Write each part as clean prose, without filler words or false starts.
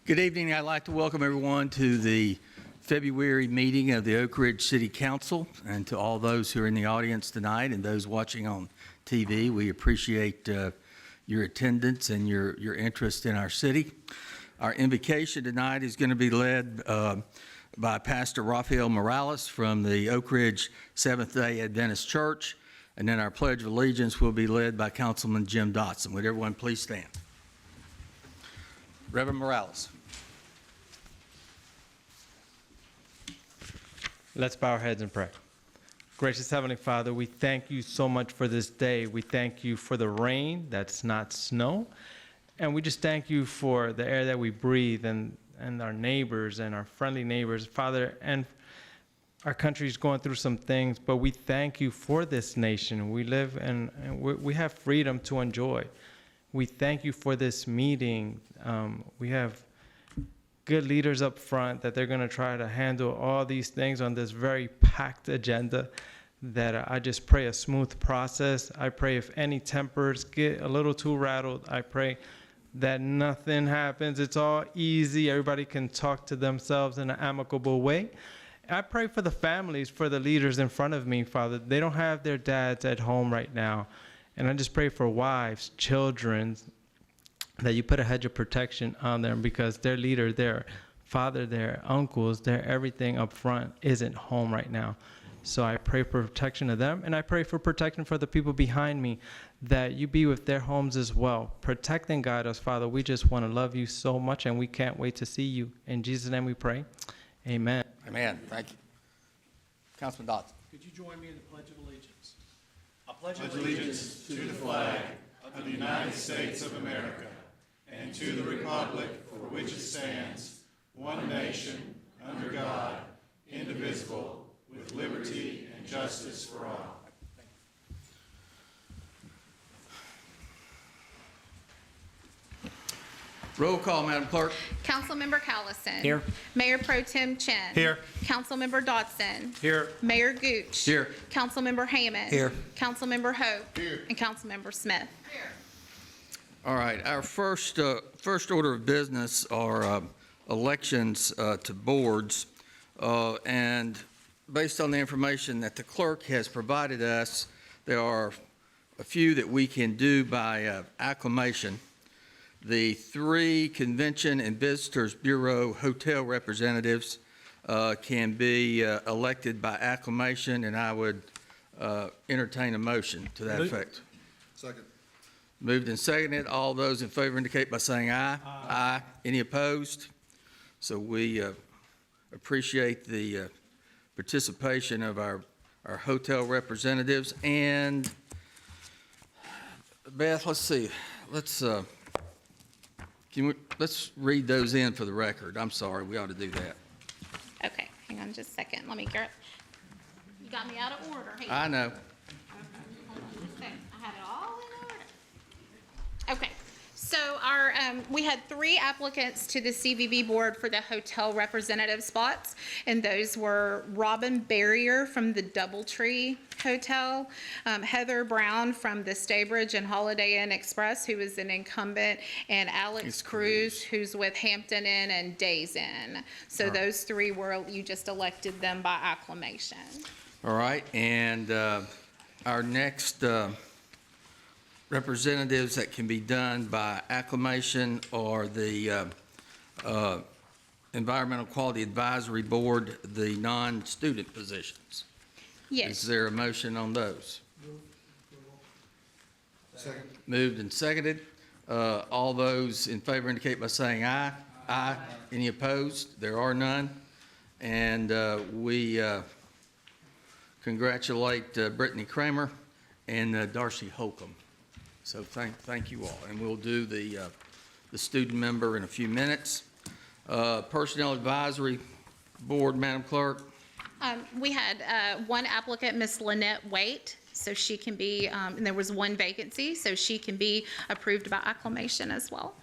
Good evening. I'd like to welcome everyone to the February meeting of the Oak Ridge City Council, and to all those who are in the audience tonight and those watching on TV. We appreciate your attendance and your interest in our city. Our invocation tonight is going to be led by Pastor Rafael Morales from the Oak Ridge Seventh-day Adventist Church, and then our Pledge of Allegiance will be led by Councilman Jim Dotson. Would everyone please stand? Reverend Morales. Let's bow our heads and pray. Gracious Heavenly Father, we thank you so much for this day. We thank you for the rain that's not snow. And we just thank you for the air that we breathe and our neighbors and our friendly neighbors. Father, and our country's going through some things, but we thank you for this nation. We live and we have freedom to enjoy. We thank you for this meeting. We have good leaders up front that they're going to try to handle all these things on this very packed agenda, that I just pray a smooth process. I pray if any tempers get a little too rattled, I pray that nothing happens. It's all easy. Everybody can talk to themselves in an amicable way. I pray for the families, for the leaders in front of me, Father. They don't have their dads at home right now. And I just pray for wives, children, that you put a hedge of protection on them, because their leader, their father, their uncles, their everything up front isn't home right now. So I pray for protection of them, and I pray for protection for the people behind me, that you be with their homes as well. Protect and guide us, Father. We just want to love you so much, and we can't wait to see you. In Jesus' name we pray. Amen. Amen. Thank you. Councilman Dotson. Could you join me in the Pledge of Allegiance? I pledge allegiance to the flag of the United States of America and to the republic for which it stands, one nation, under God, indivisible, with liberty and justice for all. Roll call, Madam Clerk. Councilmember Callison. Here. Mayor Pro Tem Chen. Here. Councilmember Dotson. Here. Mayor Gooch. Here. Councilmember Hammond. Here. Councilmember Hope. Here. And Councilmember Smith. Here. All right, our first order of business are elections to boards, and based on the information that the clerk has provided us, there are a few that we can do by acclamation. The 3 Convention and Visitors Bureau hotel representatives can be elected by acclamation, and I would entertain a motion to that effect. Second. Moved and seconded. All those in favor indicate by saying aye. Aye. Any opposed? So we appreciate the participation of our hotel representatives. And Beth, let's see. Let's read those in for the record. I'm sorry, we ought to do that. Okay, hang on just a second. Let me get it. You got me out of order. Hey, I know. hold on just a second. I had it all in order. Okay, so we had 3 applicants to the CVB board for the hotel representative spots, and those were Robin Barrier from the Doubletree Hotel, Heather Brown from the Staybridge and Holiday Inn Express, who is an incumbent, and Alex Cruz, who's with Hampton Inn and Days Inn. So those 3 you just elected them by acclamation. All right, and our next representatives that can be done by acclamation are the Environmental Quality Advisory Board, the non-student positions. Yes. Is there a motion on those? Second. Moved and seconded. All those in favor indicate by saying aye. Aye. Any opposed? There are none. And we congratulate Brittany Kramer and Darcy Holcomb. So thank you all. And we'll do the student member in a few minutes. Personnel Advisory Board, Madam Clerk. We had 1 applicant, Miss Lynette Waite, so she can be, and there was 1 vacancy, so she can be approved by acclamation as well.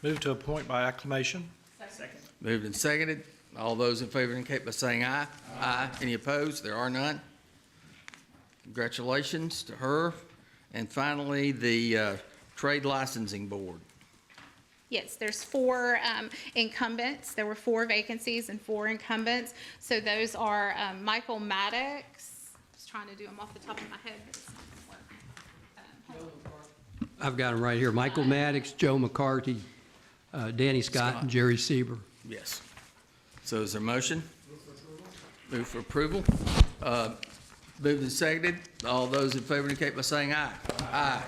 Move to appoint by acclamation. Second. Moved and seconded. All those in favor indicate by saying aye. Aye. Any opposed? There are none. Congratulations to her. And finally, the Trade Licensing Board. Yes, there's 4 incumbents. There were 4 vacancies and 4 incumbents. So those are Michael Maddox. I was trying to do them off the top of my head, but it's not going to work. I've got them right here. Michael Maddox, Joe McCarty, Danny Scott, and Jerry Sieber. Yes. So is there a motion? Move for approval. Moved and seconded. All those in favor indicate by saying aye. Aye.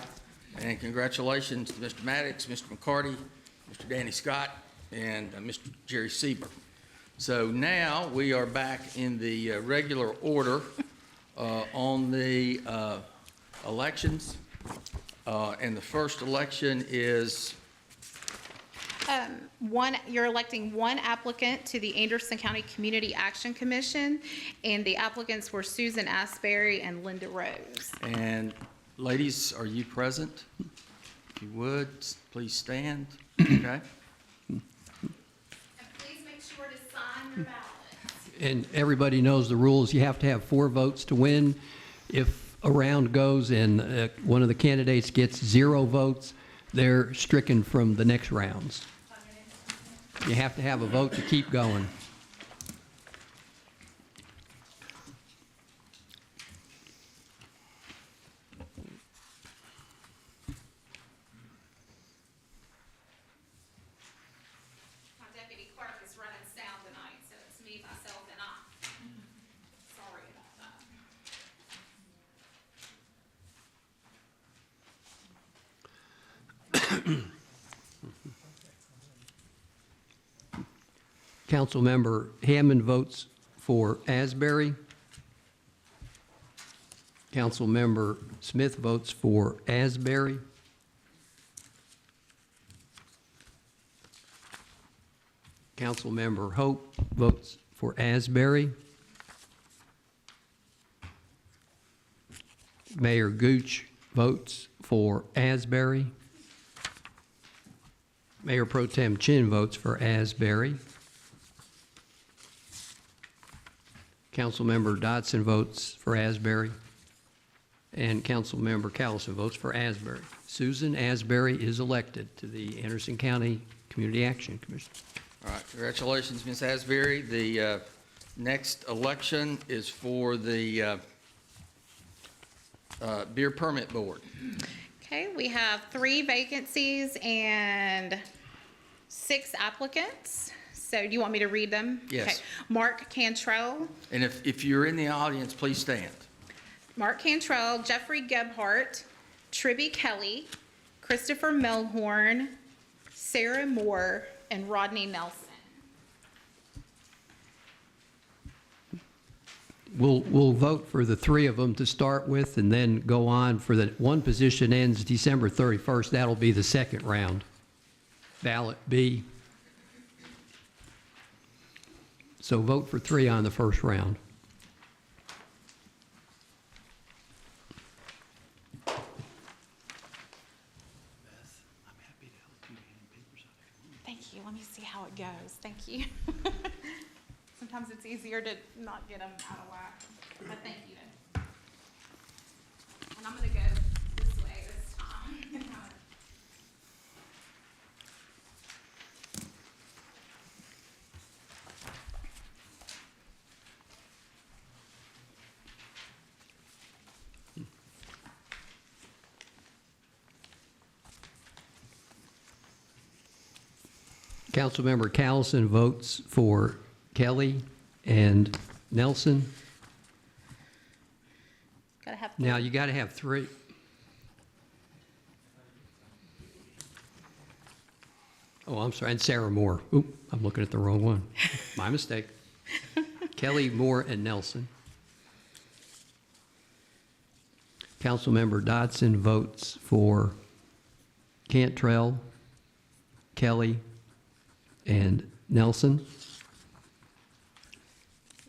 And congratulations to Mr. Maddox, Mr. McCarty, Mr. Danny Scott, and Mr. Jerry Sieber. So now we are back in the regular order on the elections. And the first election is, You're electing 1 applicant to the Anderson County Community Action Commission, and the applicants were Susan Asbury and Linda Rose. and ladies, are you present? If you would, please stand. Okay? And please make sure to sign your ballots. And everybody knows the rules. You have to have 4 votes to win. If a round goes and one of the candidates gets 0 votes, they're stricken from the next rounds. You have to have a vote to keep going. My deputy clerk is running sound tonight, so it's me, myself, and I. Sorry about that. Councilmember Hammond votes for Asbury. Councilmember Smith votes for Asbury. Councilmember Hope votes for Asbury. Mayor Gooch votes for Asbury. Mayor Pro Tem Chin votes for Asbury. Councilmember Dodson votes for Asbury. And Councilmember Callison votes for Asbury. Susan Asbury is elected to the Anderson County Community Action Commission. All right, congratulations, Ms. Asbury. The next election is for the Beer Permit Board. Okay, we have 3 vacancies and 6 applicants. So do you want me to read them? Yes. Okay. Mark Cantrell, And if you're in the audience, please stand. Jeffrey Gebhardt, Tribby Kelly, Christopher Melhorn, Sarah Moore, and Rodney Nelson. We'll vote for the 3 of them to start with and then go on for the one position ends December 31st. That'll be the second round. Ballot B. So vote for 3 on the first round. Thank you. Let me see how it goes. Thank you. Sometimes it's easier to not get them out of whack, but thank you. And I'm gonna go this way this time. Councilmember Callison votes for Kelly and Nelson. Gotta have. Now, you got to have 3. Oh, I'm sorry, and Sarah Moore. Oop, I'm looking at the wrong one. My mistake. Kelly, Moore, and Nelson. Councilmember Dodson votes for Cantrell, Kelly, and Nelson.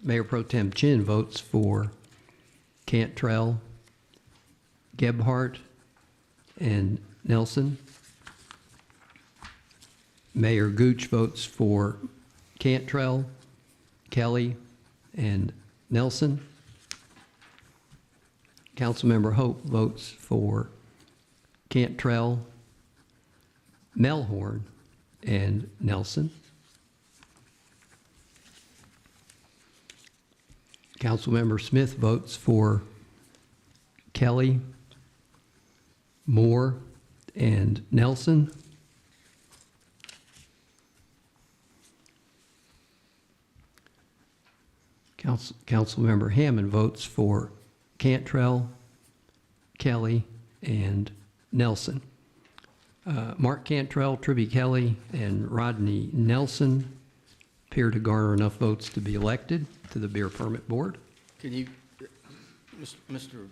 Mayor Pro Tem Chin votes for Cantrell, Gebhardt, and Nelson. Mayor Gooch votes for Cantrell, Kelly, and Nelson. Councilmember Hope votes for Cantrell, Melhorn, and Nelson. Councilmember Smith votes for Kelly, Moore, and Nelson. Councilmember Hammond votes for Cantrell, Kelly, and Nelson. Mark Cantrell, Tribby Kelly, and Rodney Nelson appear to garner enough votes to be elected to the Beer Permit Board. Can you, Mr.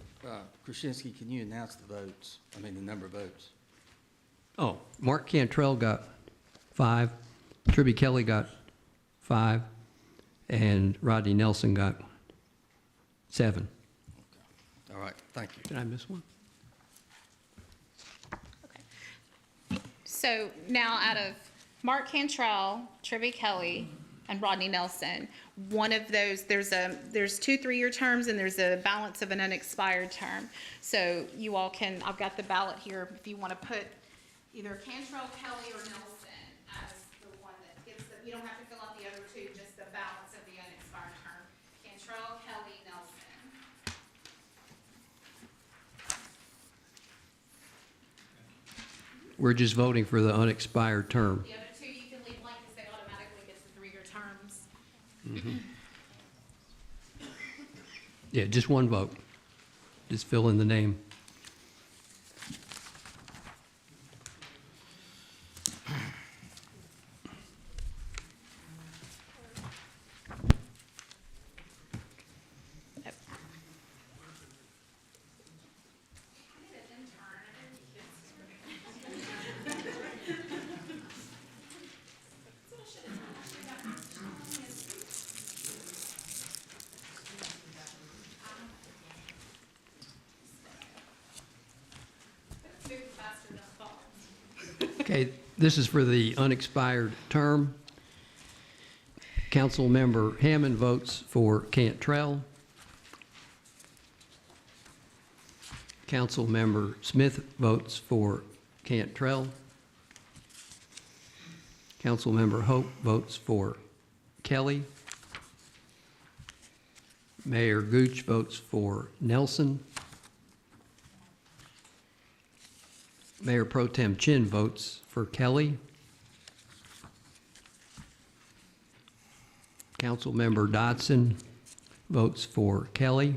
Krasinski, can you announce the votes? I mean, the number of votes? Oh, Mark Cantrell got 5, Tribby Kelly got 5, and Rodney Nelson got 7. All right, thank you. Did I miss one? So now out of Mark Cantrell, Trivy Kelly, and Rodney Nelson, one of those, there's 2 3-year terms and there's a balance of an unexpired term. So you all can, I've got the ballot here, if you want to put either Cantrell, Kelly, or Nelson as the one that gets the, you don't have to fill out the other 2, just the balance of the unexpired term. Cantrell, Kelly, Nelson. We're just voting for the unexpired term. The other 2 you can leave blank because they automatically get the 3-year terms. Yeah, just one vote. Just fill in the name. Okay, this is for the unexpired term. Councilmember Hammond votes for Cantrell. Councilmember Smith votes for Cantrell. Councilmember Hope votes for Kelly. Mayor Gooch votes for Nelson. Mayor Pro Tem Chin votes for Kelly. Councilmember Dodson votes for Kelly.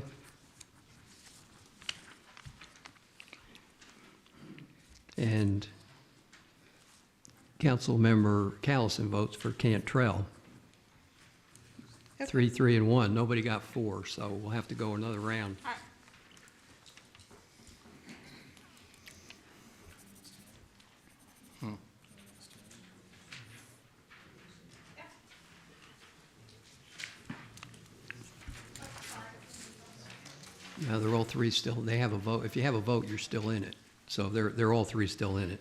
And Councilmember Callison votes for Cantrell. 3, 3, and 1. Nobody got 4, so we'll have to go another round. All right. No, they're all 3 still, they have a vote. If you have a vote, you're still in it. So they're all 3 still in it.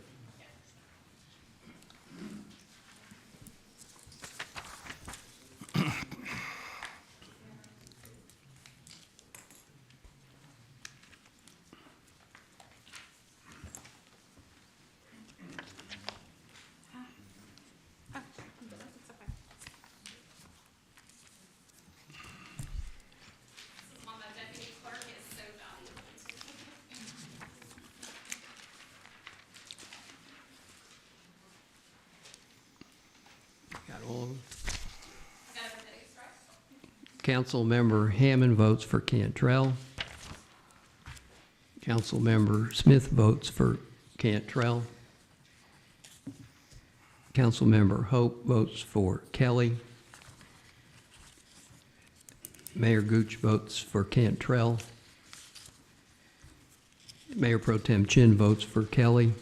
Mama, Deputy Clerk is so valuable. Got all of them? Got everything, right? Councilmember Hammond votes for Cantrell. Councilmember Smith votes for Cantrell. Councilmember Hope votes for Kelly. Mayor Gooch votes for Cantrell. Mayor Pro Tem Chin votes for Kelly.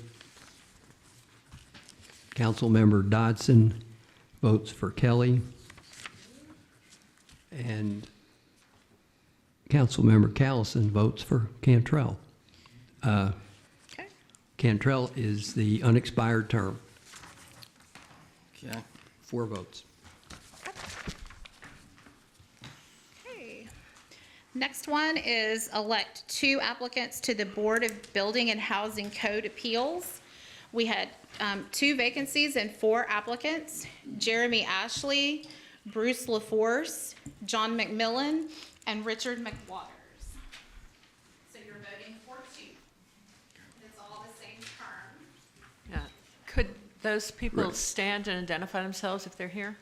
Councilmember Dodson votes for Kelly. And Councilmember Callison votes for Cantrell. Okay. Cantrell is the unexpired term. Okay. 4 votes. Okay. Next one is elect 2 applicants to the Board of Building and Housing Code Appeals. We had 2 vacancies and 4 applicants: Jeremy Ashley, Bruce LaForce, John McMillan, and Richard McWaters. So you're voting for 2. It's all the same term. Yeah. Could those people Right. stand and identify themselves if they're here?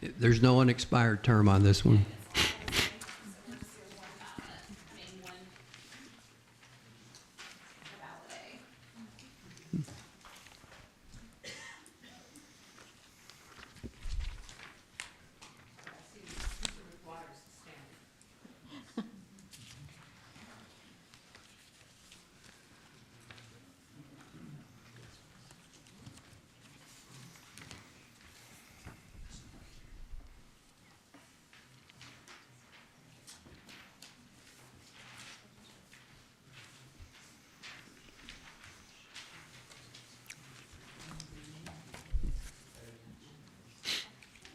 There's no unexpired term on this one. So we're just doing one ballot, one ballot A.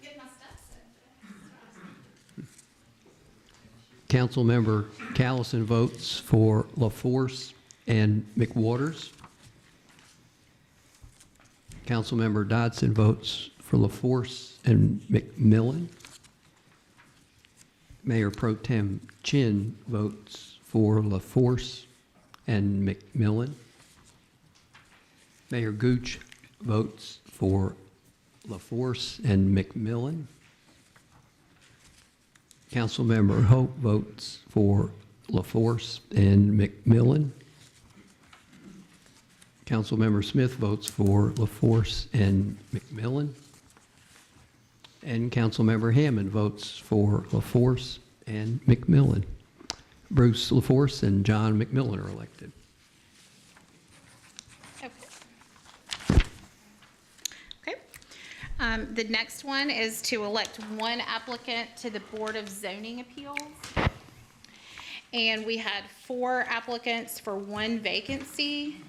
Get my steps in. Councilmember Callison votes for LaForce and McWaters. Councilmember Dodson votes for LaForce and McMillan. Mayor Pro Tem Chin votes for LaForce and McMillan. Mayor Gooch votes for LaForce and McMillan. Councilmember Hope votes for LaForce and McMillan. Councilmember Smith votes for LaForce and McMillan. And Councilmember Hammond votes for LaForce and McMillan. Bruce LaForce and John McMillan are elected. Okay. Okay. The next one is to elect 1 applicant to the Board of Zoning Appeals. And we had 4 applicants for 1 vacancy.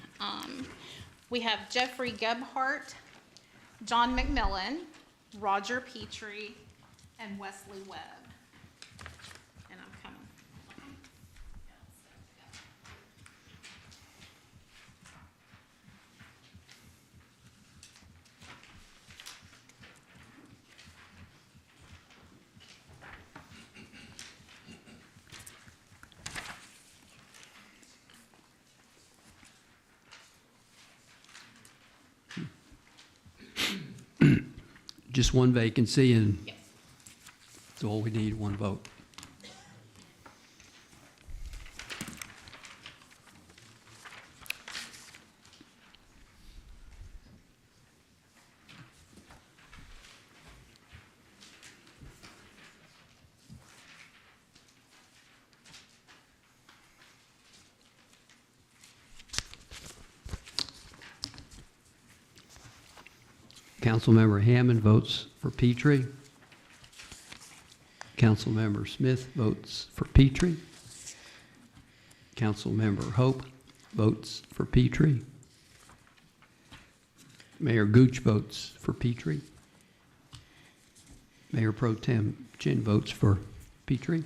We have Jeffrey Gebhardt, John McMillan, Roger Petrie, and Wesley Webb. And I'm coming. Just 1 vacancy, and Yes. that's all we need, 1 vote. Councilmember Hammond votes for Petrie. Councilmember Smith votes for Petrie. Councilmember Hope votes for Petrie. Mayor Gooch votes for Petrie. Mayor Pro Tem Chin votes for Petrie.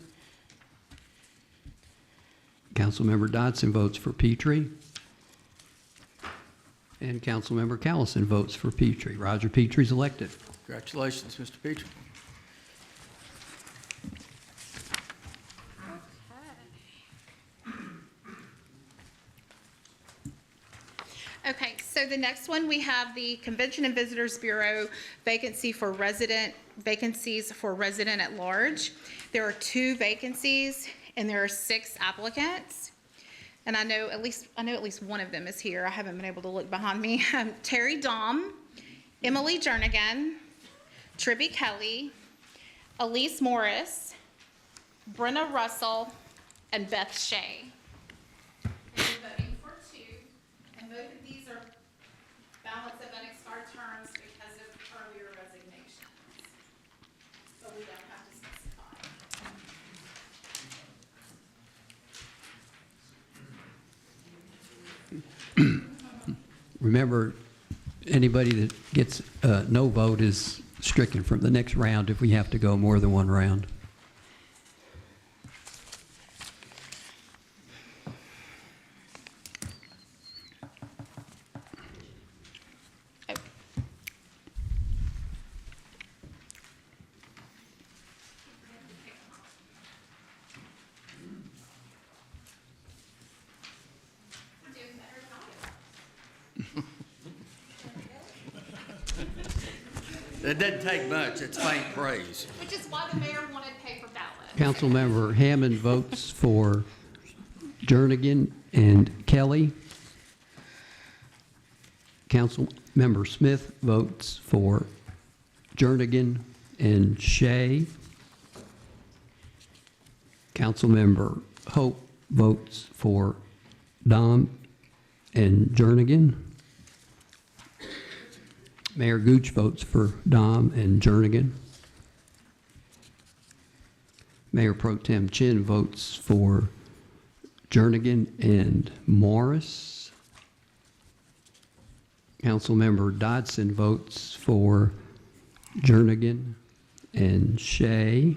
Councilmember Dodson votes for Petrie. And Councilmember Callison votes for Petrie. Roger Petrie's elected. Congratulations, Mr. Petrie. Okay, so the next one, we have the Convention and Visitors Bureau vacancies for resident at large. There are 2 vacancies, and there are 6 applicants. And I know at least one of them is here. I haven't been able to look behind me. Terry Dahm, Emily Jernigan, Tribby Kelly, Elise Morris, Brenna Russell, and Beth Shea. And you're voting for 2, and both of these are ballots of unexpired terms because of earlier resignations. So we don't have to specify. Remember, anybody that gets no vote is stricken from the next round if we have to go more than 1 round. It doesn't take much, it's faint praise. Which is why the mayor wanted paper ballots. Councilmember Hammond votes for Jernigan and Kelly. Councilmember Smith votes for Jernigan and Shea. Councilmember Hope votes for Dom and Jernigan. Mayor Gooch votes for Dom and Jernigan. Mayor Pro Tem Chin votes for Jernigan and Morris. Councilmember Dodson votes for Jernigan and Shea.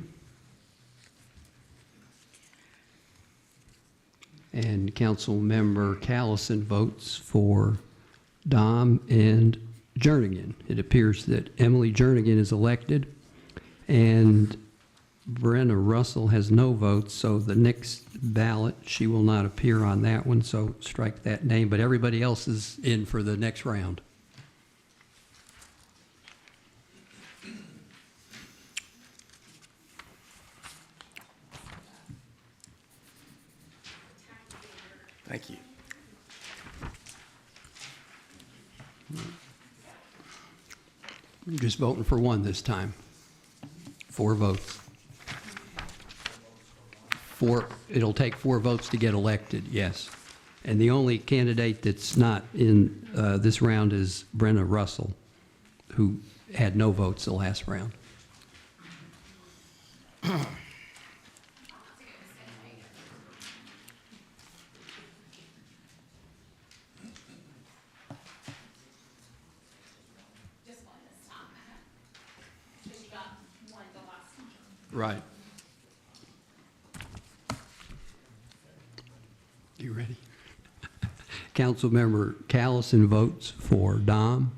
And Councilmember Callison votes for Dom and Jernigan. It appears that Emily Jernigan is elected, and Brenna Russell has no votes, so the next ballot, she will not appear on that one, so strike that name, but everybody else is in for the next round. Thank you. I'm just voting for one this time. 4 votes. It'll take 4 votes to get elected, yes. And the only candidate that's not in this round is Brenna Russell, who had no votes the last round. Just one this time. Because you got one the last time. Right. You ready? Councilmember Callison votes for Dom.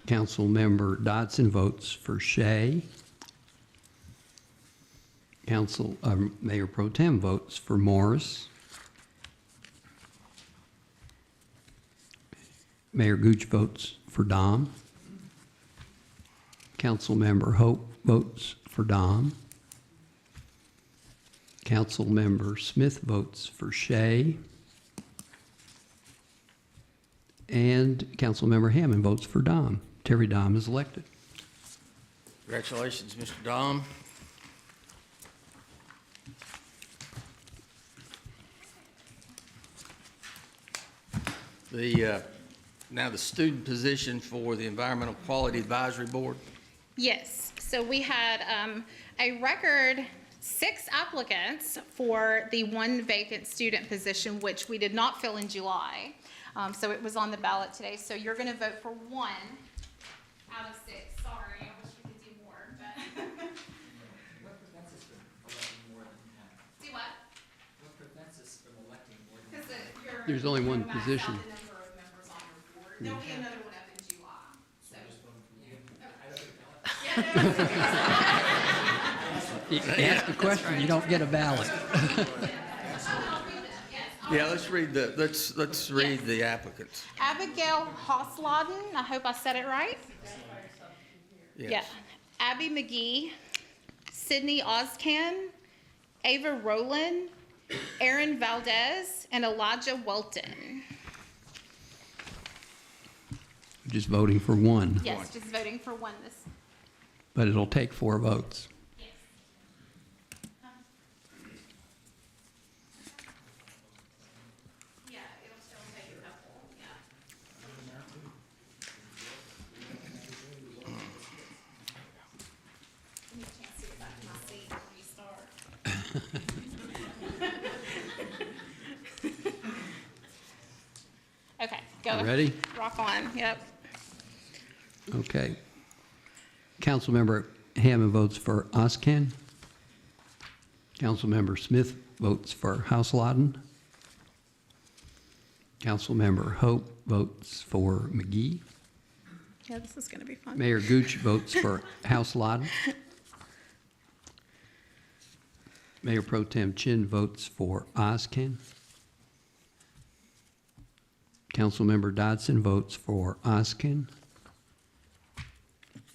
Councilmember Dodson votes for Shea. Mayor Pro Tem votes for Morris. Mayor Gooch votes for Dom. Councilmember Hope votes for Dom. Councilmember Smith votes for Shea. And Councilmember Hammond votes for Dom. Terry Dom is elected. Congratulations, Mr. Dom. Now the student position for the Environmental Quality Advisory Board. Yes, so we had a record 6 applicants for the 1 vacant student position, which we did not fill in July. So it was on the ballot today. So you're going to vote for 1 out of 6. Sorry, I wish we could do more, but. What prevents us from electing more than 10? Do what? What prevents us from electing more than 10? Because There's only one maxed out position. the number of members on your board. There'll be another one up in July, so. You ask a question, you don't get a ballot. Yeah, let's read the applicants. Abigail Hossladen, I hope I said it right. Yes. Yeah. Abby McGee, Sydney Ozcan, Ava Rowland, Aaron Valdez, and Elijah Welton. Just voting for 1, Yes, just voting for 1 this. but it'll take 4 votes. Yes. Yeah, it'll still take a couple, yeah. Give me a chance to get back to my seat before you start. Okay, go. Ready? Rock on, yep. Okay. Councilmember Hammond votes for Oscan. Councilmember Smith votes for Houselotten. Councilmember Hope votes for McGee. Yeah, this is gonna be fun. Mayor Gooch votes for Houselotten. Mayor Pro Tem Chin votes for Oscan. Councilmember Dodson votes for Oskin.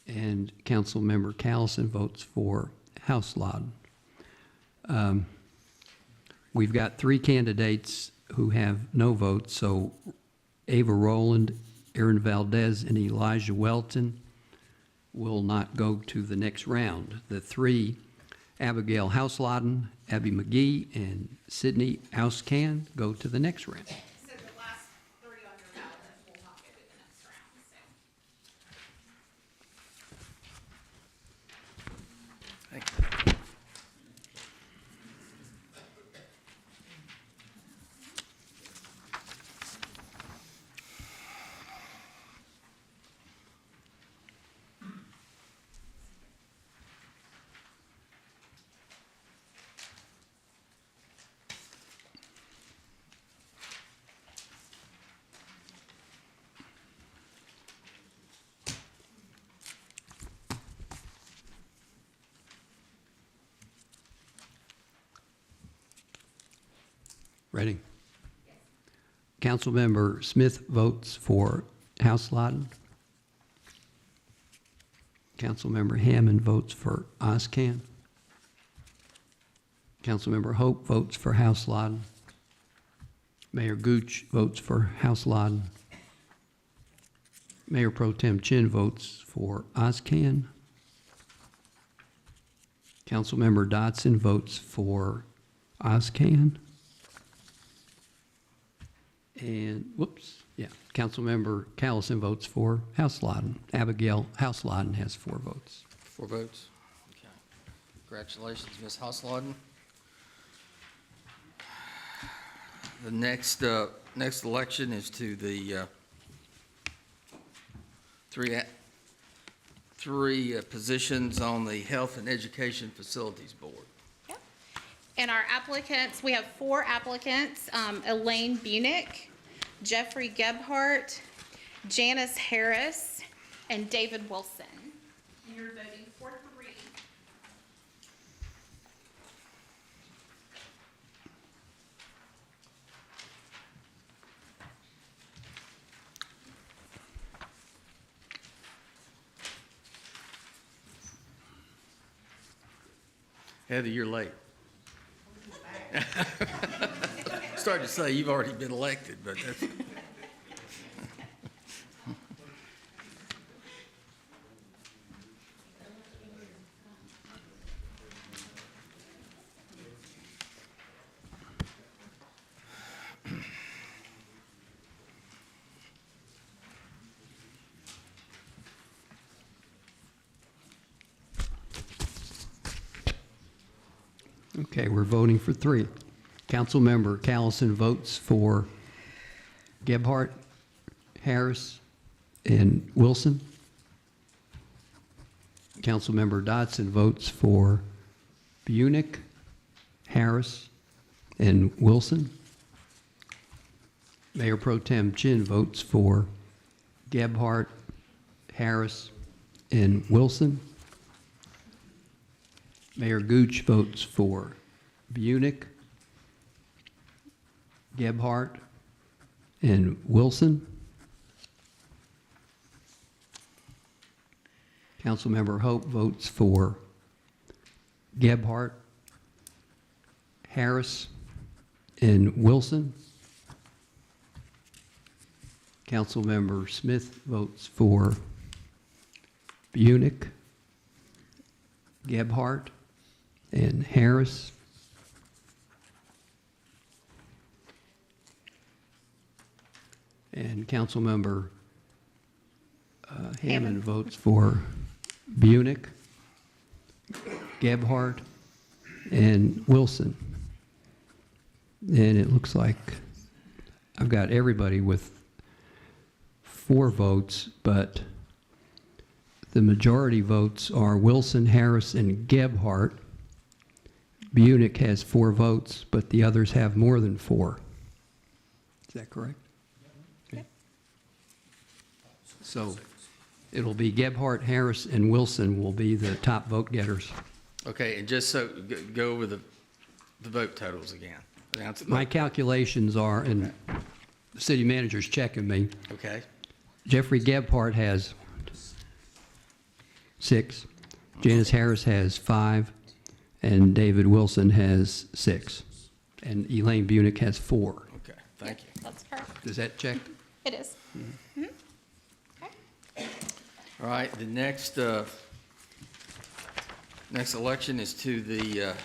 And Councilmember Callison votes for Houseland. We've got 3 candidates who have no votes, so Ava Rowland, Aaron Valdez, and Elijah Welton will not go to the next round. The 3, Abigail Houseland, Abby McGee, and Sydney Auscan, go to the next round. So the last 3 on your ballot will not go to the next round, so. Thank you. Ready? Councilmember Smith votes for Houseland. Councilmember Hammond votes for Oscan. Councilmember Hope votes for Houseland. Mayor Gooch votes for Houseland. Mayor Pro Tem Chin votes for Oscan. Councilmember Dodson votes for Oscan. And, Councilmember Callison votes for Houseland. Abigail Houseland has 4 votes. 4 votes. Okay. Congratulations, Ms. Houseland. The next election is to the three positions on the Health and Education Facilities Board. Yep. And our applicants, we have 4 applicants, Elaine Bunick, Jeffrey Gebhardt, Janice Harris, and David Wilson. And you're voting for 3. Heather, you're late. Started to say you've already been elected, but that's. Okay, we're voting for 3. Councilmember Callison votes for Gebhardt, Harris, and Wilson. Councilmember Dodson votes for Bunick, Harris, and Wilson. Mayor Pro Tem Chin votes for Gebhardt, Harris, and Wilson. Mayor Gooch votes for Bunick, Gebhardt, and Wilson. Councilmember Hope votes for Gebhardt, Harris, and Wilson. Councilmember Smith votes for Bunick, Gebhardt, and Harris. And Councilmember Hammond votes for Bunick, Gebhardt, and Wilson. And it looks like I've got everybody with 4 votes, but the majority votes are Wilson, Harris, and Gebhardt. Bunick has 4 votes, but the others have more than 4. Is that correct? Okay. So it'll be Gebhardt, Harris, and Wilson will be the top vote getters. Okay, and just so, go over the vote totals again. My calculations are, and The city manager's checking me. Okay. Jeffrey Gebhardt has 6. Janice Harris has 5. And David Wilson has 6. And Elaine Bunick has 4. Okay, thank you. That's correct. Does that check? It is. Mhm. Okay. All right, the next election is to the,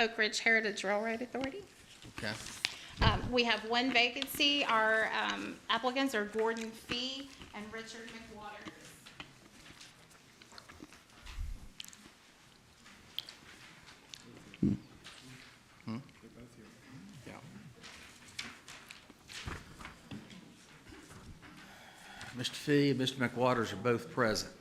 Oak Ridge Heritage Railroad Authority. okay, We have one vacancy. Our applicants are Gordon Fee and Richard McWaters. yeah. Mr. Fee and Mr. McWaters are both present.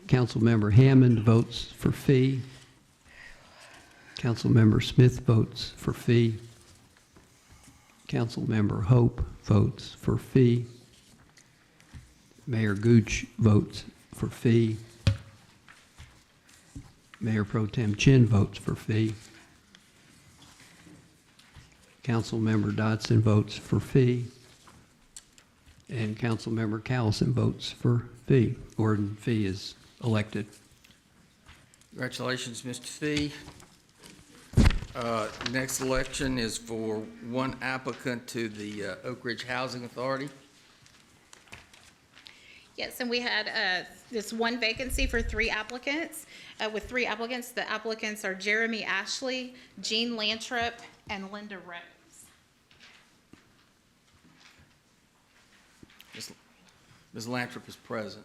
Councilmember Hammond votes for Fee. Councilmember Smith votes for Fee. Councilmember Hope votes for Fee. Mayor Gooch votes for Fee. Mayor Pro Tem Chin votes for Fee. Councilmember Dodson votes for Fee. And Councilmember Callison votes for Fee. Gordon Fee is elected. Congratulations, Mr. Fee. Next election is for one applicant to the Oak Ridge Housing Authority. Yes, and we had this one vacancy for 3 applicants. With 3 applicants, the applicants are Jeremy Ashley, Jean Lantrip, and Linda Rose. Ms. Lantrip is present.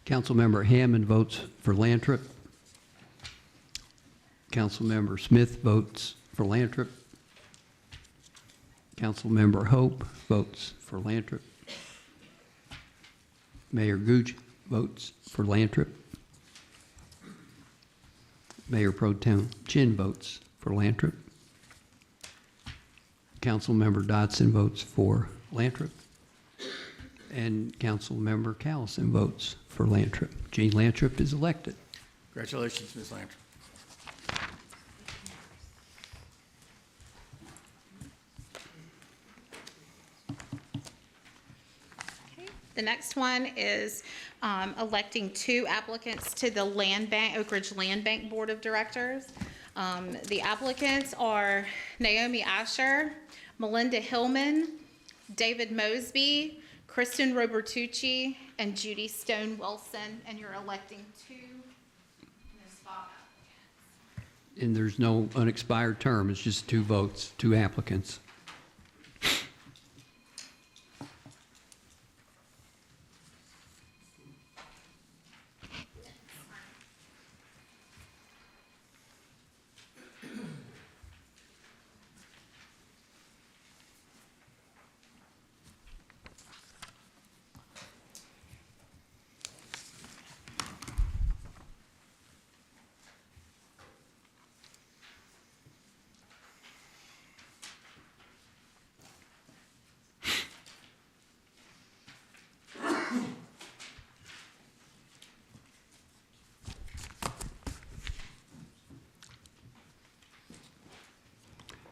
Councilmember Hammond votes for Lantrip. Councilmember Smith votes for Lantrip. Councilmember Hope votes for Lantrip. Mayor Gooch votes for Lantrip. Mayor Pro Tem Chin votes for Lantrip. Councilmember Dodson votes for Lantrip. And Councilmember Callison votes for Lantrip. Jean Lantrip is elected. Congratulations, Ms. Lantrip. Okay. The next one is electing 2 applicants to the Land Bank, Oak Ridge Land Bank Board of Directors. The applicants are Naomi Asher, Melinda Hillman, David Mosby, Kristen Robertucci, and Judy Stone Wilson, and you're electing 2 spot applicants. And there's no unexpired term, it's just 2 votes, 2 applicants.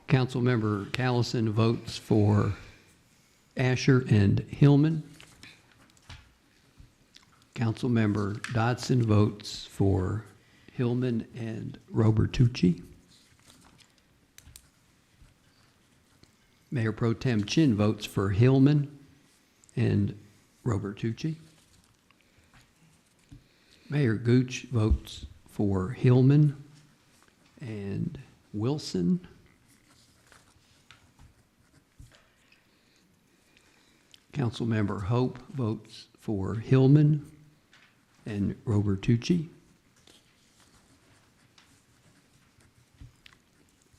Councilmember Callison votes for Asher and Hillman. Councilmember Dodson votes for Hillman and Robertucci. Mayor Pro Tem Chin votes for Hillman and Robertucci. Mayor Gooch votes for Hillman and Wilson. Councilmember Hope votes for Hillman and Robertucci.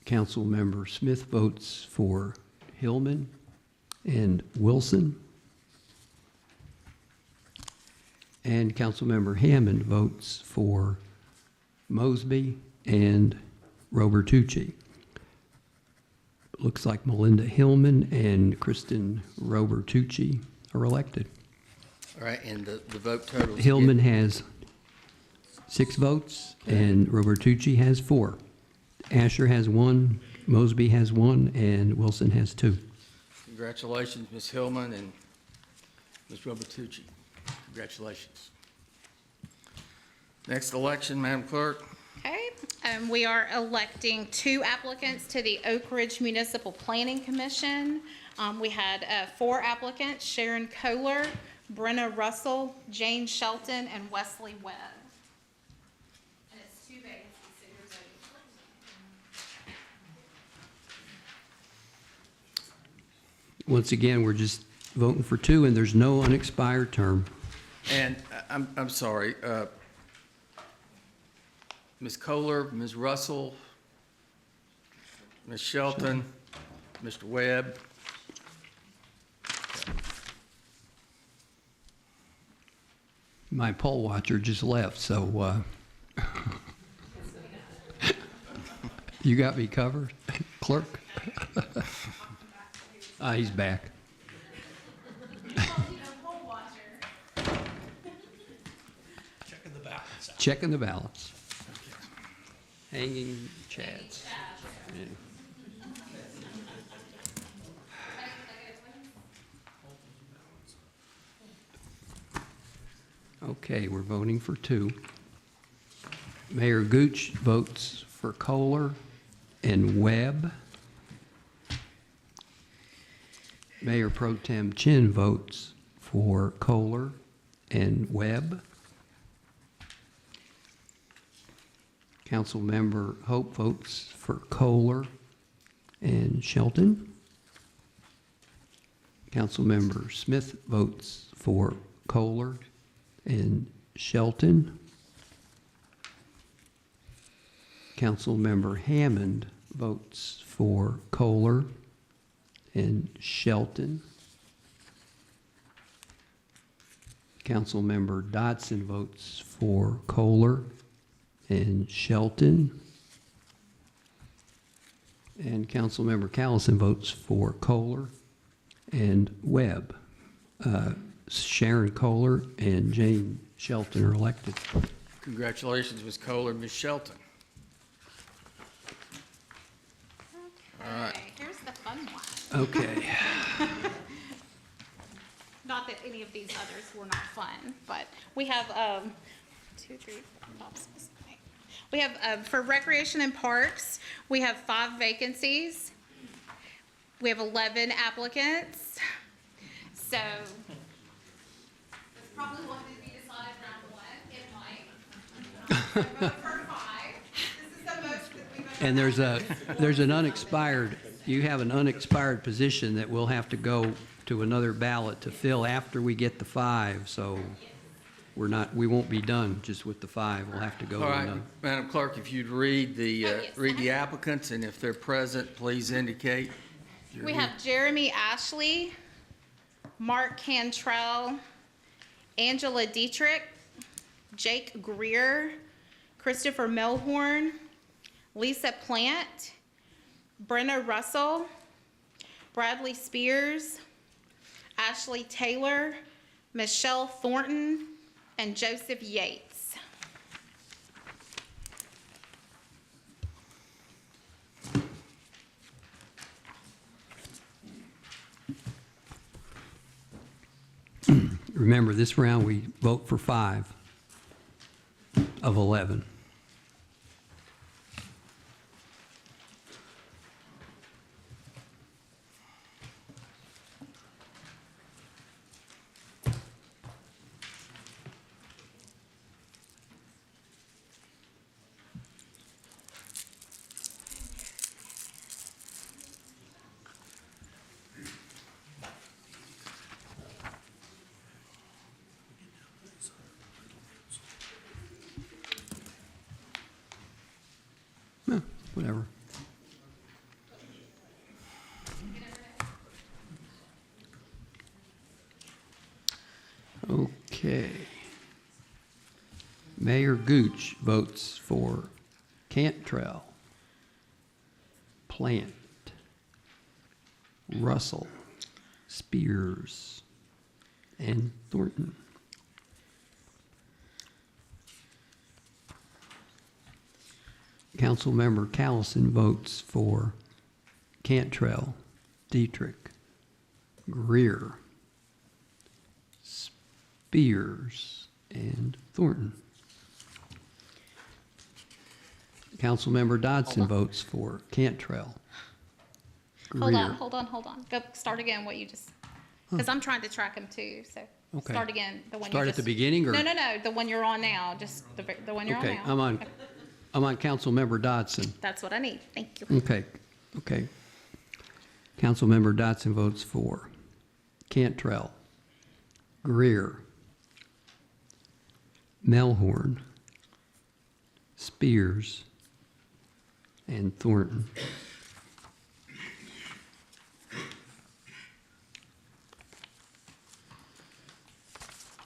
Councilmember Smith votes for Hillman and Wilson. And Councilmember Hammond votes for Mosby and Robertucci. Looks like Melinda Hillman and Kristen Robertucci are elected. All right, and the vote total? Hillman has 6 votes and Robertucci has 4. Asher has 1, Mosby has 1, and Wilson has 2. Congratulations, Ms. Hillman and Ms. Robertucci. Congratulations. Next election, Madam Clerk. Okay, we are electing 2 applicants to the Oak Ridge Municipal Planning Commission. We had 4 applicants: Sharon Kohler, Brenna Russell, Jane Shelton, and Wesley Webb. And it's 2 vacancies, so you're voting for. Once again, we're just voting for 2, and there's no unexpired term. And I'm sorry, Ms. Kohler, Ms. Russell, Ms. Shelton, Mr. Webb. My poll watcher just left, so you got me covered, clerk? He's back. Checking the balance. Checking the balance. Hanging chads. Yeah. Okay, we're voting for 2. Mayor Gooch votes for Kohler and Webb. Mayor Pro Tem Chin votes for Kohler and Webb. Councilmember Hope votes for Kohler and Shelton. Councilmember Smith votes for Kohler and Shelton. Councilmember Hammond votes for Kohler and Shelton. Councilmember Dodson votes for Kohler and Shelton. And Councilmember Callison votes for Kohler and Webb. Sharon Kohler and Jane Shelton are elected. Congratulations, Ms. Kohler and Ms. Shelton. All right. Okay, here's the fun one. Okay. Not that any of these others were not fun, but we have 2, 3, 4, 5, 6, 7, 8. We have, for Recreation and Parks, we have 5 vacancies. We have 11 applicants. So this probably won't be decided round 1, it might. Vote for 5. This is the most that we've ever. And there's an unexpired, you have an unexpired position that we'll have to go to another ballot to fill after we get the 5, so we won't be done just with the 5. We'll have to go to All right, another. Madam Clerk, if you'd read yes. the applicants, and if they're present, please indicate. We have Jeremy Ashley, Mark Cantrell, Angela Dietrich, Jake Greer, Christopher Melhorn, Lisa Plant, Brenna Russell, Bradley Spears, Ashley Taylor, Michelle Thornton, and Joseph Yates. remember, this round we vote for 5 of 11. No, whatever. Okay. Mayor Gooch votes for Cantrell, Plant, Russell, Spears, and Thornton. Councilmember Callison votes for Cantrell, Dietrich, Greer, Spears, and Thornton. Councilmember Dodson votes for Cantrell, Greer. Hold on. Go, start again what you just, because I'm trying to track them too, so. Okay. Start again, the one you Start at the just- beginning, or? No, the one you're on now, just the one you're on now. Okay, I'm on Councilmember Dodson. That's what I need, thank you. Okay. Councilmember Dodson votes for Cantrell, Greer, Melhorn, Spears, and Thornton.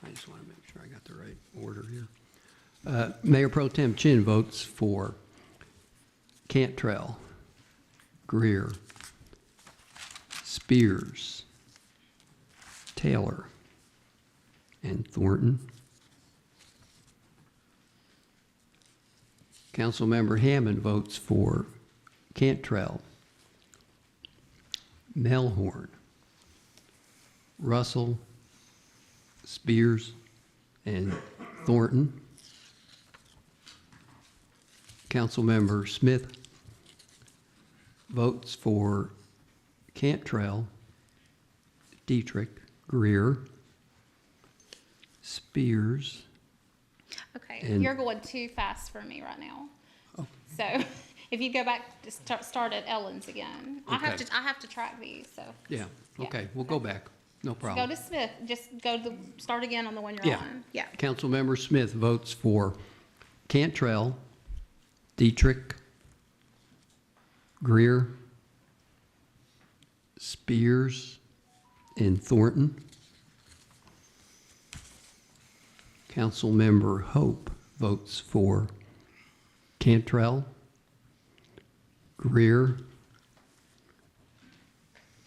I just want to make sure I got the right order here. Mayor Pro Tem Chin votes for Cantrell, Greer, Spears, Taylor, and Thornton. Councilmember Hammond votes for Cantrell, Melhorn, Russell, Spears, and Thornton. Councilmember Smith votes for Cantrell, Dietrich, Greer, Spears. Okay, And- you're going too fast for me right now. So if you go back, to start at Ellen's again. I have Okay. to track these, so. Yeah, Yeah. okay, we'll go back. No Go problem. to Smith, just go to, start again on the one you're Yeah. on. Yeah. Councilmember Smith votes for Cantrell, Dietrich, Greer, Spears, and Thornton. Councilmember Hope votes for Cantrell, Greer,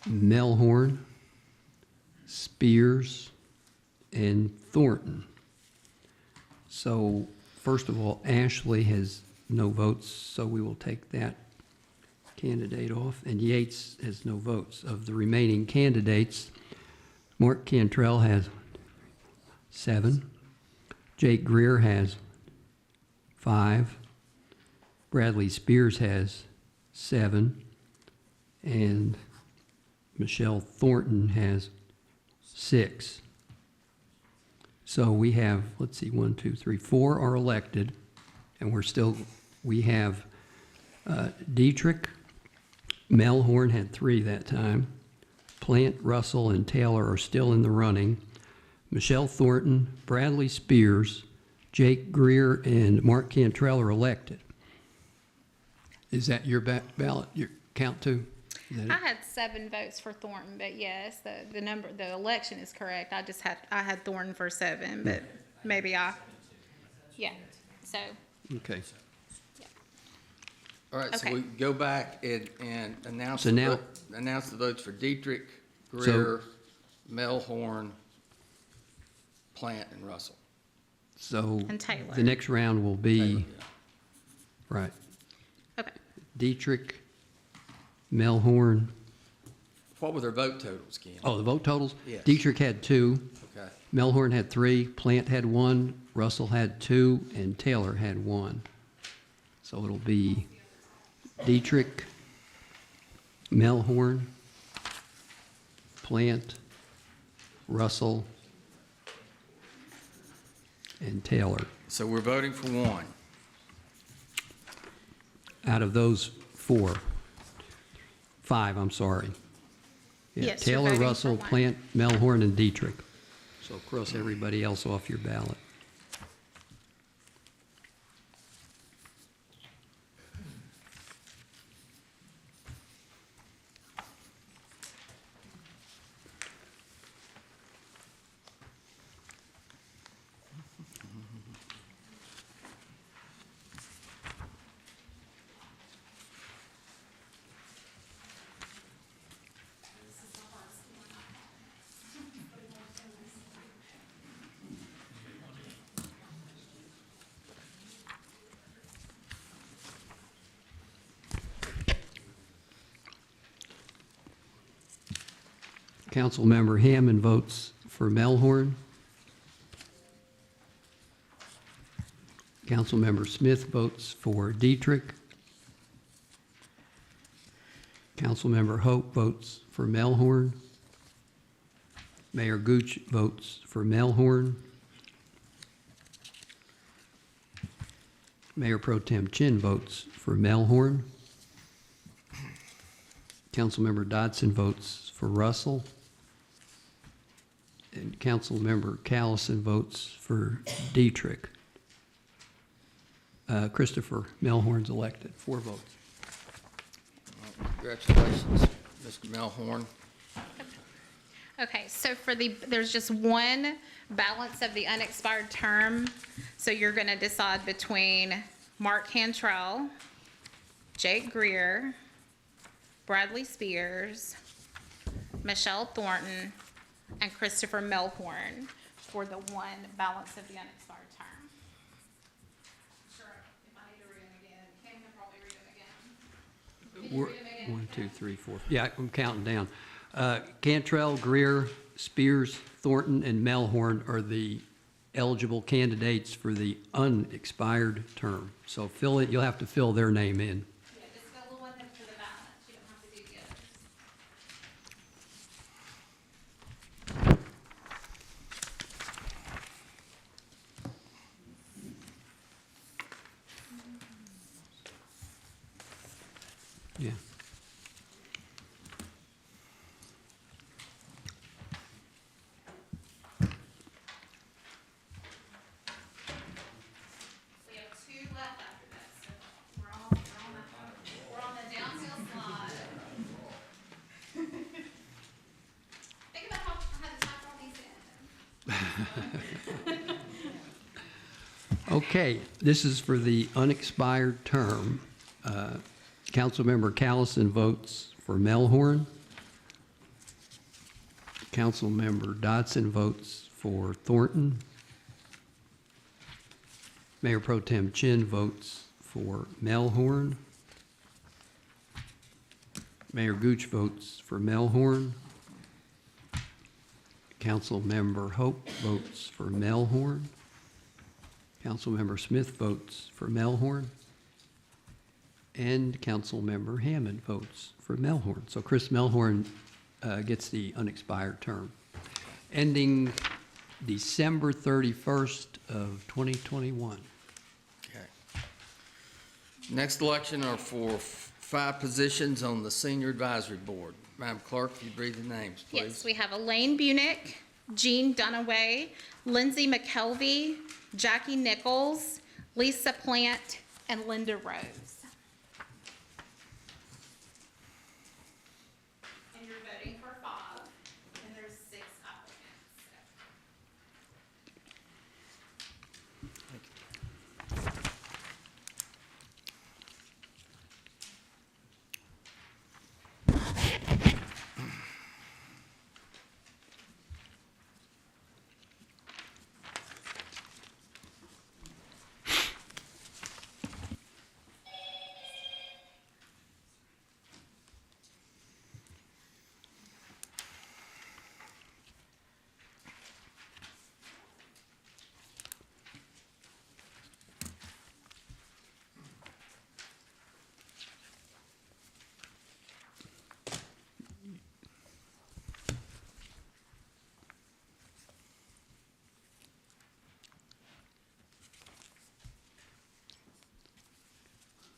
Melhorn, Spears, and Thornton. So, first of all, Ashley has no votes, so we will take that candidate off, and Yates has no votes. Of the remaining candidates, Mark Cantrell has 7, Jake Greer has 5, Bradley Spears has 7, and Michelle Thornton has 6. So we have, let's see, 1, 2, 3, 4 are elected, and we have Dietrich, Melhorn had 3 that time. Plant, Russell, and Taylor are still in the running. Michelle Thornton, Bradley Spears, Jake Greer, and Mark Cantrell are elected. Is that your ballot, your count too? Is that it? I had 7 votes for Thornton, but yes, the election is correct. I had Thornton for 7, but maybe yeah, so, Okay. All right, so Okay. we go back and announce So now- announce the votes for Dietrich, Greer, Melhorn, Plant, and Russell. So And Taylor. the next round will be, Taylor, yeah. right, okay, Dietrich, Melhorn, what were their vote totals, Ken? Oh, the vote totals? Yes. Dietrich had 2, Okay. Melhorn had 3, Plant had 1, Russell had 2, and Taylor had 1. So it'll be Dietrich, Melhorn, Plant, Russell, and Taylor. So we're voting for one. Out of those 5, I'm sorry. Yeah, Yes, you're Taylor, voting for Russell, one. Plant, Melhorn, and Dietrich. So cross everybody else off your ballot. Councilmember Hammond votes for Melhorn. Councilmember Smith votes for Dietrich. Councilmember Hope votes for Melhorn. Mayor Gooch votes for Melhorn. Mayor Pro Tem Chin votes for Melhorn. Councilmember Dodson votes for Russell. And Councilmember Callison votes for Dietrich. Christopher Melhorn's elected, 4 votes. Congratulations, Mr. Melhorn. Okay, so there's just one balance of the unexpired term. So you're going to decide between Mark Cantrell, Jake Greer, Bradley Spears, Michelle Thornton, and Christopher Melhorn for the one balance of the unexpired term. Sure, if I need to read them again, Kim can probably read them again. Can you read them again? 1, 2, 3, 4. Yeah, I'm counting down. Cantrell, Greer, Spears, Thornton, and Melhorn are the eligible candidates for the unexpired term. So you'll have to fill their name in. Yeah, just fill the one that's for the balance. You don't have to do the others. Yeah. We have 2 left after this, so we're on the downhill slide. Think about how to type all these in. Okay, this is for the unexpired term. Councilmember Callison votes for Melhorn. Councilmember Dodson votes for Thornton. Mayor Pro Tem Chin votes for Melhorn. Mayor Gooch votes for Melhorn. Councilmember Hope votes for Melhorn. Councilmember Smith votes for Melhorn. And Councilmember Hammond votes for Melhorn. So Chris Melhorn gets the unexpired term, ending December 31st of 2021. Okay. Next election are for 5 positions on the Senior Advisory Board. Madam Clerk, if you read the names, please. Yes, we have Elaine Bunick, Jean Dunaway, Lindsay McKelvey, Jackie Nichols, Lisa Plant, and Linda Rose. And you're voting for 5, and there's 6 applicants.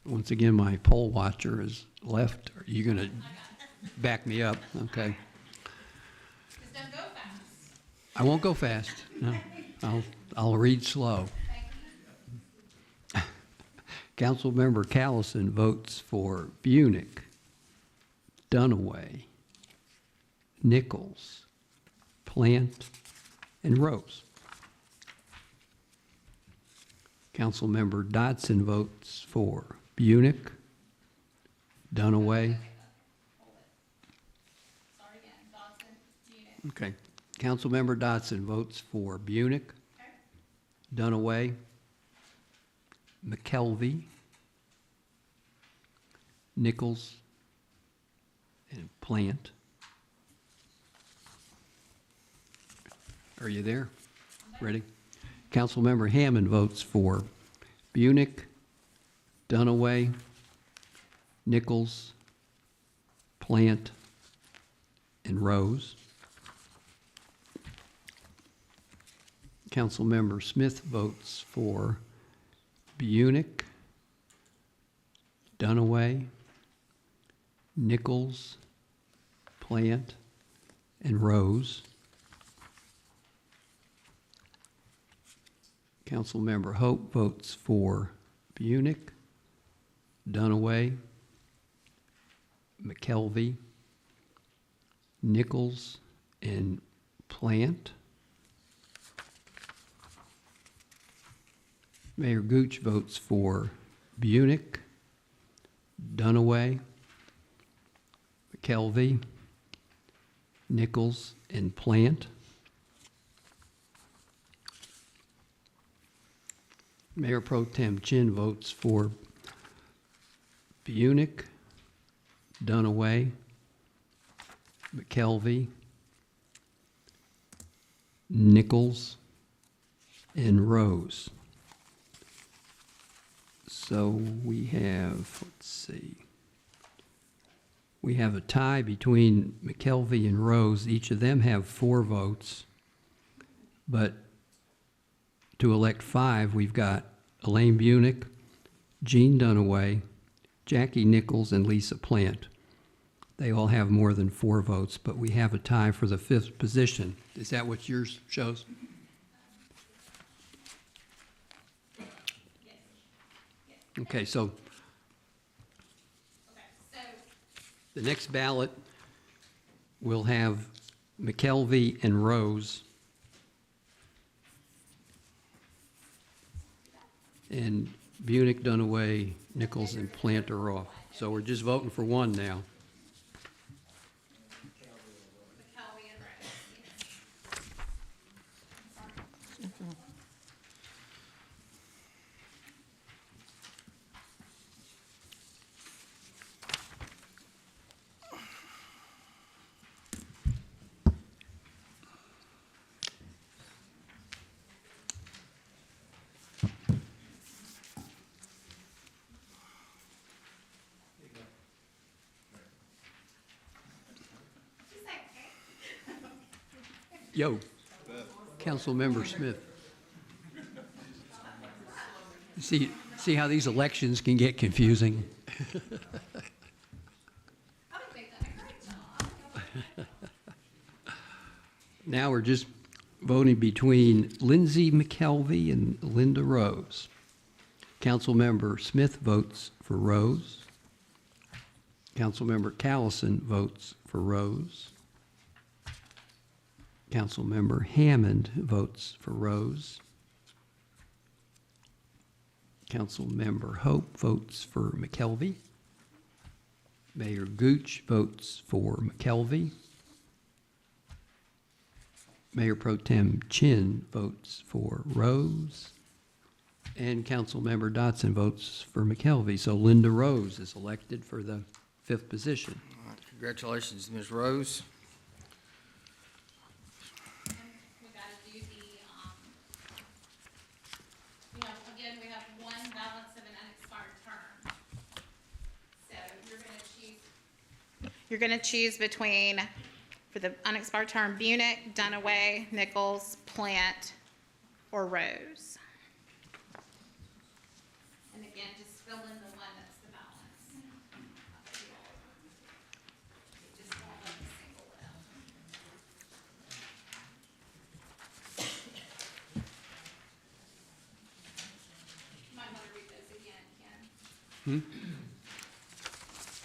Once again, my poll watcher is left. Are you going to back me up? Okay. Just don't go fast. I won't go fast. No, I'll read slow. Councilmember Callison votes for Bunick, Dunaway, Nichols, Plant, and Rose. Councilmember Dodson votes for Bunick, Dunaway. Sorry again, Dodson, unit. Okay. Councilmember Dodson votes for Bunick, Dunaway, McKelvey, Nichols, and Plant. Are you there? Ready? Councilmember Hammond votes for Bunick, Dunaway, Nichols, Plant, and Rose. Councilmember Smith votes for Bunick, Dunaway, Nichols, Plant, and Rose. Councilmember Hope votes for Bunick, Dunaway, McKelvey, Nichols, and Plant. Mayor Gooch votes for Bunick, Dunaway, McKelvey, Nichols, and Plant. Mayor Pro Tem Chin votes for Bunick, Dunaway, McKelvey, Nichols, and Rose. So we have, let's see, we have a tie between McKelvey and Rose. Each of them have 4 votes, but to elect 5, we've got Elaine Bunick, Jean Dunaway, Jackie Nichols, and Lisa Plant. They all have more than 4 votes, but we have a tie for the 5th position. Is that what yours shows? Okay, so the next ballot will have McKelvey and Rose. And Bunick, Dunaway, Nichols, and Plant are off. So we're just voting for one now. McKelvey and Rose. Yo, Councilmember Smith. See how these elections can get confusing? I think they've done a great job. Now we're just voting between Lindsay McKelvey and Linda Rose. Councilmember Smith votes for Rose. Councilmember Callison votes for Rose. Councilmember Hammond votes for Rose. Councilmember Hope votes for McKelvey. Mayor Gooch votes for McKelvey. Mayor Pro Tem Chin votes for Rose. And Councilmember Dodson votes for McKelvey. So Linda Rose is elected for the 5th position. All right, congratulations, Ms. Rose. We gotta do we have one balance of an unexpired term. So you're gonna choose between, for the unexpired term, Bunick, Dunaway, Nichols, Plant, or Rose. And again, just fill in the one that's Read.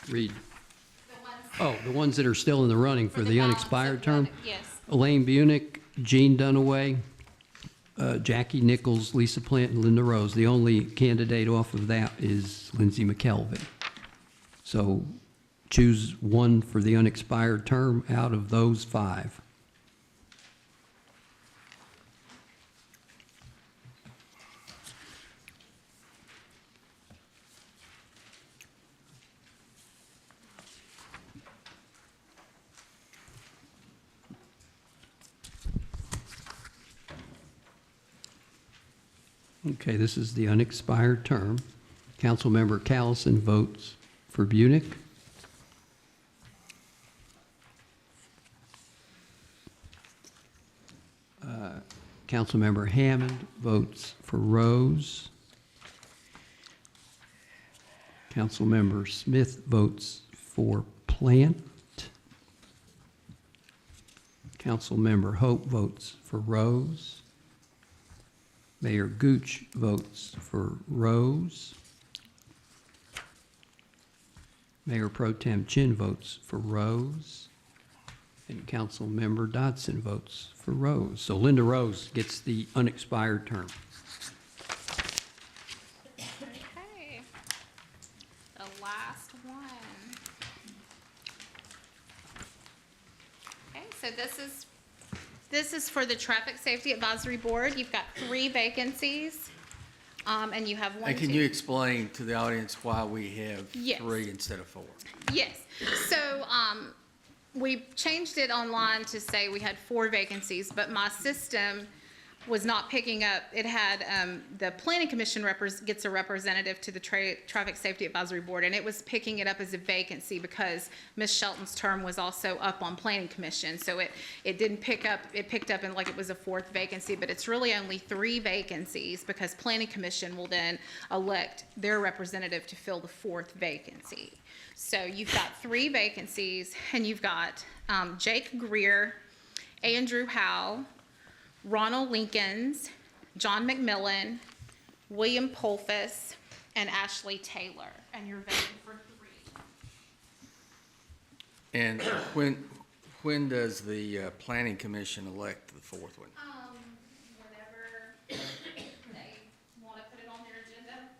The ones Oh, the ones that are still in the running for the balance unexpired of term? Yes. Elaine Bunick, Jean Dunaway, Jackie Nichols, Lisa Plant, and Linda Rose. The only candidate off of that is Lindsay McKelvey. So choose one for the unexpired term out of those 5. Okay, this is the unexpired term. Councilmember Callison votes for Bunick. Councilmember Hammond votes for Rose. Councilmember Smith votes for Plant. Councilmember Hope votes for Rose. Mayor Gooch votes for Rose. Mayor Pro Tem Chin votes for Rose. And Councilmember Dodson votes for Rose. So Linda Rose gets the unexpired term. Okay. The last one. Okay, so this is for the Traffic Safety Advisory Board. You've got 3 vacancies, and you have 1, And can 2. you explain to the audience why we have Yes. 3 instead of 4? Yes, so, we changed it online to say we had 4 vacancies, but my system was not picking up. It had, the Planning Commission gets a representative to the Traffic Safety Advisory Board, and it was picking it up as a vacancy because Ms. Shelton's term was also up on Planning Commission. So it didn't pick up, it picked up in like it was a 4th vacancy, but it's really only 3 vacancies because Planning Commission will then elect their representative to fill the 4th vacancy. So you've got 3 vacancies, and you've got Jake Greer, Andrew Howe, Ronald Linkins, John McMillan, William Polfus, and Ashley Taylor, and you're voting for 3. And when does the Planning Commission elect the 4th one? Whenever they want to put it on their agenda,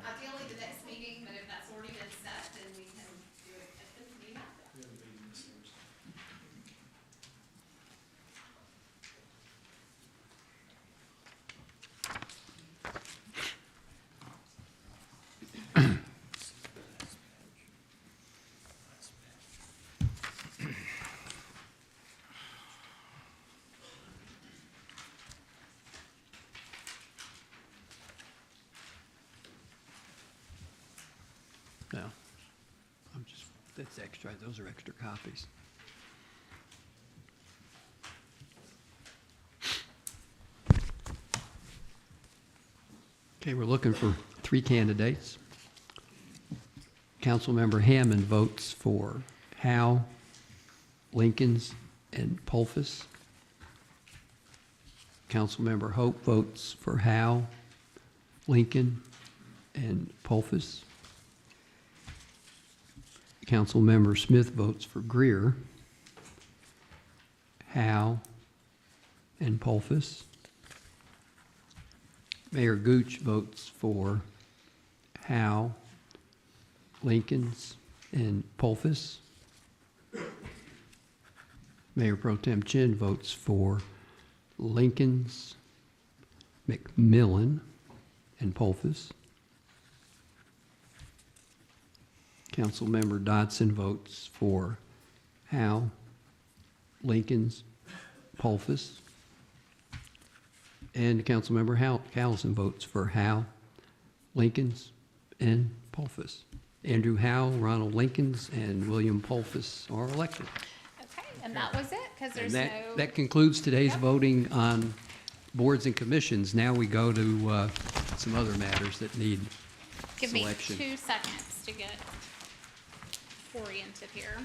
ideally the next meeting, but if that's already been set, then we can do it at this meeting after. No, that's extra, those are extra copies. Okay, we're looking for 3 candidates. Councilmember Hammond votes for Howe, Linkins, and Polfus. Councilmember Hope votes for Howe, Lincoln, and Polfus. Councilmember Smith votes for Greer, Howe, and Polfus. Mayor Gooch votes for Howe, Linkins, and Polfus. Mayor Pro Tem Chin votes for Linkins, McMillan, and Polfus. Councilmember Dodson votes for Howe, Linkins, Polfus. And Councilmember Callison votes for Howe, Linkins, and Polfus. Andrew Howe, Ronald Linkins, and William Polfus are elected. Okay, and that was it, because there's And no. that concludes today's Yep. voting on boards and commissions. Now we go to some other matters that need Give me selection. 2 seconds to get oriented here.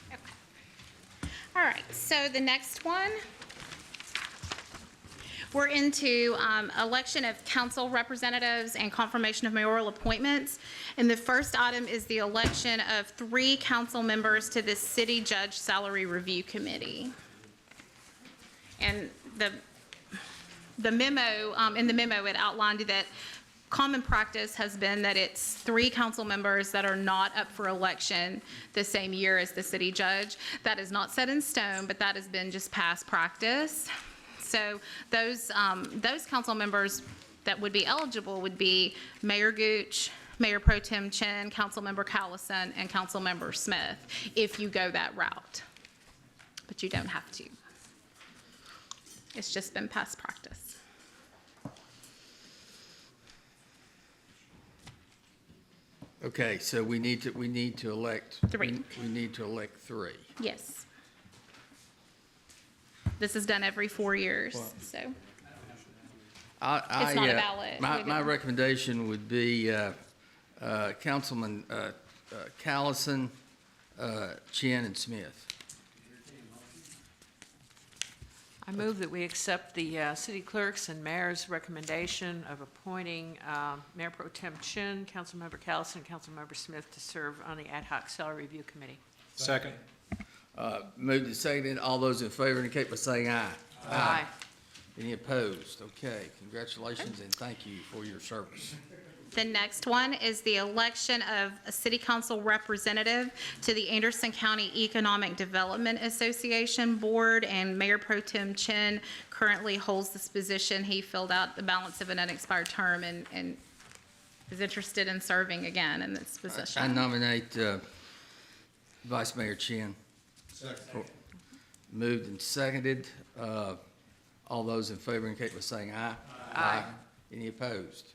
Okay. All right, so the next one, We're into election of council representatives and confirmation of mayoral appointments. And the first item is the election of 3 council members to the City Judge Salary Review Committee. And the memo, in the memo, it outlined that common practice has been that it's 3 council members that are not up for election the same year as the city judge. That is not set in stone, but that has been just past practice. So those council members that would be eligible would be Mayor Gooch, Mayor Pro Tem Chen, Councilmember Callison, and Councilmember Smith, if you go that route. But you don't have to. It's just been past practice. Okay, so we need to elect. 3. We need to elect 3. Yes. This is done every 4 years, so. It's not a ballot. My recommendation would be Councilman Callison, Chen, and Smith. I move that we accept the city clerk's and mayor's recommendation of appointing Mayor Pro Tem Chin, Councilmember Callison, and Councilmember Smith to serve on the Ad hoc Salary Review Committee. Second. Moved and seconded. All those in favor indicate by saying aye. Aye. Any opposed? Okay, congratulations and thank you for your service. The next one is the election of a city council representative to the Anderson County Economic Development Association Board, and Mayor Pro Tem Chen currently holds this position. He filled out the balance of an unexpired term and is interested in serving again in this I position. nominate Vice Mayor Chen. Second. Moved and seconded. All those in favor indicate by saying aye. Aye. Any opposed?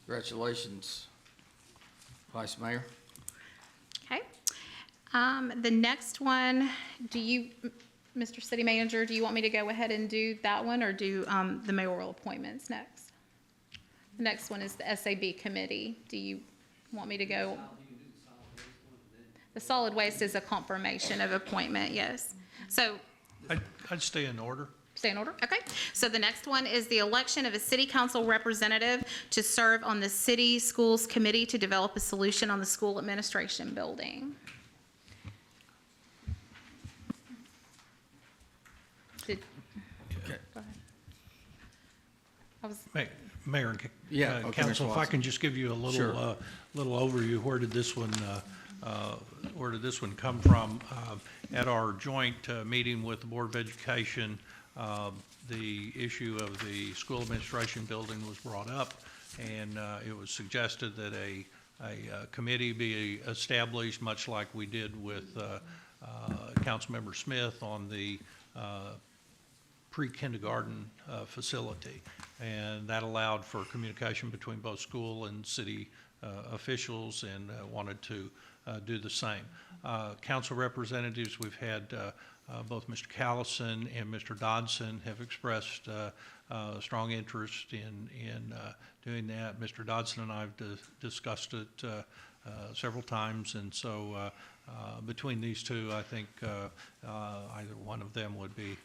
Congratulations, Vice Mayor. Okay. The next one, Mr. City Manager, do you want me to go ahead and do that one, or do the mayoral appointments next? The next one is the SAB committee. Do you want me to go? The solid waste is a confirmation of appointment, yes. So I'd stay in order. stay in order? Okay. So the next one is the election of a city council representative to serve on the city schools committee to develop a solution on the school administration building. Okay. Go ahead. I was, Mayor and Yeah, okay, council, Mr. if I Watson. can just give you a Sure. little overview, where did this one come from? At our joint meeting with the Board of Education, the issue of the school administration building was brought up, and it was suggested that a committee be established, much like we did with Councilmember Smith on the pre-kindergarten facility. And that allowed for communication between both school and city officials, and wanted to do the same. Council representatives, we've had both Mr. Callison and Mr. Dodson have expressed strong interest in doing that. Mr. Dodson and I have discussed it several times, and so between these two, I think either one of them would be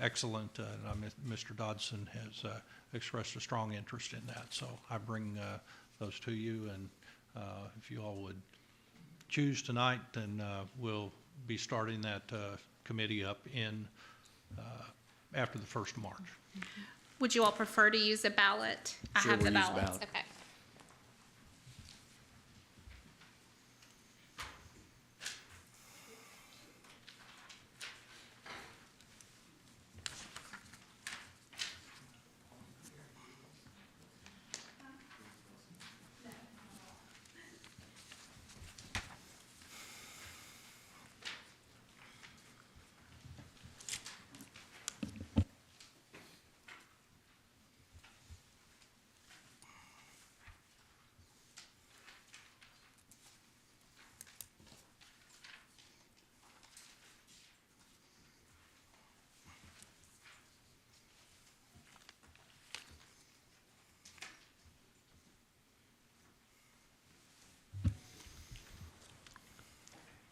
excellent. Mr. Dodson has expressed a strong interest in that, so I bring those to you, and if you all would choose tonight, then we'll be starting that committee up in after the 1st of March. would you all prefer to use a ballot? I Sure, have the we'll use a ballots. ballot. Okay.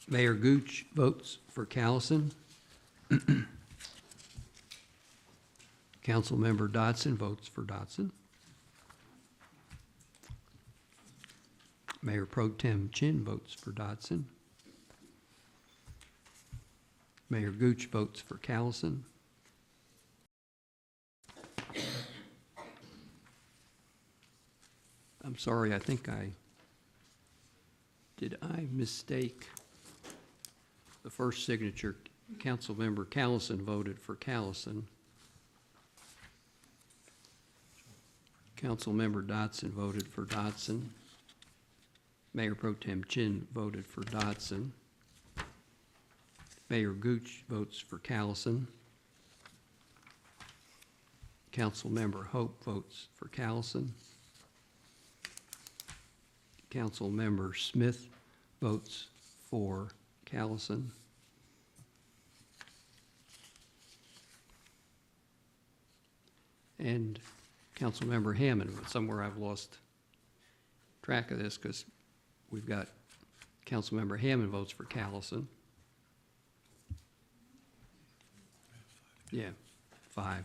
Mayor Gooch votes for Callison. Councilmember Dodson votes for Dodson. Mayor Pro Tem Chin votes for Dodson. Mayor Gooch votes for Callison. I'm sorry, did I mistake the first signature? Councilmember Callison voted for Callison. Councilmember Dodson voted for Dodson. Mayor Pro Tem Chin voted for Dodson. Mayor Gooch votes for Callison. Councilmember Hope votes for Callison. Councilmember Smith votes for Callison. And Councilmember Hammond, somewhere I've lost track of this because we've got Councilmember Hammond votes for Callison. Yeah, 5-2.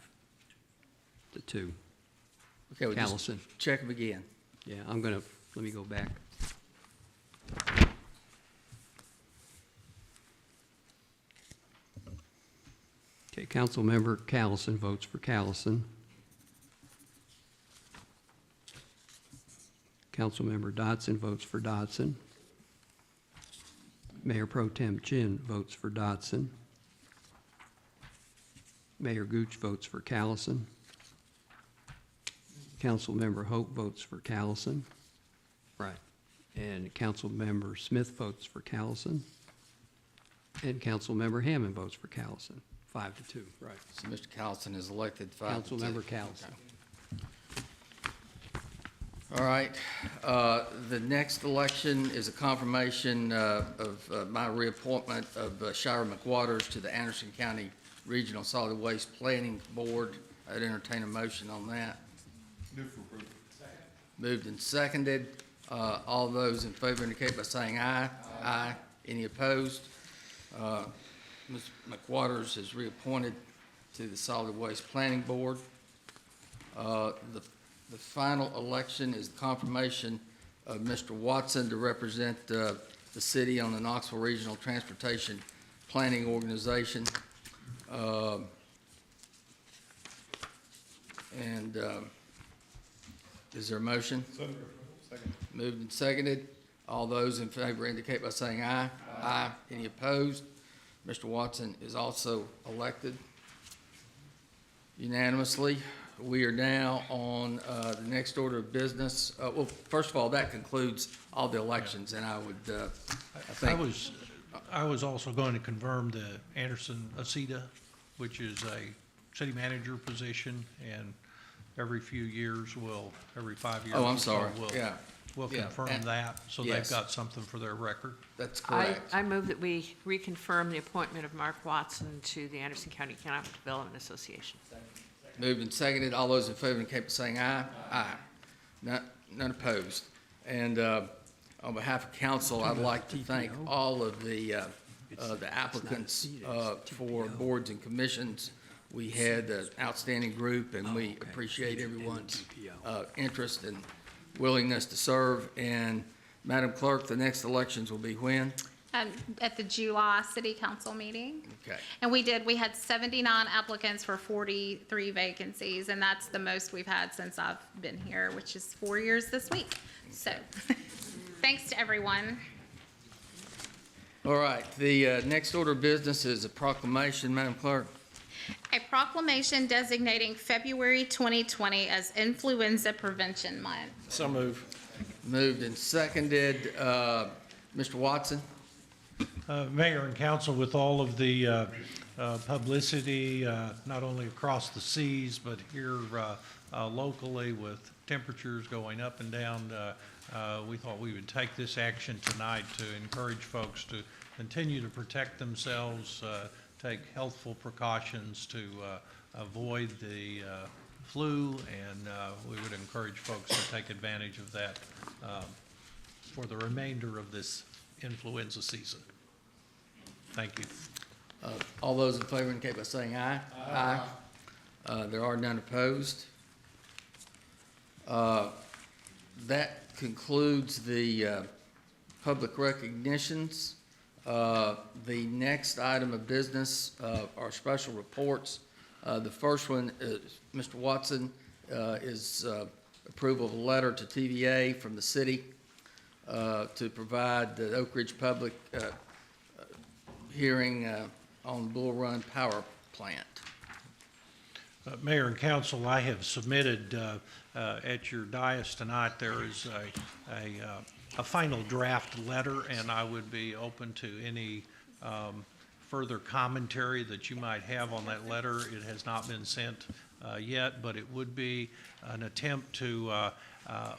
Okay, we'll just Callison. check them again. Yeah, let me go back. Okay, Councilmember Callison votes for Callison. Councilmember Dodson votes for Dodson. Mayor Pro Tem Chin votes for Dodson. Mayor Gooch votes for Callison. Councilmember Hope votes for Callison. Right. And Councilmember Smith votes for Callison. And Councilmember Hammond votes for Callison. 5-2, right. So Mr. Callison is elected 5-2. Councilmember Callison. All right, the next election is a confirmation of my reappointment of Shira McWaters to the Anderson County Regional Solid Waste Planning Board. I'd entertain a motion on that. Move for approval. Moved and seconded. All those in favor indicate by saying aye. Aye. Any opposed? Ms. McWaters is reappointed to the Solid Waste Planning Board. The final election is the confirmation of Mr. Watson to represent the city on the Knoxville Regional Transportation Planning Organization. Is there a motion? Second. Moved and seconded. All those in favor indicate by saying aye. Aye. Any opposed? Mr. Watson is also elected unanimously. We are now on the next order of business. Well, first of all, that concludes all the elections, and I would, I think. I was also going to confirm the Anderson Aceta, which is a city manager position, and every few years every 5 years. Oh, I'm or so, sorry. we'll- Yeah, We'll Yeah, confirm and- that, so they've yes. got something for their record. that's correct. I move that we reconfirm the appointment of Mark Watson to the Anderson County Economic Development Association. Moved and seconded. All those in favor indicate by saying aye. Aye. None opposed. And on behalf of council, I'd like to thank all of the applicants for boards and commissions. We had an outstanding group, and we appreciate everyone's interest and willingness to serve. And Madam Clerk, the next elections will be when? At the July City Council meeting. Okay. And we had 79 applicants for 43 vacancies, and that's the most we've had since I've been here, which is 4 years this week. So, thanks to everyone. All right, the next order of business is a proclamation, Madam Clerk. A proclamation designating February 2020 as Influenza Prevention Month. So move. Moved and seconded. Mr. Watson? Mayor and council, with all of the publicity, not only across the seas, but here locally with temperatures going up and down, we thought we would take this action tonight to encourage folks to continue to protect themselves, take healthful precautions to avoid the flu, and we would encourage folks to take advantage of that for the remainder of this influenza season. Thank you. All those in favor indicate by saying aye. Aye. There are none opposed. That concludes the public recognitions. The next item of business are special reports. The first one, Mr. Watson, is approval of a letter to TVA from the city to provide the Oak Ridge Public hearing on Bull Run Power Plant. Mayor and council, I have submitted at your dais tonight, there is a final draft letter, and I would be open to any further commentary that you might have on that letter. It has not been sent yet, but it would be an attempt to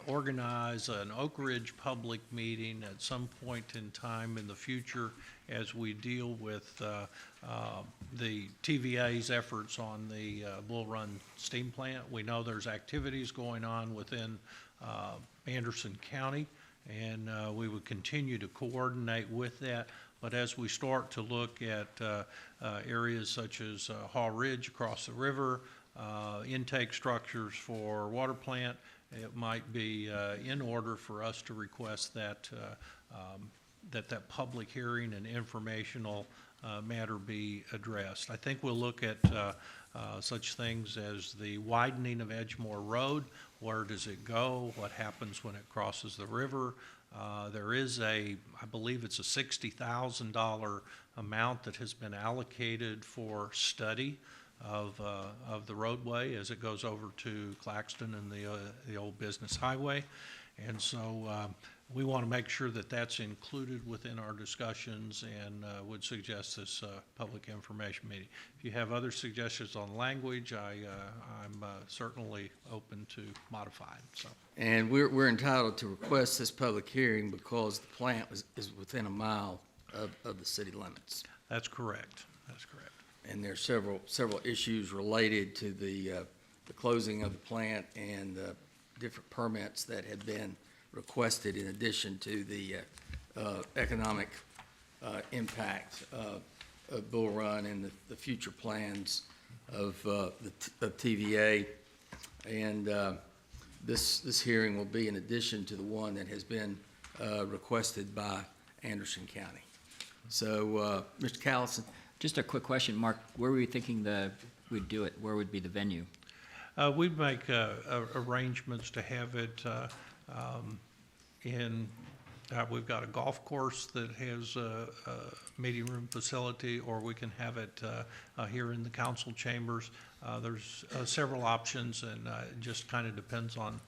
organize an Oak Ridge public meeting at some point in time in the future as we deal with the TVA's efforts on the Bull Run steam plant. We know there's activities going on within Anderson County, and we would continue to coordinate with that. But as we start to look at areas such as Haw Ridge across the river, intake structures for water plant, it might be in order for us to request that that public hearing and informational matter be addressed. I think we'll look at such things as the widening of Edgemore Road. Where does it go? What happens when it crosses the river? There is I believe it's a $60,000 amount that has been allocated for study of the roadway as it goes over to Claxton and the old business highway. And so we want to make sure that that's included within our discussions, and would suggest this public information meeting. If you have other suggestions on language, I'm certainly open to modify it. So. And we're entitled to request this public hearing because the plant is within a mile of the city limits. That's correct. That's correct. And there's several issues related to the closing of the plant and different permits that have been requested in addition to the economic impact of Bull Run and the future plans of TVA. And this hearing will be in addition to the one that has been requested by Anderson County. So, Mr. Callison. Just a quick question, Mark, where were you thinking we'd do it? Where would be the venue? We'd make arrangements to have it we've got a golf course that has a meeting room facility, or we can have it here in the council chambers. There's several options, and it just kind of depends on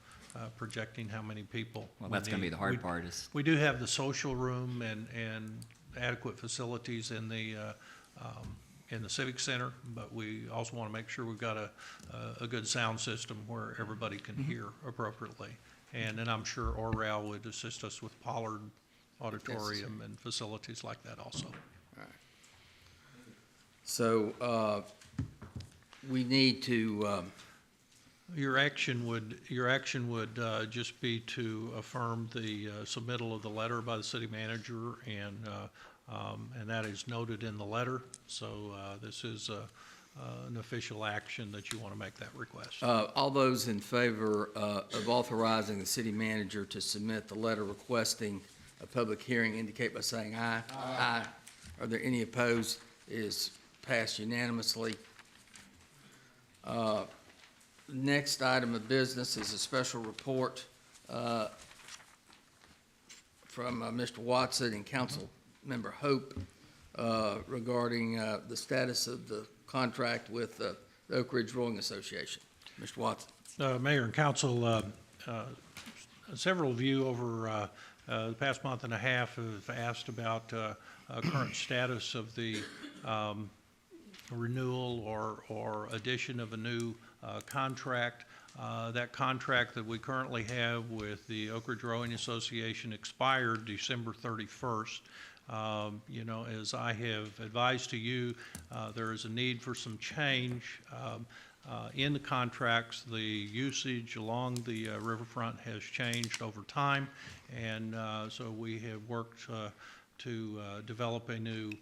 projecting how many people. Well, that's going to be the hard part. We do have the social room and adequate facilities in the Civic Center, but we also want to make sure we've got a good sound system where everybody can hear appropriately. And then I'm sure Orral would assist us with Pollard Auditorium and facilities like that also. All right. So we need to. Your action would just be to affirm the submittal of the letter by the city manager, and that is noted in the letter. So this is an official action that you want to make that request. All those in favor of authorizing the city manager to submit the letter requesting a public hearing indicate by saying aye. Aye. Are there any opposed? It is passed unanimously. Next item of business is a special report from Mr. Watson and Council Member Hope regarding the status of the contract with the Oak Ridge Rowing Association. Mr. Watson. Mayor and council, several of you over the past month and a half have asked about current status of the renewal or addition of a new contract. That contract that we currently have with the Oak Ridge Rowing Association expired December 31st. You know, as I have advised to you, there is a need for some change in the contracts. The usage along the riverfront has changed over time, and so we have worked to develop a new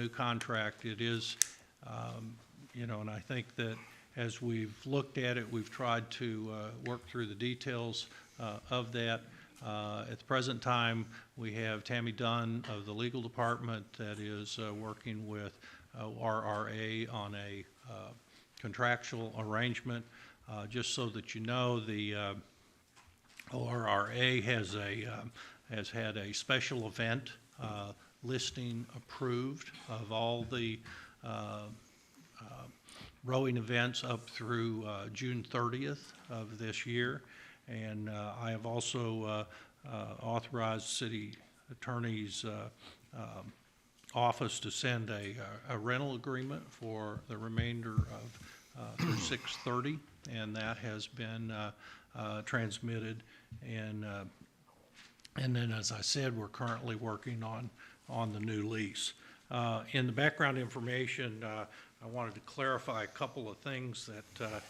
contract. It is, you know, and I think that As we've looked at it, we've tried to work through the details of that. At the present time, we have Tammy Dunn of the legal department that is working with RRA on a contractual arrangement. Just so that you know, the ORRA has had a special event listing approved of all the rowing events up through June 30th of this year. And I have also authorized city attorney's office to send a rental agreement for the remainder of through 6/30, and that has been transmitted. And then, as I said, we're currently working on the new lease. In the background information, I wanted to clarify a couple of things that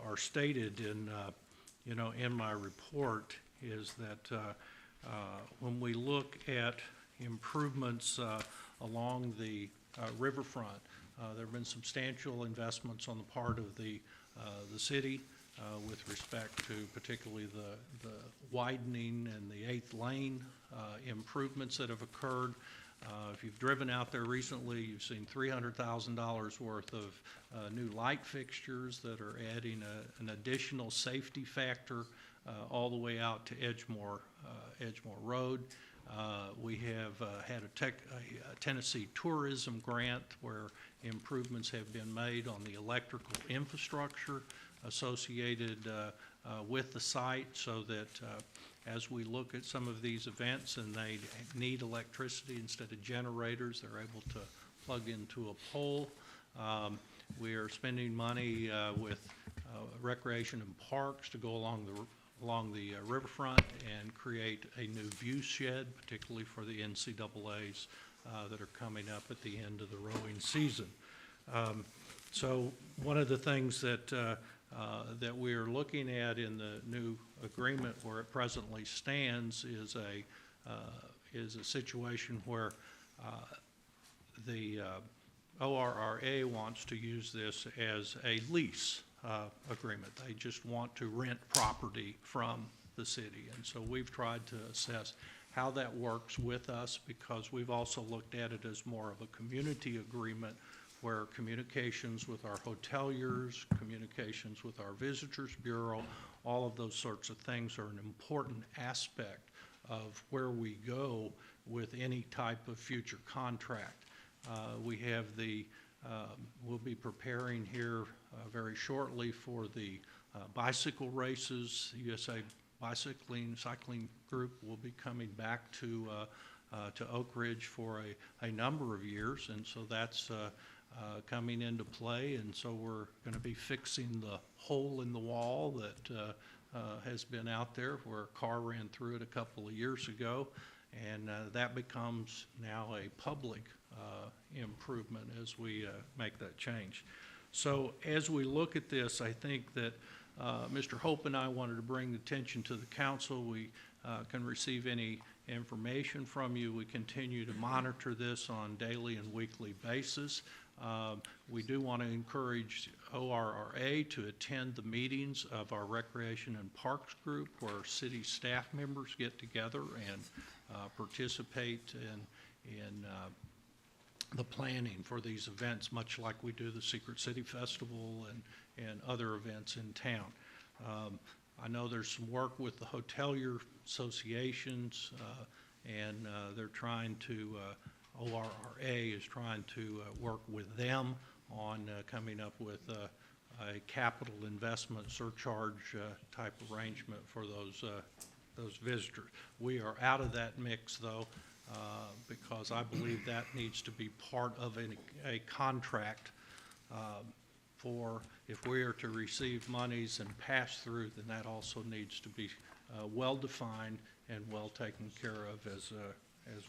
are stated in my report. Is that when we look at improvements along the riverfront, there have been substantial investments on the part of the city with respect to particularly the widening and the 8th lane improvements that have occurred. If you've driven out there recently, you've seen $300,000 worth of new light fixtures that are adding an additional safety factor all the way out to Edgemore Road. We have had a Tennessee tourism grant where improvements have been made on the electrical infrastructure associated with the site, so that as we look at some of these events and they need electricity instead of generators, they're able to plug into a pole. We are spending money with recreation and parks to go along the riverfront and create a new view shed, particularly for the NCAAs that are coming up at the end of the rowing season. So one of the things that we are looking at in the new agreement where it presently stands is a situation where the ORRA wants to use this as a lease agreement. They just want to rent property from the city. And so we've tried to assess how that works with us, because we've also looked at it as more of a community agreement where communications with our hoteliers, communications with our visitors bureau, all of those sorts of things are an important aspect of where we go with any type of future contract. We have we'll be preparing here very shortly for the bicycle races. USA Cycling Group will be coming back to Oak Ridge for a number of years, and so that's coming into play. And so we're going to be fixing the hole in the wall that has been out there where a car ran through it a couple of years ago, and that becomes now a public improvement as we make that change. So as we look at this, I think that Mr. Hope and I wanted to bring attention to the council. We can receive any information from you. We continue to monitor this on daily and weekly basis. We do want to encourage ORRA to attend the meetings of our Recreation and Parks Group, where city staff members get together and participate in the planning for these events, much like we do the Secret City Festival and other events in town. I know there's some work with the hotelier associations, and they're trying to, ORRA is trying to work with them on coming up with a capital investment surcharge type arrangement for those visitors. We are out of that mix, though, because I believe that needs to be part of a contract for, if we are to receive monies and pass through, then that also needs to be well-defined and well taken care of as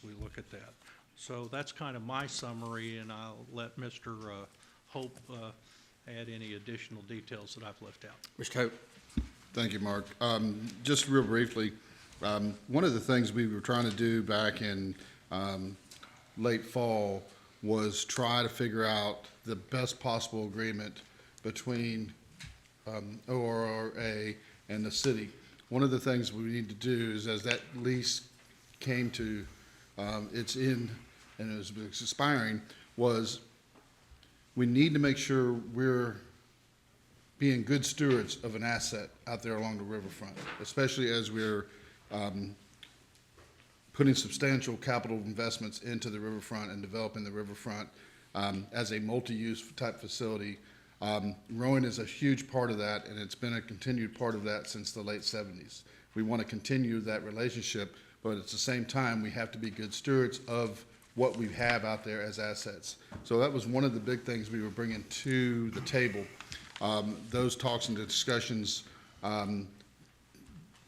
we look at that. So that's kind of my summary, and I'll let Mr. Hope add any additional details that I've left out. Mr. Hope? Thank you, Mark. Just real briefly, one of the things we were trying to do back in late fall was try to figure out the best possible agreement between ORRA and the city. One of the things we need to do is, as that lease came to its end and it was expiring, was we need to make sure we're being good stewards of an asset out there along the riverfront, especially as we're putting substantial capital investments into the riverfront and developing the riverfront as a multi-use type facility. Rowing is a huge part of that, and it's been a continued part of that since the late 70s. We want to continue that relationship, but at the same time, we have to be good stewards of what we have out there as assets. So that was one of the big things we were bringing to the table. Those talks and discussions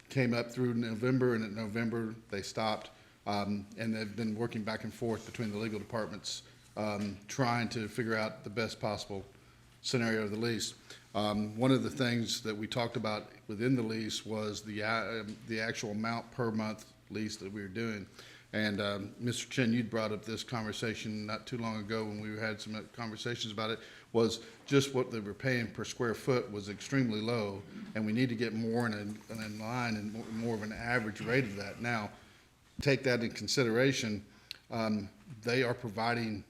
came up through November, and in November, they stopped. And they've been working back and forth between the legal departments, trying to figure out the best possible scenario of the lease. One of the things that we talked about within the lease was the actual amount per month lease that we were doing. And Mr. Chen, you'd brought up this conversation not too long ago when we had some conversations about it, was just what they were paying per square foot was extremely low, and we need to get more in line and more of an average rate of that. Now, take that in consideration, they are providing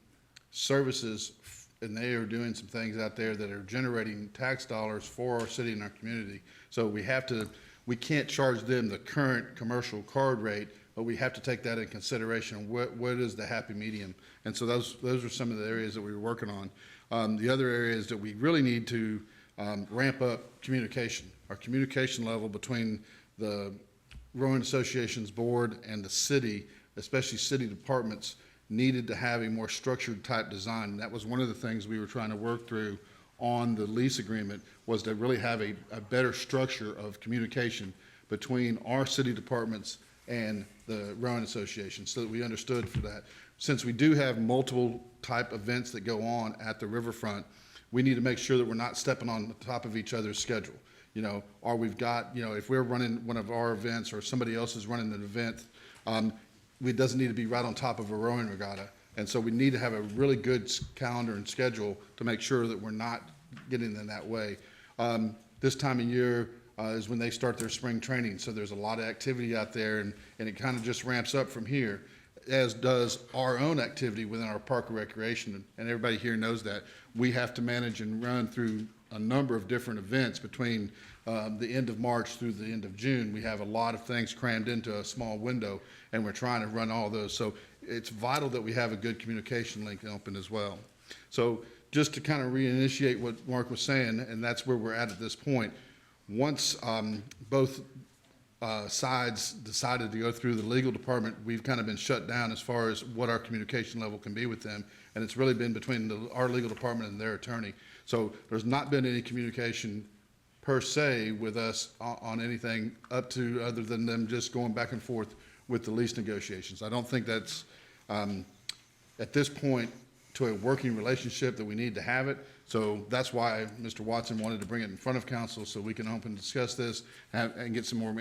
services and they are doing some things out there that are generating tax dollars for our city and our community. So we can't charge them the current commercial card rate, but we have to take that in consideration. What is the happy medium? And so those are some of the areas that we were working on. The other areas that we really need to ramp up communication. Our communication level between the Rowing Association's board and the city, especially city departments, needed to have a more structured type design. And that was one of the things we were trying to work through on the lease agreement, was to really have a better structure of communication between our city departments and the Rowing Association, so that we understood for that. Since we do have multiple type events that go on at the riverfront, we need to make sure that we're not stepping on the top of each other's schedule. Or we've got, if we're running one of our events or somebody else is running an event, it doesn't need to be right on top of a rowing regatta. And so we need to have a really good calendar and schedule to make sure that we're not getting in that way. This time of year is when they start their spring training, so there's a lot of activity out there, and it kind of just ramps up from here, as does our own activity within our park and recreation, and everybody here knows that. We have to manage and run through a number of different events between the end of March through the end of June. We have a lot of things crammed into a small window, and we're trying to run all those. So it's vital that we have a good communication link open as well. So just to kind of reinitiate what Mark was saying, and that's where we're at this point. Once both sides decided to go through the legal department, we've kind of been shut down as far as what our communication level can be with them, and it's really been between our legal department and their attorney. So there's not been any communication per se with us on anything up to, other than them just going back and forth with the lease negotiations. I don't think that's at this point to a working relationship that we need to have it. So that's why Mr. Watson wanted to bring it in front of council, so we can open and discuss this and get some more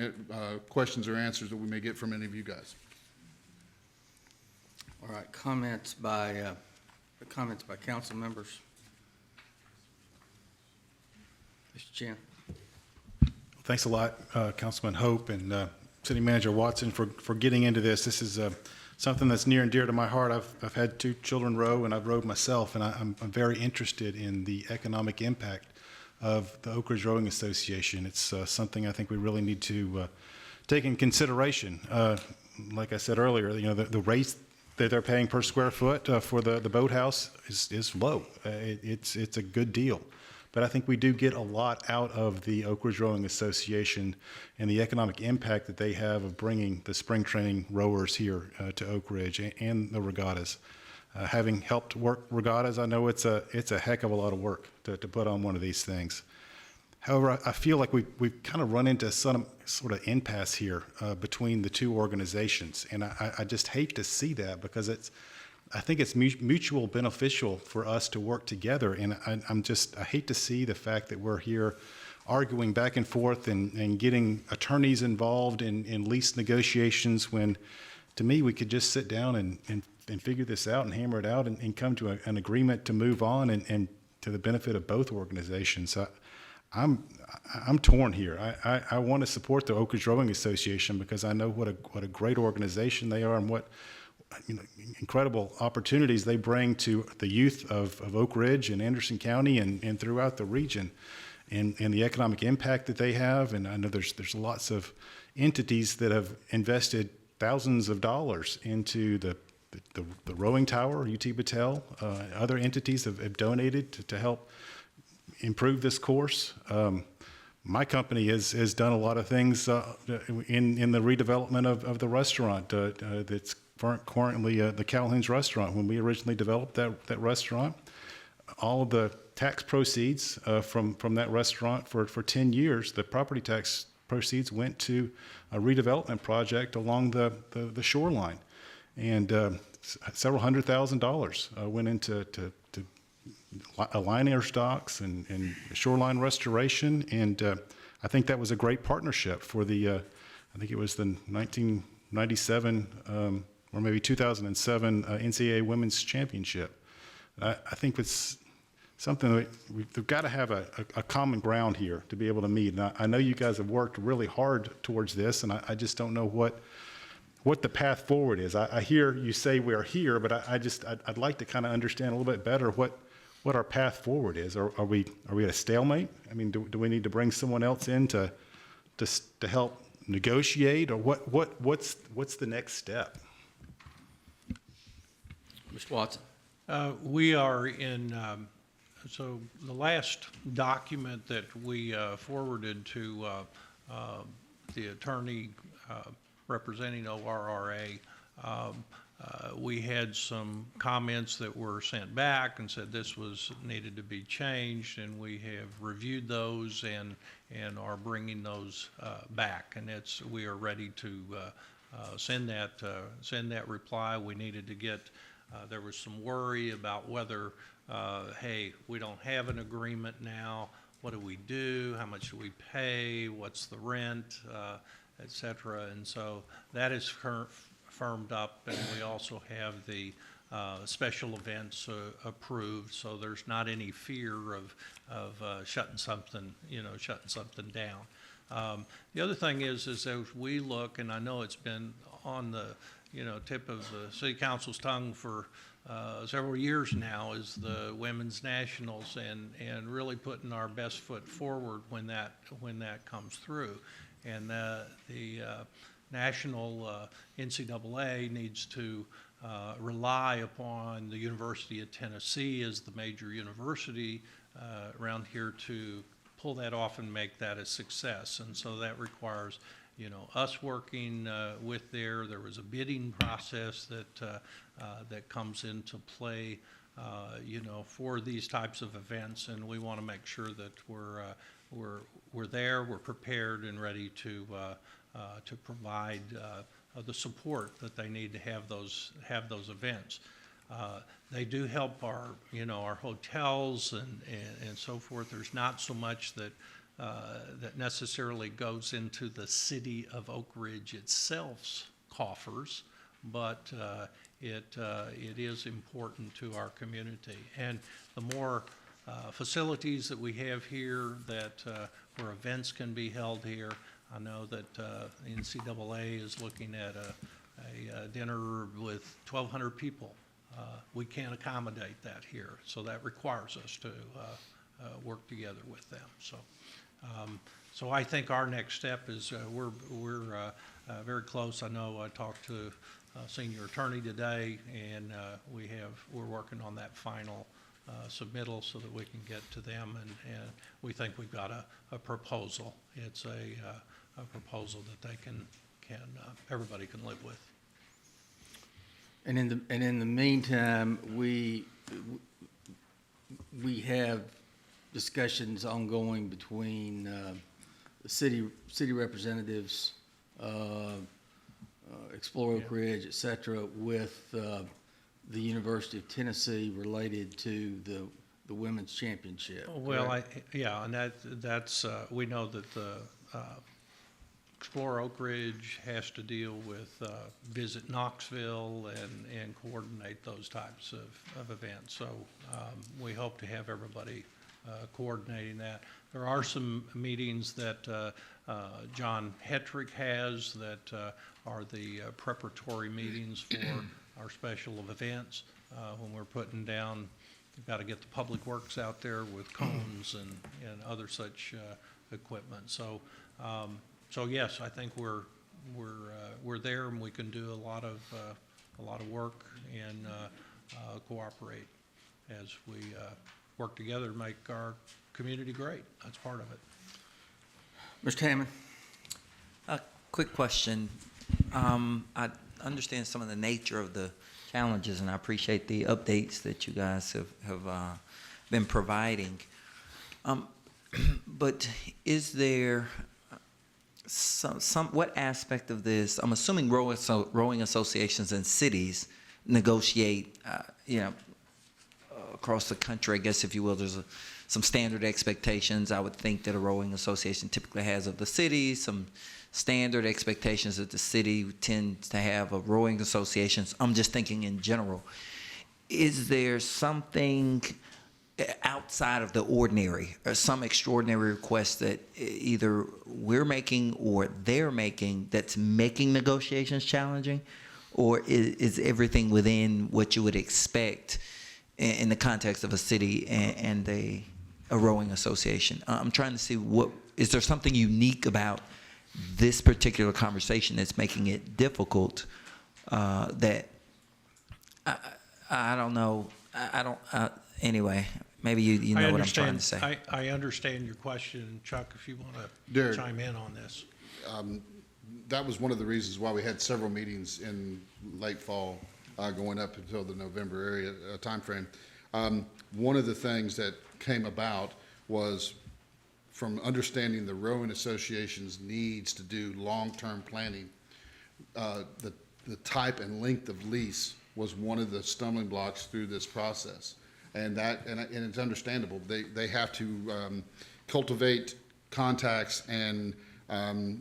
questions or answers that we may get from any of you guys. All right, comments by council members. Mr. Chen. Thanks a lot, Councilman Hope and City Manager Watson, for getting into this. This is something that's near and dear to my heart. I've had 2 children row, and I've rowed myself, and I'm very interested in the economic impact of the Oak Ridge Rowing Association. It's something I think we really need to take in consideration. Like I said earlier, the rates that they're paying per square foot for the boathouse is low. It's a good deal. But I think we do get a lot out of the Oak Ridge Rowing Association and the economic impact that they have of bringing the spring training rowers here to Oak Ridge and the regattas. Having helped work regattas, I know it's a heck of a lot of work to put on one of these things. However, I feel like we've kind of run into some sort of impasse here between the 2 organizations, and I just hate to see that, because I think it's mutual beneficial for us to work together, and I hate to see the fact that we're here arguing back and forth and getting attorneys involved in lease negotiations, when, to me, we could just sit down and figure this out and hammer it out and come to an agreement to move on and to the benefit of both organizations. I'm torn here. I want to support the Oak Ridge Rowing Association because I know what a great organization they are and what incredible opportunities they bring to the youth of Oak Ridge and Anderson County and throughout the region, and the economic impact that they have. And I know there's lots of entities that have invested thousands of dollars into the rowing tower. UT Battelle, other entities have donated to help improve this course. My company has done a lot of things in the redevelopment of the restaurant that's currently the Calhoun's restaurant. When we originally developed that restaurant, all of the tax proceeds from that restaurant for 10 years, the property tax proceeds went to a redevelopment project along the shoreline. And several $100,000 went into line air stocks and shoreline restoration. And I think that was a great partnership for I think it was the 1997 or maybe 2007 NCAA Women's Championship. I think it's something that we've got to have a common ground here to be able to meet. And I know you guys have worked really hard towards this, and I just don't know what the path forward is. I hear you say we're here, but I'd like to kind of understand a little bit better what our path forward is. Are we at a stalemate? I mean, do we need to bring someone else in to help negotiate, or what's the next step? Mr. Watson? We are in, so the last document that we forwarded to the attorney representing ORRA, we had some comments that were sent back and said this needed to be changed, and we have reviewed those and are bringing those back, and we are ready to send that reply. We needed to get. There was some worry about whether, hey, we don't have an agreement now. What do we do? How much do we pay? What's the rent, et cetera? And so that is firmed up, and we also have the special events approved. So there's not any fear of shutting something down. The other thing is as we look, and I know it's been on the tip of the city council's tongue for several years now, is the women's nationals, and really putting our best foot forward when that comes through. And the national NCAA needs to rely upon the University of Tennessee as the major university around here to pull that off and make that a success. And so that requires us working with there was a bidding process that comes into play, for these types of events, and we want to make sure that we're there, we're prepared and ready to provide the support that they need to have those events. They do help our hotels and so forth. There's not so much that necessarily goes into the city of Oak Ridge itself's coffers, but it is important to our community. And the more facilities that we have here where events can be held here, I know that the NCAA is looking at a dinner with 1,200 people. We can't accommodate that here, so that requires us to work together with them. So I think our next step is we're very close. I know I talked to a senior attorney today, and we're working on that final submittal so that we can get to them, and we think we've got a proposal. It's a proposal that they can everybody can live with. And in the meantime, we have discussions ongoing between the city representatives, Explore Oak Ridge, et cetera, with the University of Tennessee related to the women's championship. Well, and that's we know that the Explore Oak Ridge has to deal with Visit Knoxville and coordinate those types of events. So we hope to have everybody coordinating that. There are some meetings that John Hetrick has that are the preparatory meetings for our special events. When we're putting down, we've got to get the public works out there with cones and other such equipment. So yes, I think we're there, and we can do a lot of work and cooperate as we work together to make our community great. That's part of it. Mr. Hammond? A quick question. I understand some of the nature of the challenges, and I appreciate the updates that you guys have been providing. But is there what aspect of this? I'm assuming rowing associations and cities negotiate, across the country, I guess, if you will. There's some standard expectations I would think that a rowing association typically has of the city, some standard expectations that the city tends to have of rowing associations. I'm just thinking in general. Is there something outside of the ordinary, or some extraordinary request that either we're making or they're making that's making negotiations challenging? Or is everything within what you would expect in the context of a city and a rowing association? I'm trying to see, is there something unique about this particular conversation that's making it difficult that I don't know. Anyway, maybe you know what I'm trying to say. I understand your question. Chuck, if you want to Derek. chime in on this. That was one of the reasons why we had several meetings in late fall, going up until the November area timeframe. One of the things that came about was from understanding the rowing association's needs to do long-term planning. The type and length of lease was one of the stumbling blocks through this process, and it's understandable. They have to cultivate contacts and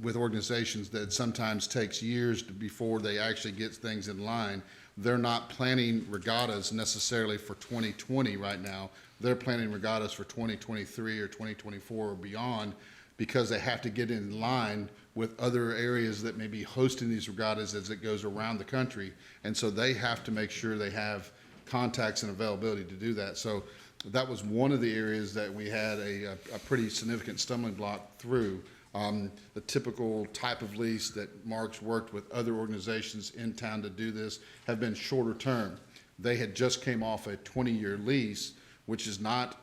with organizations that sometimes takes years before they actually get things in line. They're not planning regattas necessarily for 2020 right now. They're planning regattas for 2023 or 2024 or beyond, because they have to get in line with other areas that may be hosting these regattas as it goes around the country. And so they have to make sure they have contacts and availability to do that. So that was one of the areas that we had a pretty significant stumbling block through. The typical type of lease that Mark's worked with other organizations in town to do this have been shorter term. They had just came off a 20-year lease, which is not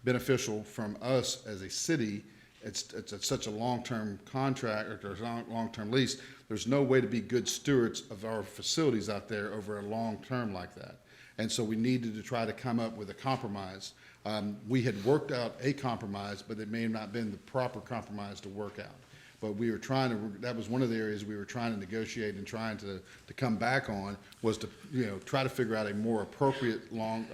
beneficial from us as a city. It's such a long-term contract or long-term lease. There's no way to be good stewards of our facilities out there over a long term like that. And so we needed to try to come up with a compromise. We had worked out a compromise, but it may have not been the proper compromise to work out. But we were trying to, that was one of the areas we were trying to negotiate and trying to come back on, was to, try to figure out a more appropriate long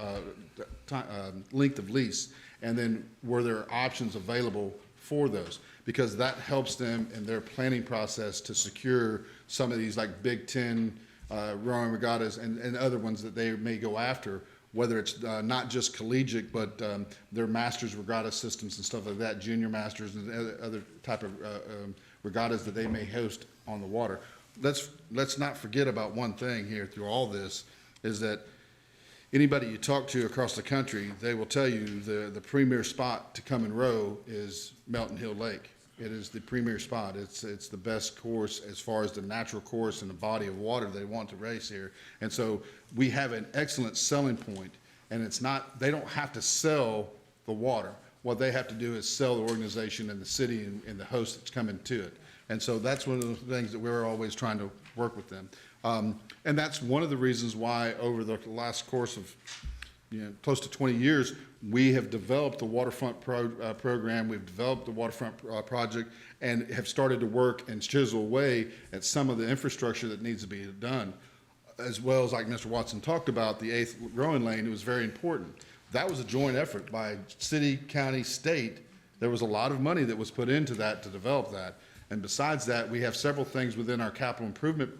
length of lease. And then were there options available for those? Because that helps them in their planning process to secure some of these like Big Ten rowing regattas and other ones that they may go after, whether it's not just collegiate, but their masters regatta systems and stuff like that, junior masters and other type of regattas that they may host on the water. Let's not forget about one thing here through all this, is that anybody you talk to across the country, they will tell you the premier spot to come and row is Melton Hill Lake. It is the premier spot. It's the best course as far as the natural course and the body of water they want to race here. And so we have an excellent selling point, and it's not, they don't have to sell the water. What they have to do is sell the organization and the city and the host that's coming to it. And so that's one of the things that we're always trying to work with them. And that's one of the reasons why over the last course of close to 20 years, we have developed the waterfront program, we've developed the waterfront project, and have started to work and chisel away at some of the infrastructure that needs to be done. As well as, like Mr. Watson talked about, the 8th rowing lane, it was very important. That was a joint effort by city, county, state. There was a lot of money that was put into that to develop that. And besides that, we have several things within our capital improvement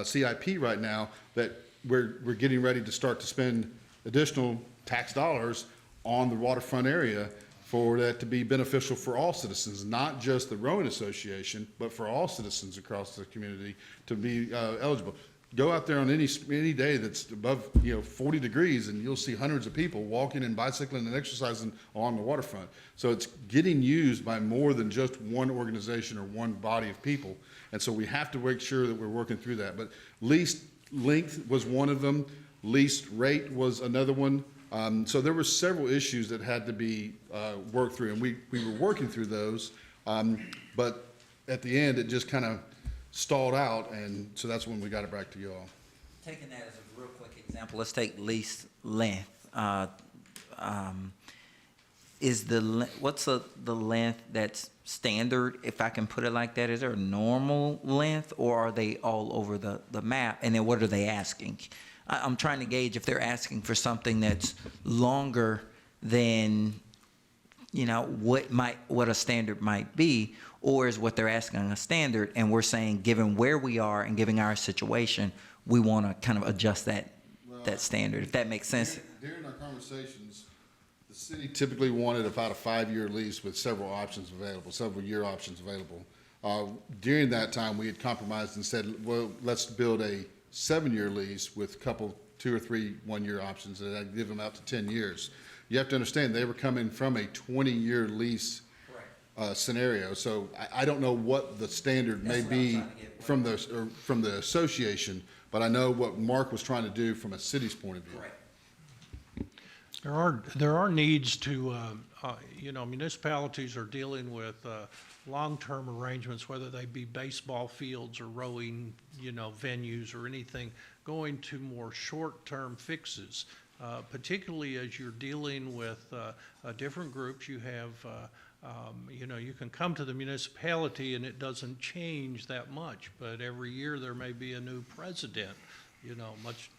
CIP right now that we're getting ready to start to spend additional tax dollars on the waterfront area for that to be beneficial for all citizens, not just the rowing association, but for all citizens across the community to be eligible. Go out there on any day that's above 40 degrees, and you'll see hundreds of people walking and bicycling and exercising along the waterfront. So it's getting used by more than just one organization or one body of people, and so we have to make sure that we're working through that. But least length was one of them. Least rate was another one. So there were several issues that had to be worked through, and we were working through those. But at the end, it just kind of stalled out, and so that's when we got it back to you all. Taking that as a real quick example, let's take least length. What's the length that's standard, if I can put it like that? Is there a normal length, or are they all over the map? And then what are they asking? I'm trying to gauge if they're asking for something that's longer than, what a standard might be, or is what they're asking a standard, and we're saying, given where we are and given our situation, we want to kind of adjust that standard, if that makes sense. During our conversations, the city typically wanted about a 5-year lease with several options available, several year options available. During that time, we had compromised and said, well, let's build a 7-year lease with a couple, 2 or 3 1-year options, and I'd give them out to 10 years. You have to understand, they were coming from a 20-year lease scenario. So I don't know what the standard may be from the association, but I know what Mark was trying to do from a city's point of view. There are needs to, municipalities are dealing with long-term arrangements, whether they be baseball fields or rowing, venues or anything, going to more short-term fixes, particularly as you're dealing with different groups. You have, you can come to the municipality and it doesn't change that much, but every year there may be a new president, much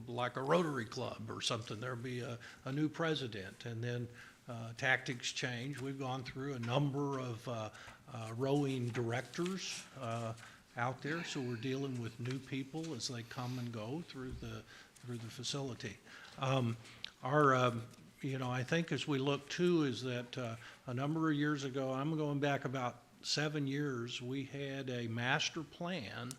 like a Rotary Club or something. There'll be a new president, and then tactics change. We've gone through a number of rowing directors out there, so we're dealing with new people as they come and go through the facility. I think as we look too is that a number of years ago, I'm going back about 7 years, we had a master plan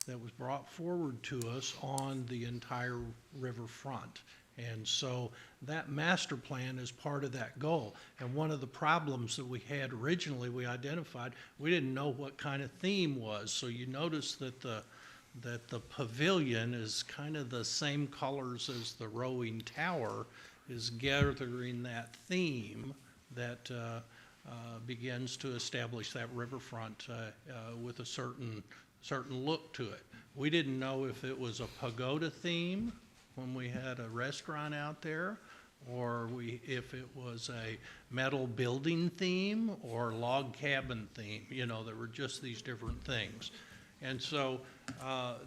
that was brought forward to us on the entire riverfront. And so that master plan is part of that goal. And one of the problems that we had originally, we identified, we didn't know what kind of theme was. So you notice that the pavilion is kind of the same colors as the rowing tower, is gathering that theme that begins to establish that riverfront with a certain look to it. We didn't know if it was a pagoda theme when we had a restaurant out there, or if it was a metal building theme or log cabin theme. There were just these different things. And so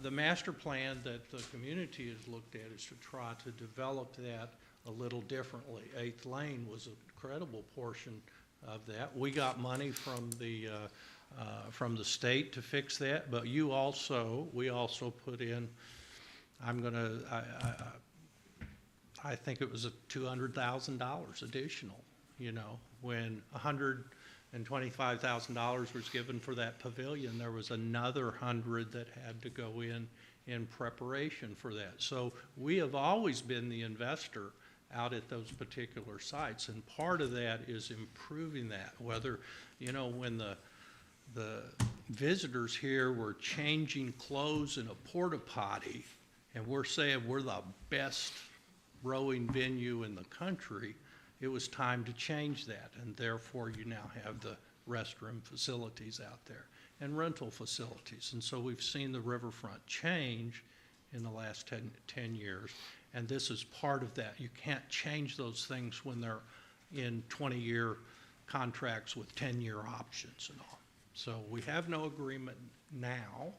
the master plan that the community has looked at is to try to develop that a little differently. 8th Lane was an incredible portion of that. We got money from the state to fix that, but we also put in, I think it was $200,000 additional, when $125,000 was given for that pavilion, there was another 100 that had to go in preparation for that. So we have always been the investor out at those particular sites, and part of that is improving that, whether, when the visitors here were changing clothes in a porta potty, and we're saying we're the best rowing venue in the country, it was time to change that, and therefore you now have the restroom facilities out there and rental facilities. And so we've seen the riverfront change in the last 10 years, and this is part of that. You can't change those things when they're in 20-year contracts with 10-year options and all. So we have no agreement now,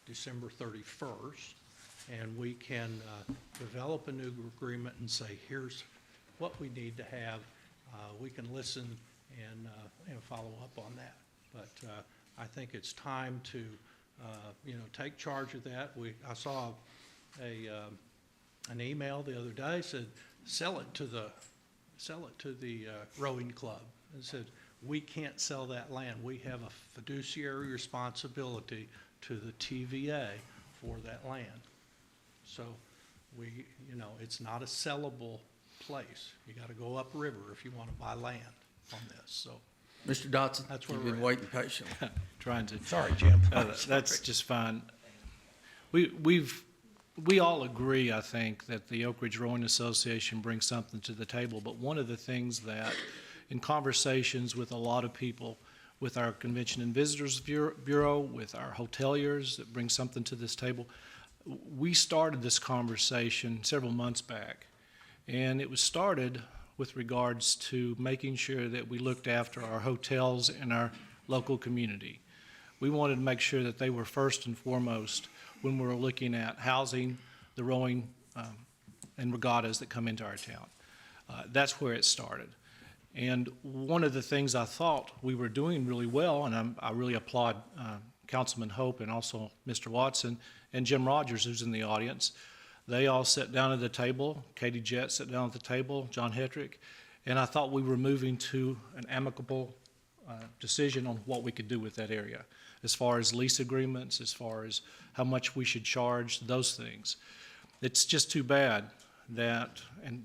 December 31st, and we can develop a new agreement and say, here's what we need to have. We can listen and follow up on that. But I think it's time to, take charge of that. I saw an email the other day, said, sell it to the rowing club. It said, we can't sell that land. We have a fiduciary responsibility to the TVA for that land. So it's not a sellable place. You got to go upriver if you want to buy land on this, so. Mr. Dotson, That's where you've we're been at. waiting patiently. Trying to. Sorry, Jim. That's just fine. We all agree, I think, that the Oak Ridge Rowing Association brings something to the table, but one of the things that, in conversations with a lot of people, with our Convention and Visitors Bureau, with our hoteliers that bring something to this table, we started this conversation several months back, and it was started with regards to making sure that we looked after our hotels and our local community. We wanted to make sure that they were first and foremost when we were looking at housing, the rowing, and regattas that come into our town. That's where it started. And one of the things I thought we were doing really well, and I really applaud Councilman Hope and also Mr. Watson and Jim Rogers, who's in the audience. They all sat down at the table. Katie Jett sat down at the table, John Hetrick, and I thought we were moving to an amicable decision on what we could do with that area, as far as lease agreements, as far as how much we should charge, those things. It's just too bad that, and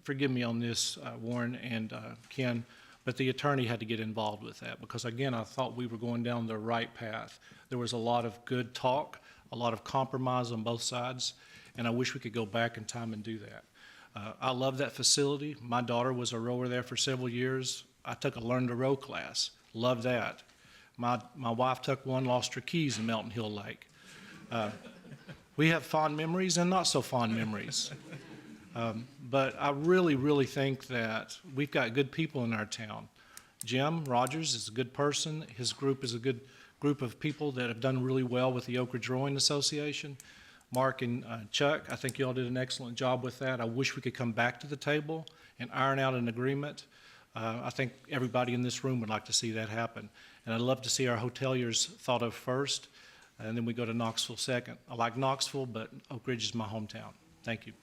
forgive me on this, Warren and Ken, but the attorney had to get involved with that because, again, I thought we were going down the right path. There was a lot of good talk, a lot of compromise on both sides, and I wish we could go back in time and do that. I love that facility. My daughter was a rower there for several years. I took a learn to row class. Love that. My wife took one, lost her keys in Melton Hill Lake. We have fond memories and not so fond memories. But I really, really think that we've got good people in our town. Jim Rogers is a good person. His group is a good group of people that have done really well with the Oak Ridge Rowing Association. Mark and Chuck, I think you all did an excellent job with that. I wish we could come back to the table and iron out an agreement. I think everybody in this room would like to see that happen. And I'd love to see our hoteliers thought of first, and then we go to Knoxville second. I like Knoxville, but Oak Ridge is my hometown. Thank you.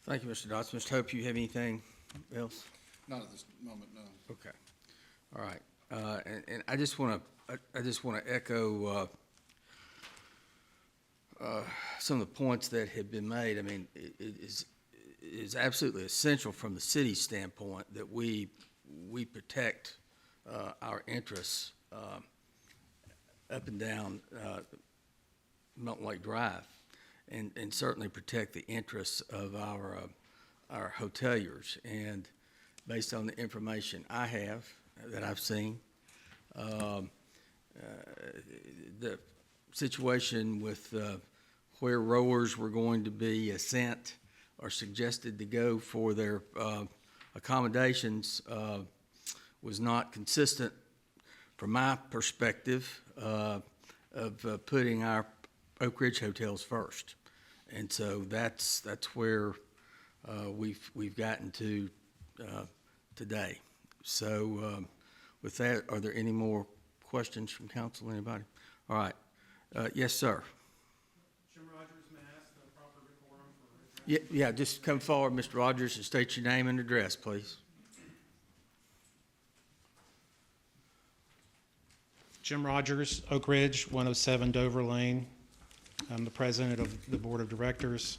Thank you, Mr. Dotson. Mr. Hope, you have anything else? Not at this moment, no. Okay. All right. And I just want to echo some of the points that have been made. I mean, it is absolutely essential from the city's standpoint that we protect our interests up and down Melton Lake Drive, and certainly protect the interests of our hoteliers. And based on the information I have, that I've seen, the situation with where rowers were going to be sent or suggested to go for their accommodations was not consistent from my perspective of putting our Oak Ridge hotels first. And so that's where we've gotten to today. So with that, are there any more questions from council, anybody? All right. Yes, sir. Jim Rogers, may I ask the proper decorum for Yeah, just come forward, Mr. Rogers, and state your name and address, please. Jim Rogers, Oak Ridge, 107 Dover Lane. I'm the president of the board of directors.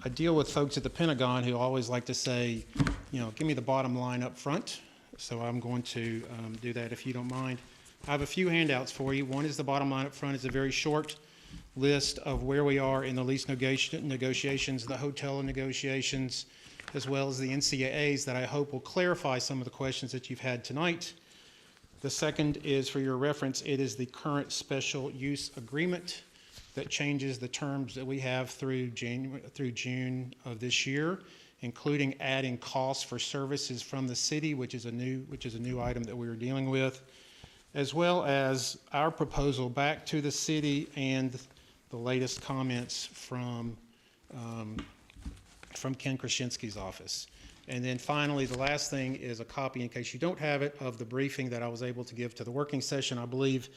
I deal with folks at the Pentagon who always like to say, give me the bottom line up front. So I'm going to do that if you don't mind. I have a few handouts for you. One is the bottom line up front. It's a very short list of where we are in the lease negotiations, the hotel negotiations, as well as the NCAAs that I hope will clarify some of the questions that you've had tonight. The second is, for your reference, it is the current special use agreement that changes the terms that we have through June of this year, including adding costs for services from the city, which is a new item that we are dealing with, as well as our proposal back to the city and the latest comments from Ken Krasinski's office. And then finally, the last thing is a copy, in case you don't have it, of the briefing that I was able to give to the working session. I believe,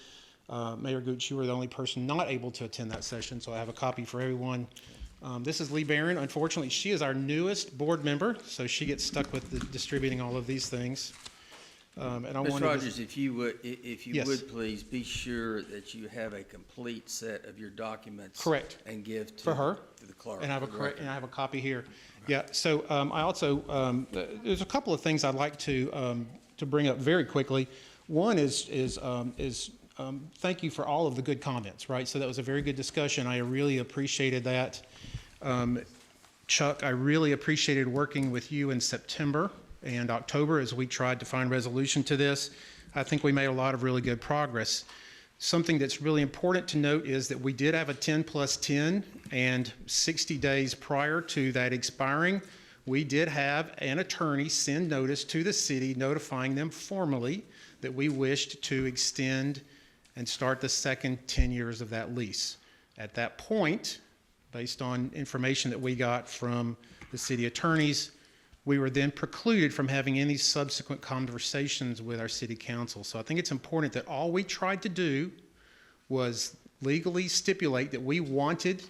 Mayor Gooch, you were the only person not able to attend that session, so I have a copy for everyone. This is Lee Barron. Unfortunately, she is our newest board member, so she gets stuck with distributing all of these things. And I Ms. wanted to- Rogers, if you would, if you Yes. would please be sure that you have a complete set of your documents. Correct. And give to. For her? To the clerk. And I have for the record. and I have a copy here. Yeah, so I also, there's a couple of things I'd like to bring up very quickly. One is thank you for all of the good comments, right? So that was a very good discussion. I really appreciated that. Chuck, I really appreciated working with you in September and October as we tried to find resolution to this. I think we made a lot of really good progress. Something that's really important to note is that we did have a 10+10, and 60 days prior to that expiring, we did have an attorney send notice to the city notifying them formally that we wished to extend and start the second 10 years of that lease. At that point, based on information that we got from the city attorneys, we were then precluded from having any subsequent conversations with our city council. So I think it's important that all we tried to do was legally stipulate that we wanted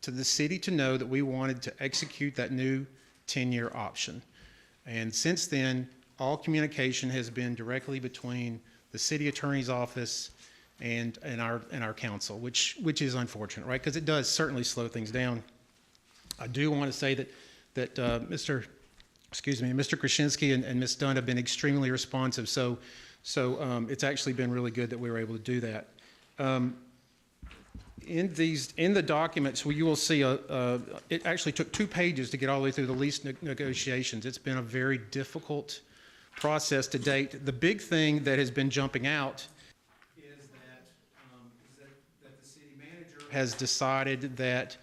to the city to know that we wanted to execute that new 10-year option. And since then, all communication has been directly between the city attorney's office and our council, which is unfortunate, right? Because it does certainly slow things down. I do want to say that Mr. Krasinski and Ms. Dunn have been extremely responsive. So it's actually been really good that we were able to do that. In the documents, you will see it actually took 2 pages to get all the way through the lease negotiations. It's been a very difficult process to date. The big thing that has been jumping out is that the city manager has decided that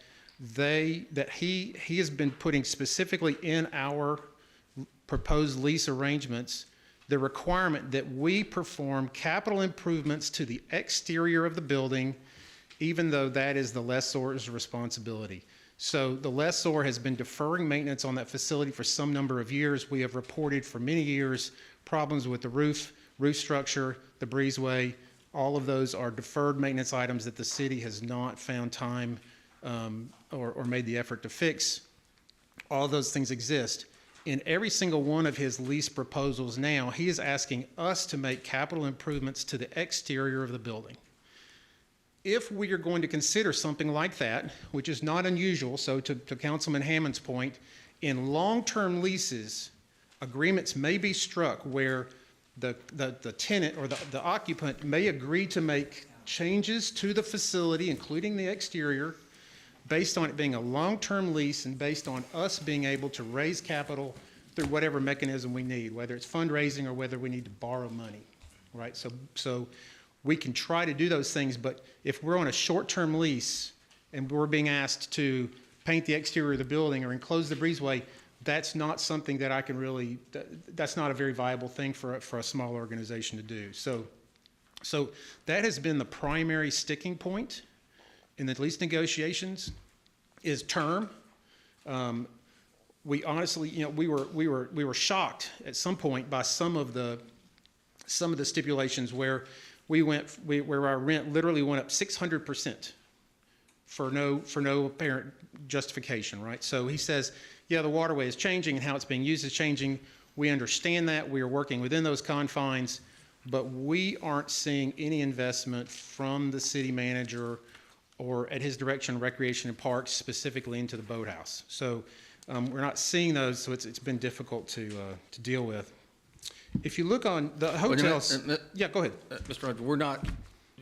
he has been putting specifically in our proposed lease arrangements the requirement that we perform capital improvements to the exterior of the building, even though that is the lessor's responsibility. So the lessor has been deferring maintenance on that facility for some number of years. We have reported for many years problems with the roof structure, the breezeway. All of those are deferred maintenance items that the city has not found time or made the effort to fix. All those things exist. In every single one of his lease proposals now, he is asking us to make capital improvements to the exterior of the building. If we are going to consider something like that, which is not unusual, so to Councilman Hammond's point, in long-term leases, agreements may be struck where the tenant or the occupant may agree to make changes to the facility, including the exterior, based on it being a long-term lease and based on us being able to raise capital through whatever mechanism we need, whether it's fundraising or whether we need to borrow money, right? So we can try to do those things, but if we're on a short-term lease and we're being asked to paint the exterior of the building or enclose the breezeway, that's not something that I can really, that's not a very viable thing for a small organization to do. So that has been the primary sticking point in the lease negotiations is term. We honestly, we were shocked at some point by some of the stipulations where where our rent literally went up 600% for no apparent justification, right? So he says, yeah, the waterway is changing and how it's being used is changing. We understand that. We are working within those confines, but we aren't seeing any investment from the city manager or at his direction, Recreation and Parks, specifically into the boathouse. So we're not seeing those, so it's been difficult to deal with. If you look on the hotels, yeah, go ahead. Mr. Rogers, we're not.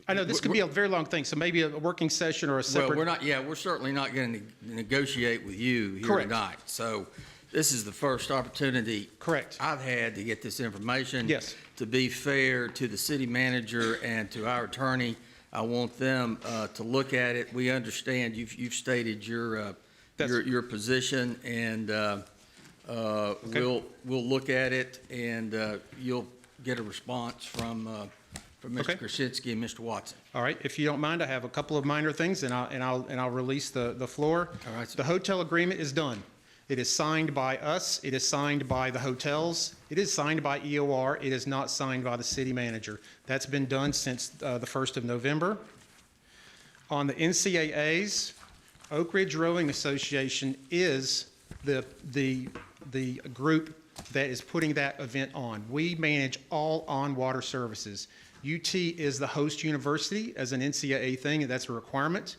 I know this could be a very long thing, so maybe a working session or a separate. Well, we're certainly not going to negotiate with you here Correct. tonight. So this is the first opportunity. Correct. I've had to get this information. Yes. To be fair to the city manager and to our attorney, I want them to look at it. We understand you've stated your position, and we'll look at it, and you'll get a response from Mr. Okay. Krasinski and Mr. Watson. All right, if you don't mind, I have a couple of minor things, and I'll release the floor. All right. The hotel agreement is done. It is signed by us, it is signed by the hotels, it is signed by EOR, it is not signed by the city manager. That's been done since the 1st of November. On the NCAAs, Oak Ridge Rowing Association is the group that is putting that event on. We manage all on-water services. UT is the host university as an NCAA thing, and that's a requirement.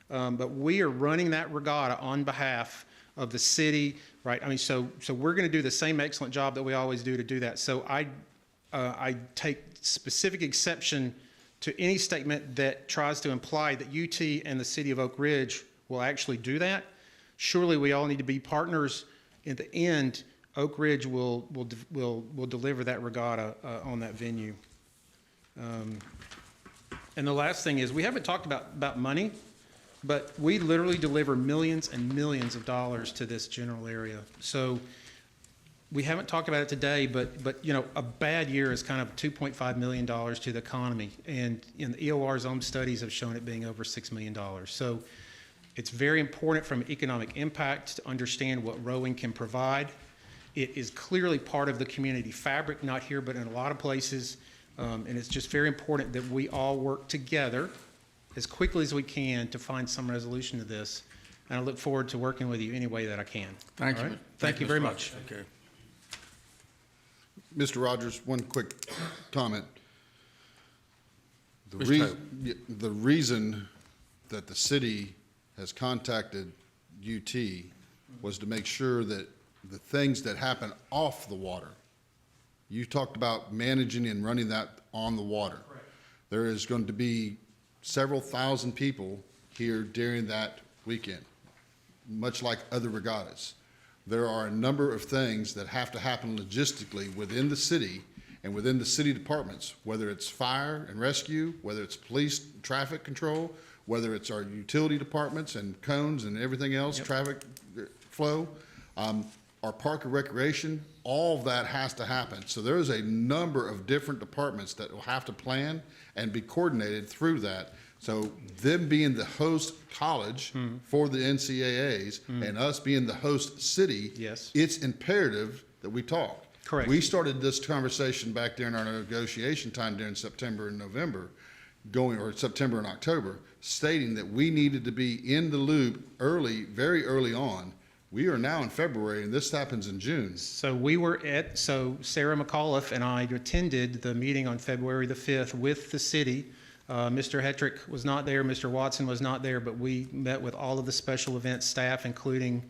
But we are running that regatta on behalf of the city, right? I mean, so we're going to do the same excellent job that we always do to do that. So I take specific exception to any statement that tries to imply that UT and the city of Oak Ridge will actually do that. Surely we all need to be partners. In the end, Oak Ridge will deliver that regatta on that venue. And the last thing is, we haven't talked about money, but we literally deliver millions and millions of dollars to this general area. So we haven't talked about it today, but you know, a bad year is kind of $2.5 million to the economy, and in the EOR's own studies have shown it being over $6 million. So it's very important from economic impact to understand what rowing can provide. It is clearly part of the community fabric, not here, but in a lot of places. And it's just very important that we all work together as quickly as we can to find some resolution to this. And I look forward to working with you any way that I can. Thank All you. right? Thank you very Mr. much. Okay. Mr. Rogers, one quick comment. Mr. The reason that the city has contacted UT was to make sure that the things that happen off the water, you talked about managing and running that on the water. Correct. There is going to be several thousand people here during that weekend, much like other regattas. There are a number of things that have to happen logistically within the city and within the city departments, whether it's fire and rescue, whether it's police traffic control, whether it's our utility departments and cones and everything else, traffic flow, our park and recreation, all of that has to happen. So there is a number of different departments that will have to plan and be coordinated through that. So them being the host college for the NCAAs and us being the host city, it's imperative that we talk. Correct. We started this conversation back during our negotiation time during September and November, or September and October, stating that we needed to be in the loop early, very early on. We are now in February, and this happens in June. So Sarah McAuliffe and I attended the meeting on February the 5th with the city. Mr. Hetrick was not there, Mr. Watson was not there, but we met with all of the special events staff, including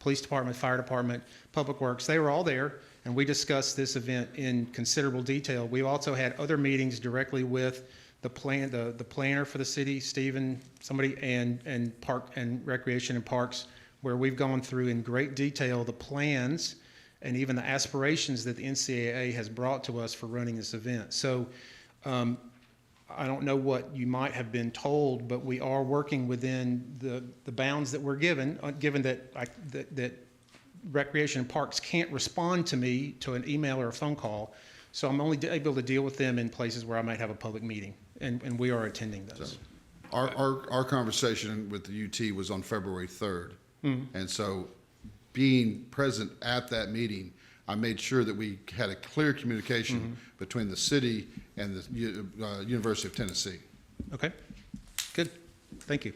police department, fire department, public works. They were all there, and we discussed this event in considerable detail. We also had other meetings directly with the planner for the city, Stephen, somebody, and Park and Recreation and Parks, where we've gone through in great detail the plans and even the aspirations that the NCAA has brought to us for running this event. So I don't know what you might have been told, but we are working within the bounds that we're given that Recreation and Parks can't respond to me to an email or a phone call. So I'm only able to deal with them in places where I might have a public meeting, and we are attending those. So our conversation with the UT was on February 3rd. And so being present at that meeting, I made sure that we had a clear communication between the city and the University of Tennessee. Okay, good. Thank you.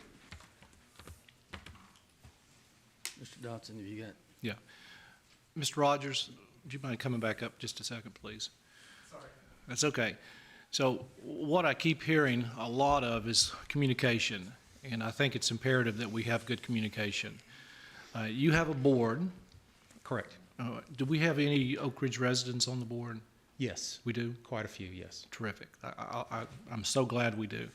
Mr. Dodson, have you got? Yeah. Mr. Rogers, would you mind coming back up just a second, please? Sorry. That's okay. So what I keep hearing a lot of is communication, and I think it's imperative that we have good communication. You have a board. Correct. Do we have any Oak Ridge residents on the board? Yes. We do? Quite a few, yes. Terrific. I'm so glad we do.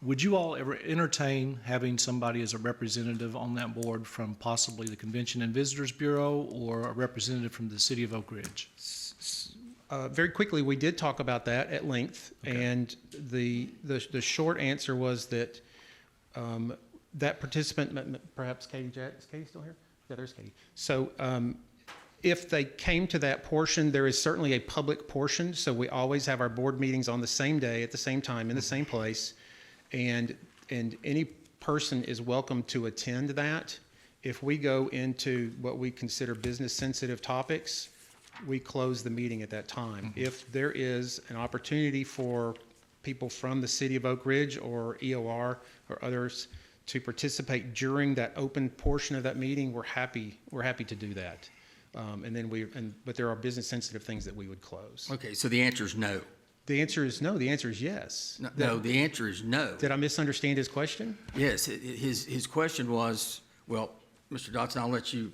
Would you all ever entertain having somebody as a representative on that board from possibly the Convention and Visitors Bureau or a representative from the city of Oak Ridge? Very quickly, we did talk about that at length, and the short answer was that that participant, perhaps Katie Jack, is Katie still here? Yeah, there's Katie. So if they came to that portion, there is certainly a public portion, so we always have our board meetings on the same day, at the same time, in the same place, and any person is welcome to attend that. If we go into what we consider business-sensitive topics, we close the meeting at that time. If there is an opportunity for people from the city of Oak Ridge or EOR or others to participate during that open portion of that meeting, we're happy to do that. But there are business-sensitive things that we would close. Okay, so the answer is no. The answer is no. The answer is yes. No, the answer is no. Did I misunderstand his question? Yes, his question was, well, Mr. Dotson, I'll let you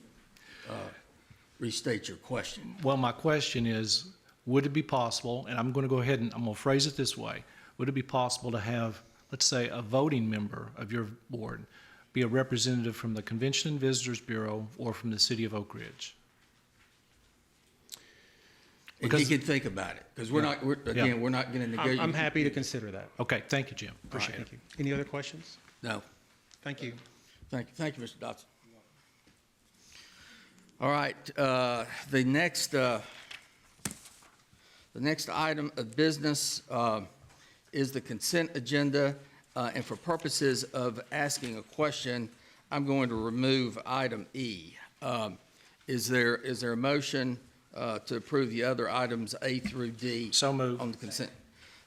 restate your question. Well, my question is, would it be possible, and I'm going to go ahead and I'm going to phrase it this way, would it be possible to have, let's say, a voting member of your board be a representative from the Convention and Visitors Bureau or from the city of Oak Ridge? And he can think about it, because we're not going to negotiate. I'm happy to consider that. Okay, thank you, Jim. Appreciate it. Thank you. Any other questions? No. Thank you. Thank you, Mr. Dotson. All right, the next item of business is the consent agenda, and for purposes of asking a question, I'm going to remove item E. Is there a motion to approve the other items A through D? So moved. On the consent.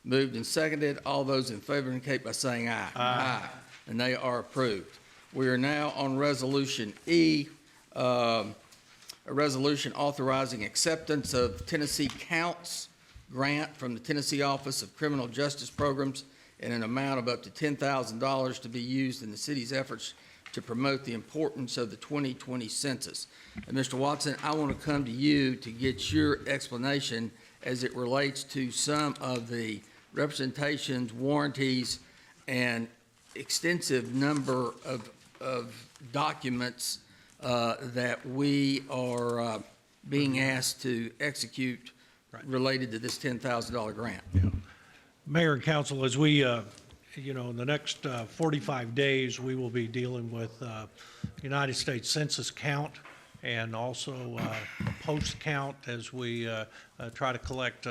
Moved and seconded. All those in favor indicate by saying aye. Aye. And they are approved. We are now on Resolution E, a resolution authorizing acceptance of Tennessee Counts grant from the Tennessee Office of Criminal Justice Programs in an amount of up to $10,000 to be used in the city's efforts to promote the importance of the 2020 census. And Mr. Watson, I want to come to you to get your explanation as it relates to some of the representations, warranties, and extensive number of documents that we are being asked to execute related to this $10,000 grant. Mayor and council, as we, in the next 45 days, we will be dealing with United States Census count and also a post count as we try to collect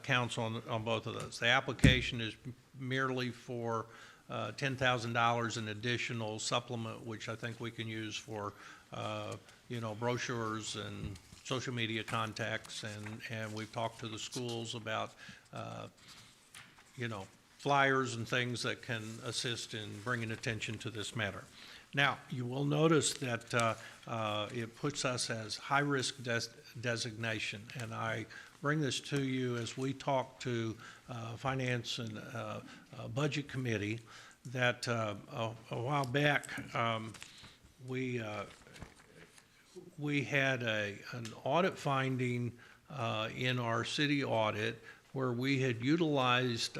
counts on both of those. The application is merely for $10,000 in additional supplement, which I think we can use for, brochures and social media contacts, and we've talked to the schools about, flyers and things that can assist in bringing attention to this matter. Now, you will notice that it puts us as high-risk designation, and I bring this to you as we talk to Finance and Budget Committee that a while back we had an audit finding in our city audit where we had utilized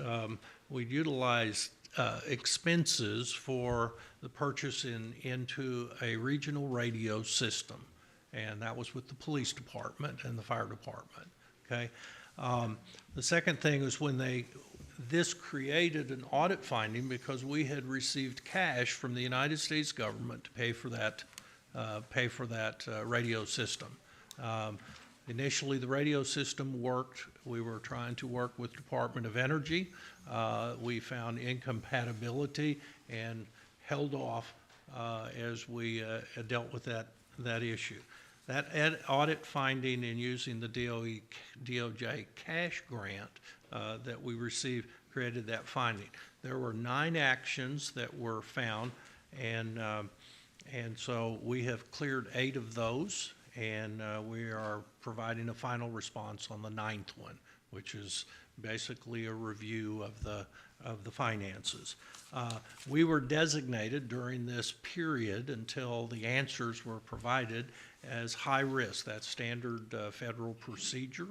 expenses for the purchase into a regional radio system, and that was with the police department and the fire department. Okay, the second thing is when this created an audit finding because we had received cash from the United States government to pay for that radio system. Initially, the radio system worked. We were trying to work with Department of Energy. We found incompatibility and held off as we dealt with that issue. That audit finding in using the DOJ cash grant that we received created that finding. There were 9 actions that were found, and so we have cleared 8 of those, and we are providing a final response on the 9th one, which is basically a review of the finances. We were designated during this period until the answers were provided as high risk. That's standard federal procedure,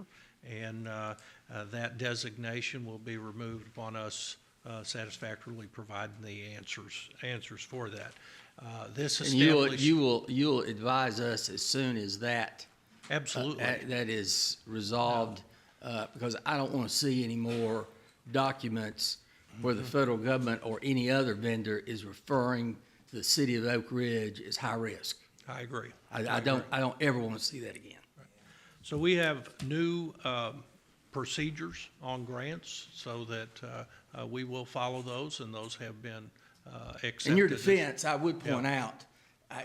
and that designation will be removed upon us satisfactorily providing the answers for that. This And established. you'll advise us as soon as that. Absolutely. That is resolved, because I don't want to see any more documents where the federal government or any other vendor is referring to the city of Oak Ridge as high risk. I agree. I don't ever want to see that again. So we have new procedures on grants so that we will follow those, and those have been accepted. In your defense, I would point out,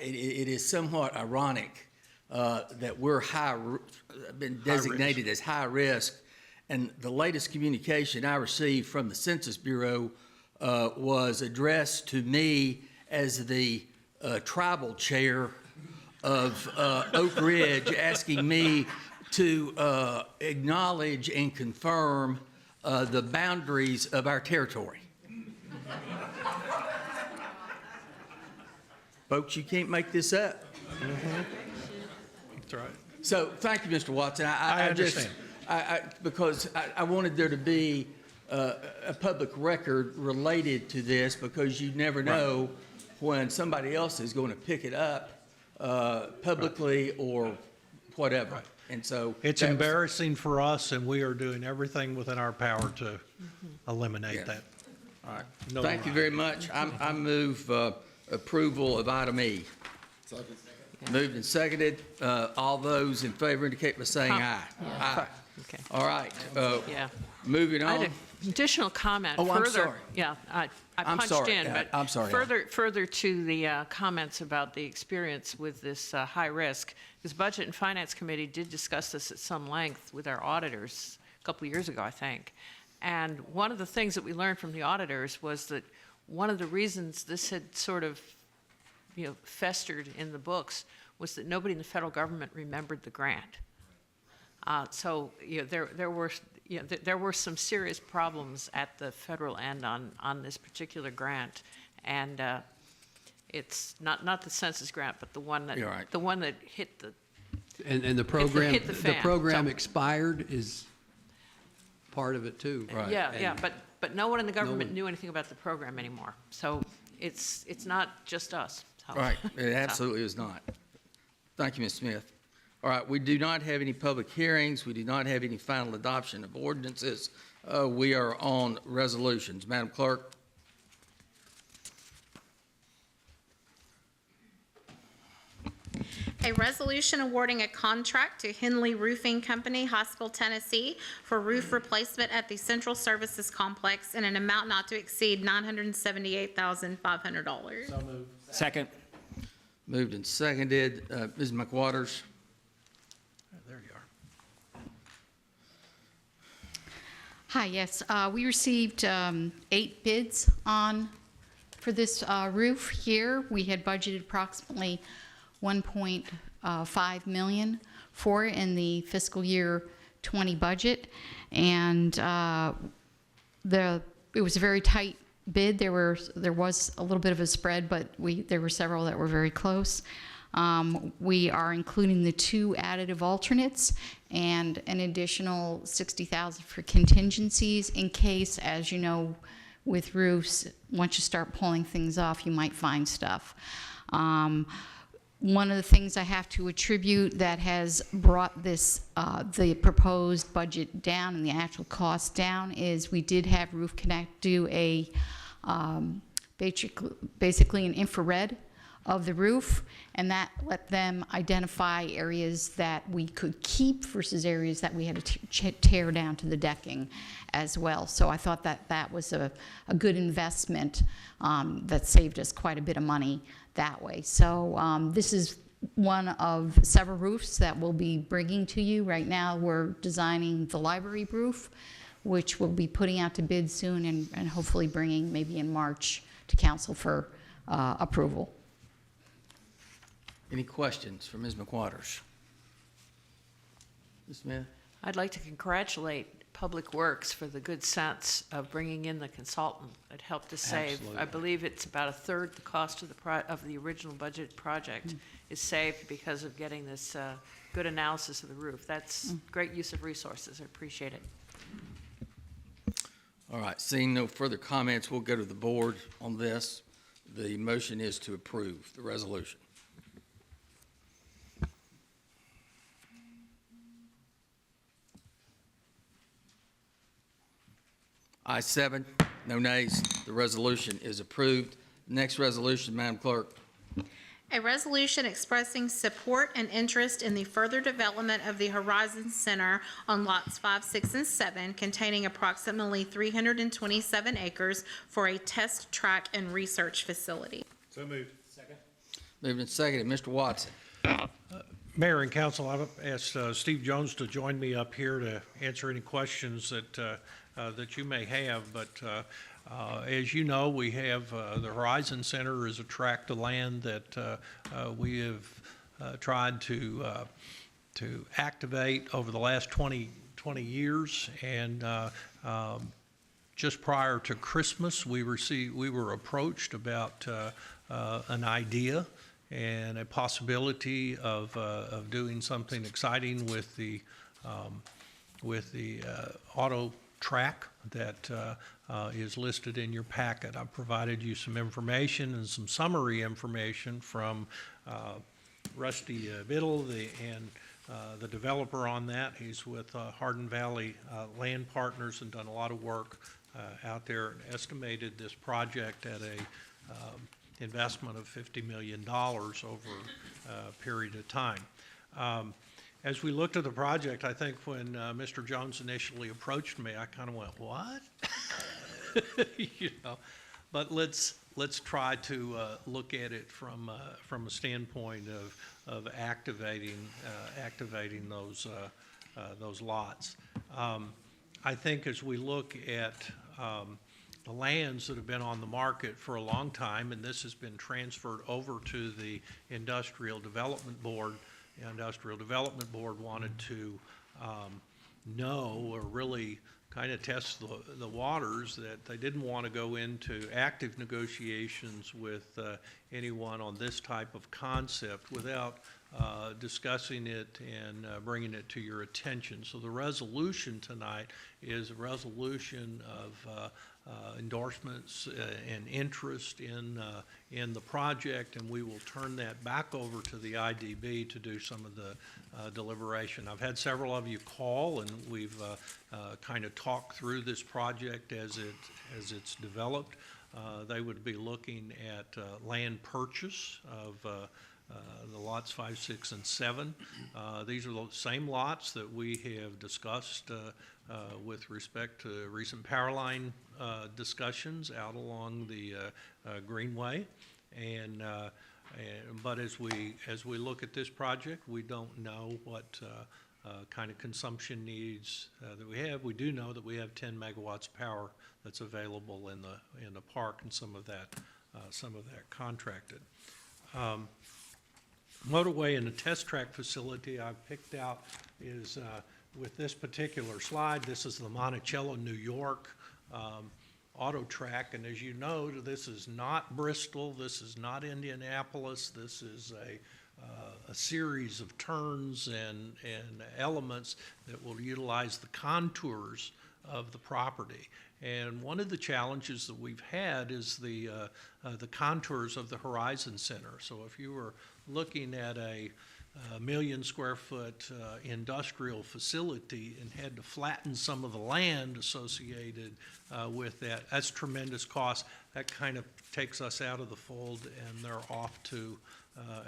it is somewhat ironic that we're been designated as high risk, and the latest communication I received from the Census Bureau was addressed to me as the tribal chair of Oak Ridge, asking me to acknowledge and confirm the boundaries of our territory. Folks, you can't make this up. That's right. So, thank you, Mr. Watson. I just- understand. Because I wanted there to be a public record related to this, because you never know when somebody else is going to pick it up publicly or whatever. And so. It's that was- embarrassing for us, and we are doing everything within our power to eliminate Yeah. that. All right. No Thank you lie. very much. I move approval of item E. Moved and seconded. All those in favor indicate by saying aye. Aye. Okay. All right. Yeah. Moving I had on. an additional comment. Oh, I'm further- sorry. Yeah, I I'm punched sorry. in, but I'm sorry. further to the comments about the experience with this high risk, this Budget and Finance Committee did discuss this at some length with our auditors a couple of years ago, I think. And one of the things that we learned from the auditors was that one of the reasons this had sort of, festered in the books was that nobody in the federal government remembered the grant. So, there were some serious problems at the federal end on this particular grant, and it's not the census grant, but the one that You're right. the one that hit the And the program, hit the fan. program So- expired is part of it too. Right. yeah, but no one in the government one- knew anything about the program anymore. So it's not just us. So- Right, it so- absolutely is not. Thank you, Ms. Smith. All right, we do not have any public hearings. We do not have any final adoption of ordinances. We are on resolutions. Madam Clerk? A resolution awarding a contract to Henley Roofing Company, Hospital, Tennessee, for roof replacement at the Central Services Complex in an amount not to exceed $978,500. Second. Moved and seconded. Ms. McWaters? There you are. Hi, yes. We received 8 bids for this roof here. We had budgeted approximately $1.5 million for it in the fiscal year 20 budget. And it was a very tight bid. There was a little bit of a spread, but there were several that were very close. We are including the 2 additive alternates and an additional $60,000 for contingencies in case, as you know, with roofs, once you start pulling things off, you might find stuff. One of the things I have to attribute that has brought this, the proposed budget down and the actual cost down is we did have Roof Connect do a, basically an infrared of the roof, and that let them identify areas that we could keep versus areas that we had to tear down to the decking as well. So I thought that that was a good investment that saved us quite a bit of money that way. So this is one of several roofs that we'll be bringing to you. Right now, we're designing the library roof, which we'll be putting out to bid soon and hopefully bringing maybe in March to council for approval. Any questions for Ms. McWaters? Ms. Smith? I'd like to congratulate Public Works for the good sense of bringing in the consultant that helped us save. Absolutely. I believe it's about 1/3 the cost of the original budget project is saved because of getting this good analysis of the roof. That's great use of resources. I appreciate it. All right, seeing no further comments, we'll go to the board on this. The motion is to approve the resolution. Ayes 7, no nays. The resolution is approved. Next resolution, Madam Clerk. A resolution expressing support and interest in the further development of the Horizon Center on lots 5, 6, and 7, containing approximately 327 acres for a test track and research facility. So moved. Moved and seconded. Mr. Watson. Mayor and council, I've asked Steve Jones to join me up here to answer any questions that you may have. But as you know, we have the Horizon Center is a tract of land that we have tried to activate over the last 20 years. And just prior to Christmas, we were approached about an idea and a possibility of doing something exciting with the auto track that is listed in your packet. I've provided you some information and some summary information from Rusty Biddle and the developer on that. He's with Hardin Valley Land Partners and done a lot of work out there and estimated this project at a investment of $50 million over a period of time. As we looked at the project, I think when Mr. Jones initially approached me, I kind of went, "What?" You know, but let's try to look at it from a standpoint of activating those lots. I think as we look at the lands that have been on the market for a long time, and this has been transferred over to the Industrial Development Board. The Industrial Development Board wanted to know or really kind of test the waters that they didn't want to go into active negotiations with anyone on this type of concept without discussing it and bringing it to your attention. So the resolution tonight is a resolution of endorsements and interest in the project, and we will turn that back over to the IDB to do some of the deliberation. I've had several of you call, and we've kind of talked through this project as it's developed. They would be looking at land purchase of the lots 5, 6, and 7. These are the same lots that we have discussed with respect to recent power line discussions out along the Greenway. But as we look at this project, we don't know what kind of consumption needs that we have. We do know that we have 10 megawatts of power that's available in the park, and some of that contracted. Motorway and the test track facility I've picked out is with this particular slide. This is the Monticello, New York auto track, and as you know, this is not Bristol, this is not Indianapolis. This is a series of turns and elements that will utilize the contours of the property. And one of the challenges that we've had is the contours of the Horizon Center. So if you were looking at a 1 million square foot industrial facility and had to flatten some of the land associated with that, that's tremendous cost. That kind of takes us out of the fold, and they're off to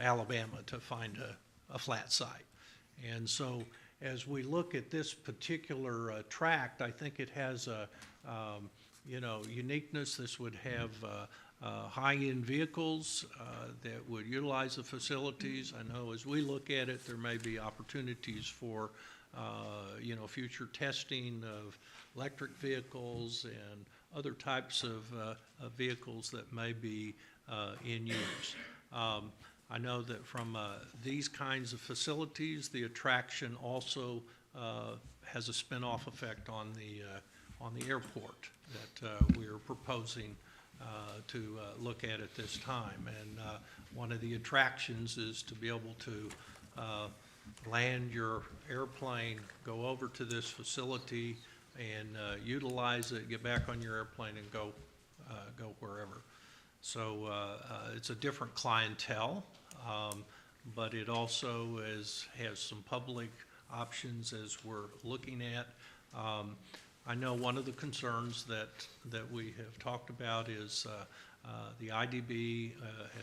Alabama to find a flat site. And so as we look at this particular tract, I think it has a uniqueness. This would have high-end vehicles that would utilize the facilities. I know as we look at it, there may be opportunities for future testing of electric vehicles and other types of vehicles that may be in use. I know that from these kinds of facilities, the attraction also has a spin-off effect on the airport that we are proposing to look at this time. And one of the attractions is to be able to land your airplane, go over to this facility and utilize it, get back on your airplane and go wherever. So it's a different clientele, but it also has some public options as we're looking at. I know one of the concerns that we have talked about is the IDB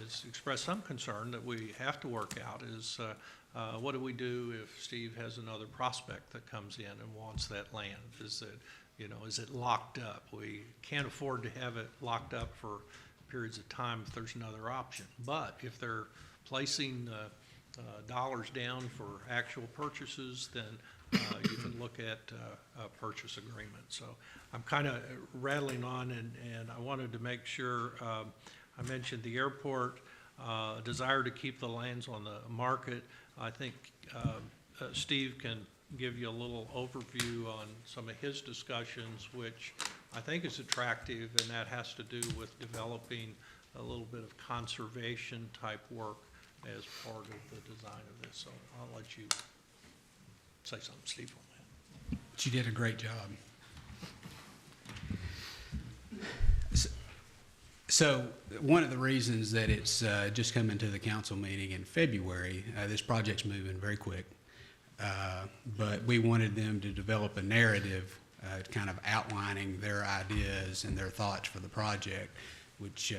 has expressed some concern that we have to work out is what do we do if Steve has another prospect that comes in and wants that land? Is it locked up? We can't afford to have it locked up for periods of time if there's another option. But if there placing dollars down for actual purchases, then you can look at a purchase agreement. So I'm kind of rattling on, and I wanted to make sure, I mentioned the airport, desire to keep the lands on the market. I think Steve can give you a little overview on some of his discussions, which I think is attractive, and that has to do with developing a little bit of conservation type work as part of the design of this. So I'll let you say something, Steve, on that. But you did a great job. So one of the reasons that it's just coming to the council meeting in February, this project's moving very quick, but we wanted them to develop a narrative kind of outlining their ideas and their thoughts for the project, which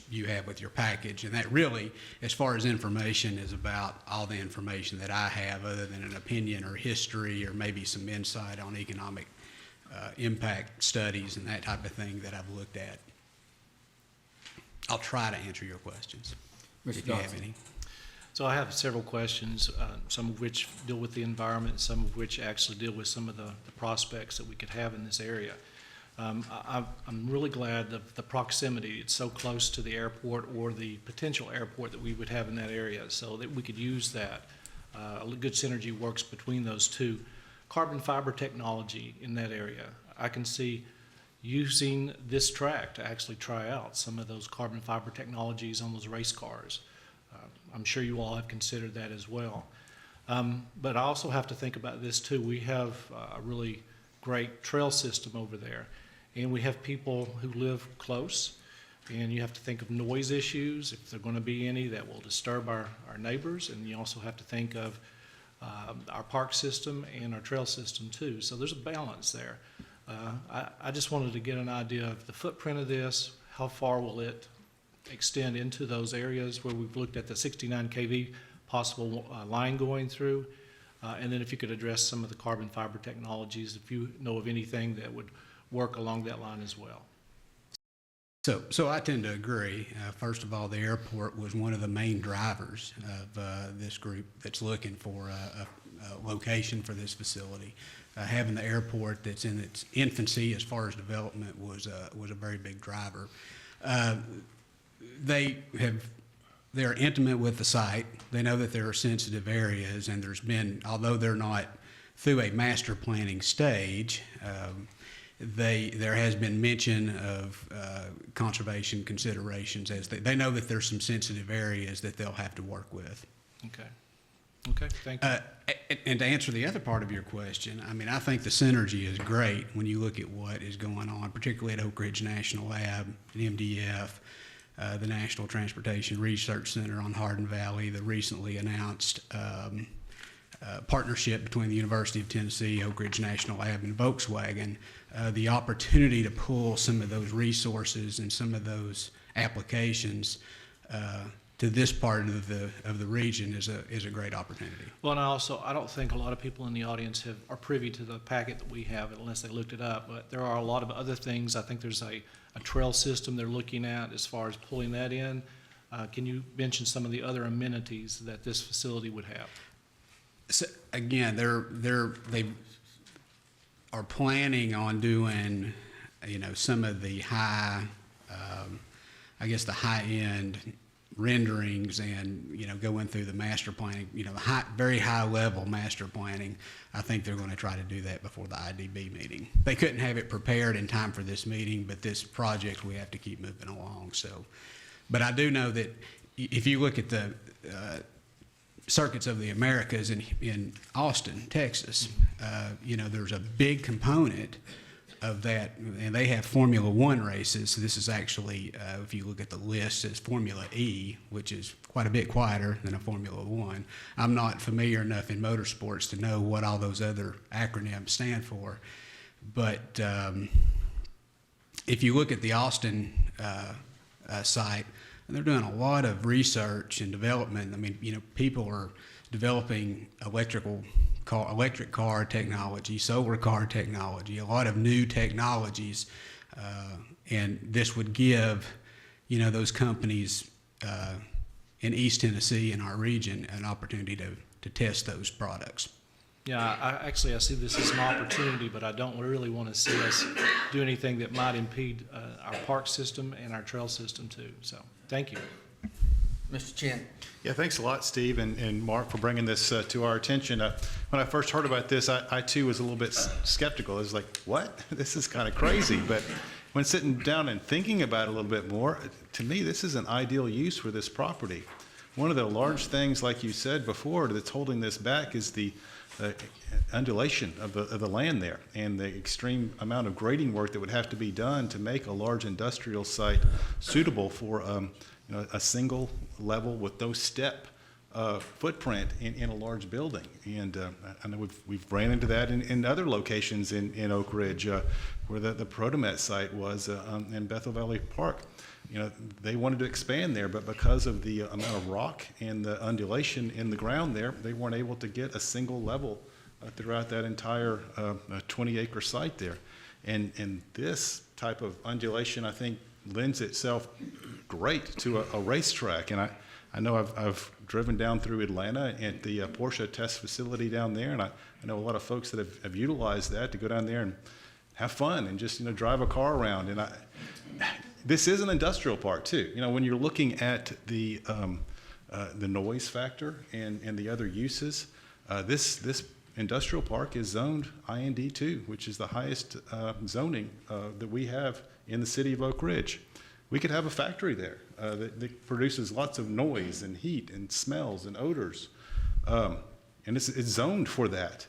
you have with your package. And that really, as far as information, is about all the information that I have other than an opinion or history or maybe some insight on economic impact studies and that type of thing that I've looked at. I'll try to answer your questions, if you have any. So I have several questions, some of which deal with the environment, some of which actually deal with some of the prospects that we could have in this area. I'm really glad that the proximity, it's so close to the airport or the potential airport that we would have in that area, so that we could use that. A good synergy works between those two. Carbon fiber technology in that area. I can see using this track to actually try out some of those carbon fiber technologies on those race cars. I'm sure you all have considered that as well. But I also have to think about this too. We have a really great trail system over there, and we have people who live close, and you have to think of noise issues, if there are going to be any that will disturb our neighbors, and you also have to think of our park system and our trail system too. So there's a balance there. I just wanted to get an idea of the footprint of this, how far will it extend into those areas where we've looked at the 69 kV possible line going through, and then if you could address some of the carbon fiber technologies, if you know of anything that would work along that line as well. So I tend to agree. First of all, the airport was one of the main drivers of this group that's looking for a location for this facility. Having the airport that's in its infancy as far as development was a very big driver. They're intimate with the site. They know that there are sensitive areas, and there's been, although they're not through a master planning stage, there has been mention of conservation considerations as they know that there's some sensitive areas that they'll have to work with. Okay. Okay, thank you. And to answer the other part of your question, I mean, I think the synergy is great when you look at what is going on, particularly at Oak Ridge National Lab, MDF, the National Transportation Research Center on Hardin Valley, the recently announced partnership between the University of Tennessee, Oak Ridge National Lab, and Volkswagen. The opportunity to pull some of those resources and some of those applications to this part of the region is a great opportunity. Well, and I don't think a lot of people in the audience are privy to the packet that we have unless they looked it up, but there are a lot of other things. I think there's a trail system they're looking at as far as pulling that in. Can you mention some of the other amenities that this facility would have? So again, they are planning on doing, some of the high, the high-end renderings and, going through the master planning, very high level master planning. I think they're going to try to do that before the IDB meeting. They couldn't have it prepared in time for this meeting, but this project, we have to keep moving along. So, but I do know that if you look at the Circuits of the Americas in Austin, Texas, there's a big component of that, and they have Formula One races. So this is actually, if you look at the list, it's Formula E, which is quite a bit quieter than a Formula One. I'm not familiar enough in motorsports to know what all those other acronyms stand for, but if you look at the Austin site, they're doing a lot of research and development. I mean, people are developing electric car technology, solar car technology, a lot of new technologies, and this would give, those companies in East Tennessee, in our region, an opportunity to test those products. Yeah, I see this as an opportunity, but I don't really want to see us do anything that might impede our park system and our trail system too. So, thank you. Mr. Chin. Yeah, thanks a lot, Steve and Mark, for bringing this to our attention. When I first heard about this, I too was a little bit skeptical. I was like, what? This is kind of crazy. But when sitting down and thinking about it a little bit more, to me, this is an ideal use for this property. One of the large things, like you said before, that's holding this back is the undulation of the land there and the extreme amount of grading work that would have to be done to make a large industrial site suitable for a single level with no step footprint in a large building. And I know we've ran into that in other locations in Oak Ridge, where the Protomet site was in Bethel Valley Park. They wanted to expand there, but because of the amount of rock and the undulation in the ground there, they weren't able to get a single level throughout that entire 20-acre site there. And this type of undulation, I think, lends itself great to a racetrack. And I know I've driven down through Atlanta at the Porsche test facility down there, and I know a lot of folks that have utilized that to go down there and have fun and just drive a car around. And this is an industrial park too. When you're looking at the noise factor and the other uses, this industrial park is zoned IND2, which is the highest zoning that we have in the city of Oak Ridge. We could have a factory there that produces lots of noise and heat and smells and odors, and it's zoned for that.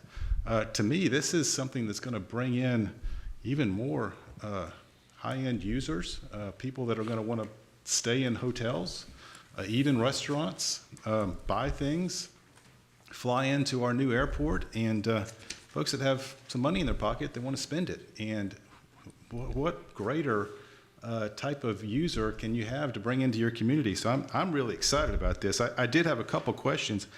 To me, this is something that's going to bring in even more high-end users, people that are going to want to stay in hotels, eat in restaurants, buy things, fly into our new airport, and folks that have some money in their pocket, they want to spend it. And what greater type of user can you have to bring into your community? So I'm really excited about this. I did have a couple questions.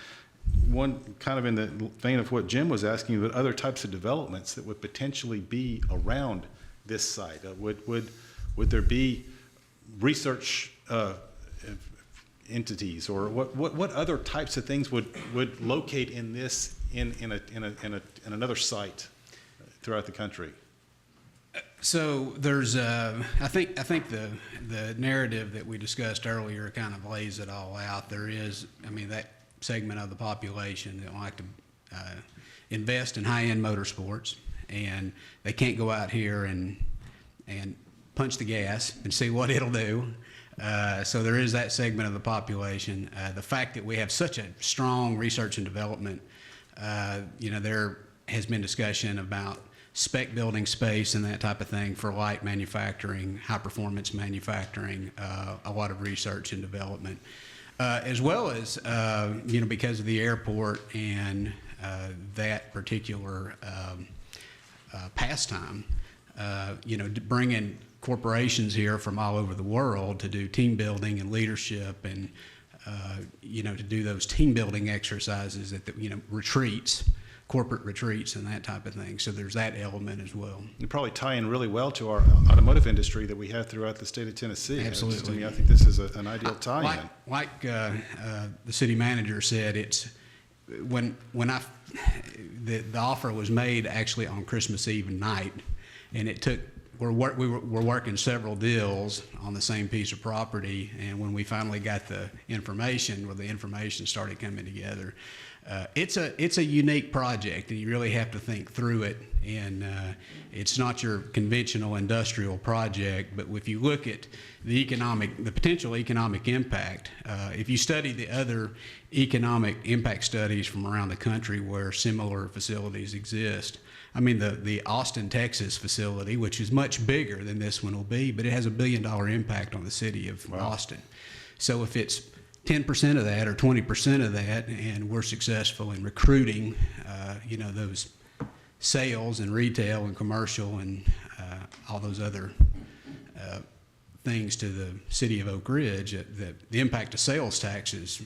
One kind of in the vein of what Jim was asking, but other types of developments that would potentially be around this site. Would there be research entities, or what other types of things would locate in this in another site throughout the country? So there's, I think the narrative that we discussed earlier kind of lays it all out. There is, that segment of the population that like to invest in high-end motorsports, and they can't go out here and punch the gas and see what it'll do. So there is that segment of the population. The fact that we have such a strong research and development, there has been discussion about spec building space and that type of thing for light manufacturing, high performance manufacturing, a lot of research and development, as well as, because of the airport and that particular pastime, bringing corporations here from all over the world to do team building and leadership and, to do those team building exercises at the, retreats, corporate retreats and that type of thing. So there's that element as well. It probably tie in really well to our automotive industry that we have throughout the state of Tennessee. Absolutely. I think this is an ideal tie-in. Like the city manager said, it's when the offer was made actually on Christmas Eve night, and it took. We're working several deals on the same piece of property, and when we finally got the information, the information started coming together. It's a unique project, and you really have to think through it. And it's not your conventional industrial project, but if you look at the potential economic impact, if you study the other economic impact studies from around the country where similar facilities exist, the Austin, Texas facility, which is much bigger than this one will be, but it has $1 billion impact on the city of Austin. So if it's 10% of that or 20% of that, and we're successful in recruiting, those sales and retail and commercial and all those other things to the city of Oak Ridge, that the impact of sales tax is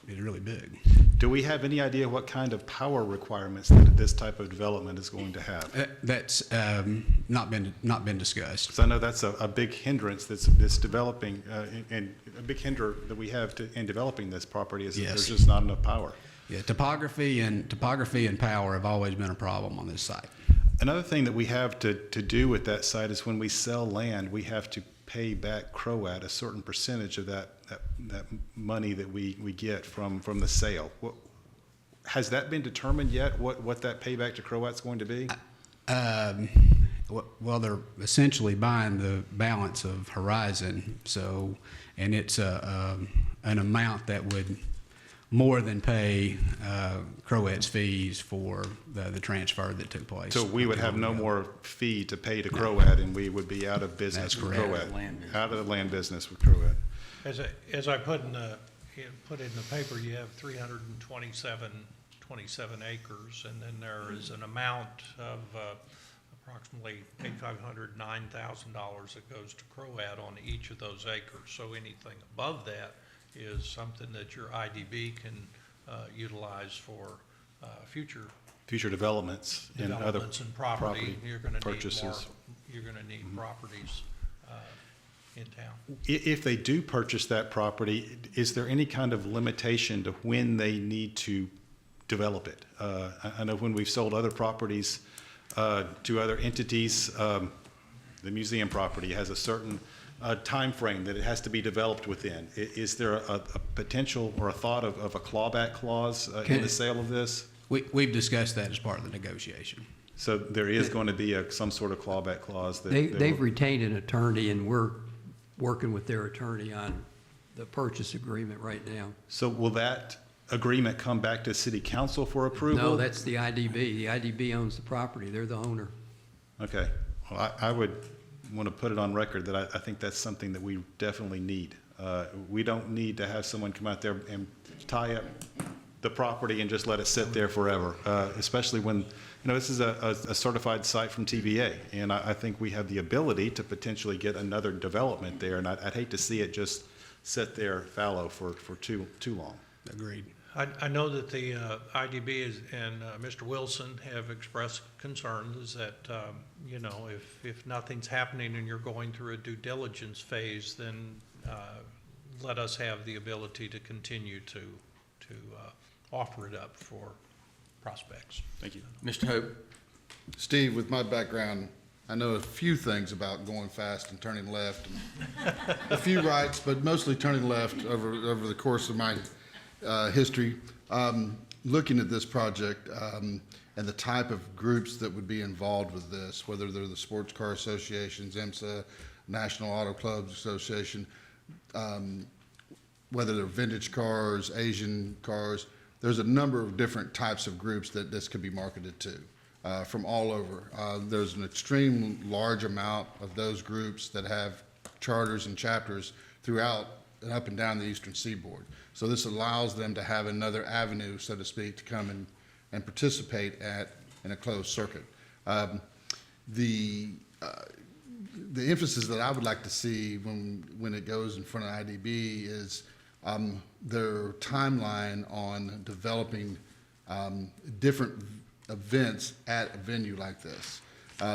really big. Do we have any idea what kind of power requirements that this type of development is going to have? That's not been discussed. Because I know that's a big hindrance that's developing, and a big hinder that we have in developing this property is that there's just not enough power. Yeah, topography and power have always been a problem on this site. Another thing that we have to do with that site is when we sell land, we have to pay back CROAT a certain percentage of that money that we get from the sale. Has that been determined yet, what that payback to CROAT's going to be? Well, they're essentially buying the balance of Horizon, and it's an amount that would more than pay CROAT's fees for the transfer that took place. So we would have no more fee to pay to CROAT, and we would be out of business That's with correct. CROAT. Out of the land business with CROAT. As I put in the paper, you have 327 acres, and then there is an amount of approximately $8,500, $9,000 that goes to CROAT on each of those acres. So anything above that is something that your IDB can utilize for future Developments and other developments and property. You're going to need more. purchases. You're going to need properties in town. If they do purchase that property, is there any kind of limitation to when they need to develop it? I know when we've sold other properties to other entities, the museum property has a certain time frame that it has to be developed within. Is there a potential or a thought of a clawback clause in the sale of this? We've discussed that as part of the negotiation. So there is going to be some sort of clawback clause that They've retained an attorney, and we're working with their attorney on the purchase agreement right now. So will that agreement come back to city council for approval? No, that's the IDB. The IDB owns the property. They're the owner. Okay. Well, I would want to put it on record that I think that's something that we definitely need. We don't need to have someone come out there and tie up the property and just let it sit there forever, especially when, this is a certified site from TVA, and I think we have the ability to potentially get another development there, and I'd hate to see it just sit there fallow for too long. Agreed. I know that the IDB and Mr. Wilson have expressed concerns that, if nothing's happening and you're going through a due diligence phase, then let us have the ability to continue to offer it up for prospects. Thank you. Mr. Hope? Steve, with my background, I know a few things about going fast and turning left, and a few rights, but mostly turning left over the course of my history. Looking at this project and the type of groups that would be involved with this, whether they're the sports car associations, IMSA, National Auto Clubs Association, whether they're vintage cars, Asian cars, there's a number of different types of groups that this could be marketed to from all over. There's an extreme large amount of those groups that have charters and chapters throughout and up and down the eastern seaboard. So this allows them to have another avenue, so to speak, to come and participate in a closed circuit. The emphasis that I would like to see when it goes in front of IDB is their timeline on developing different events at a venue like this.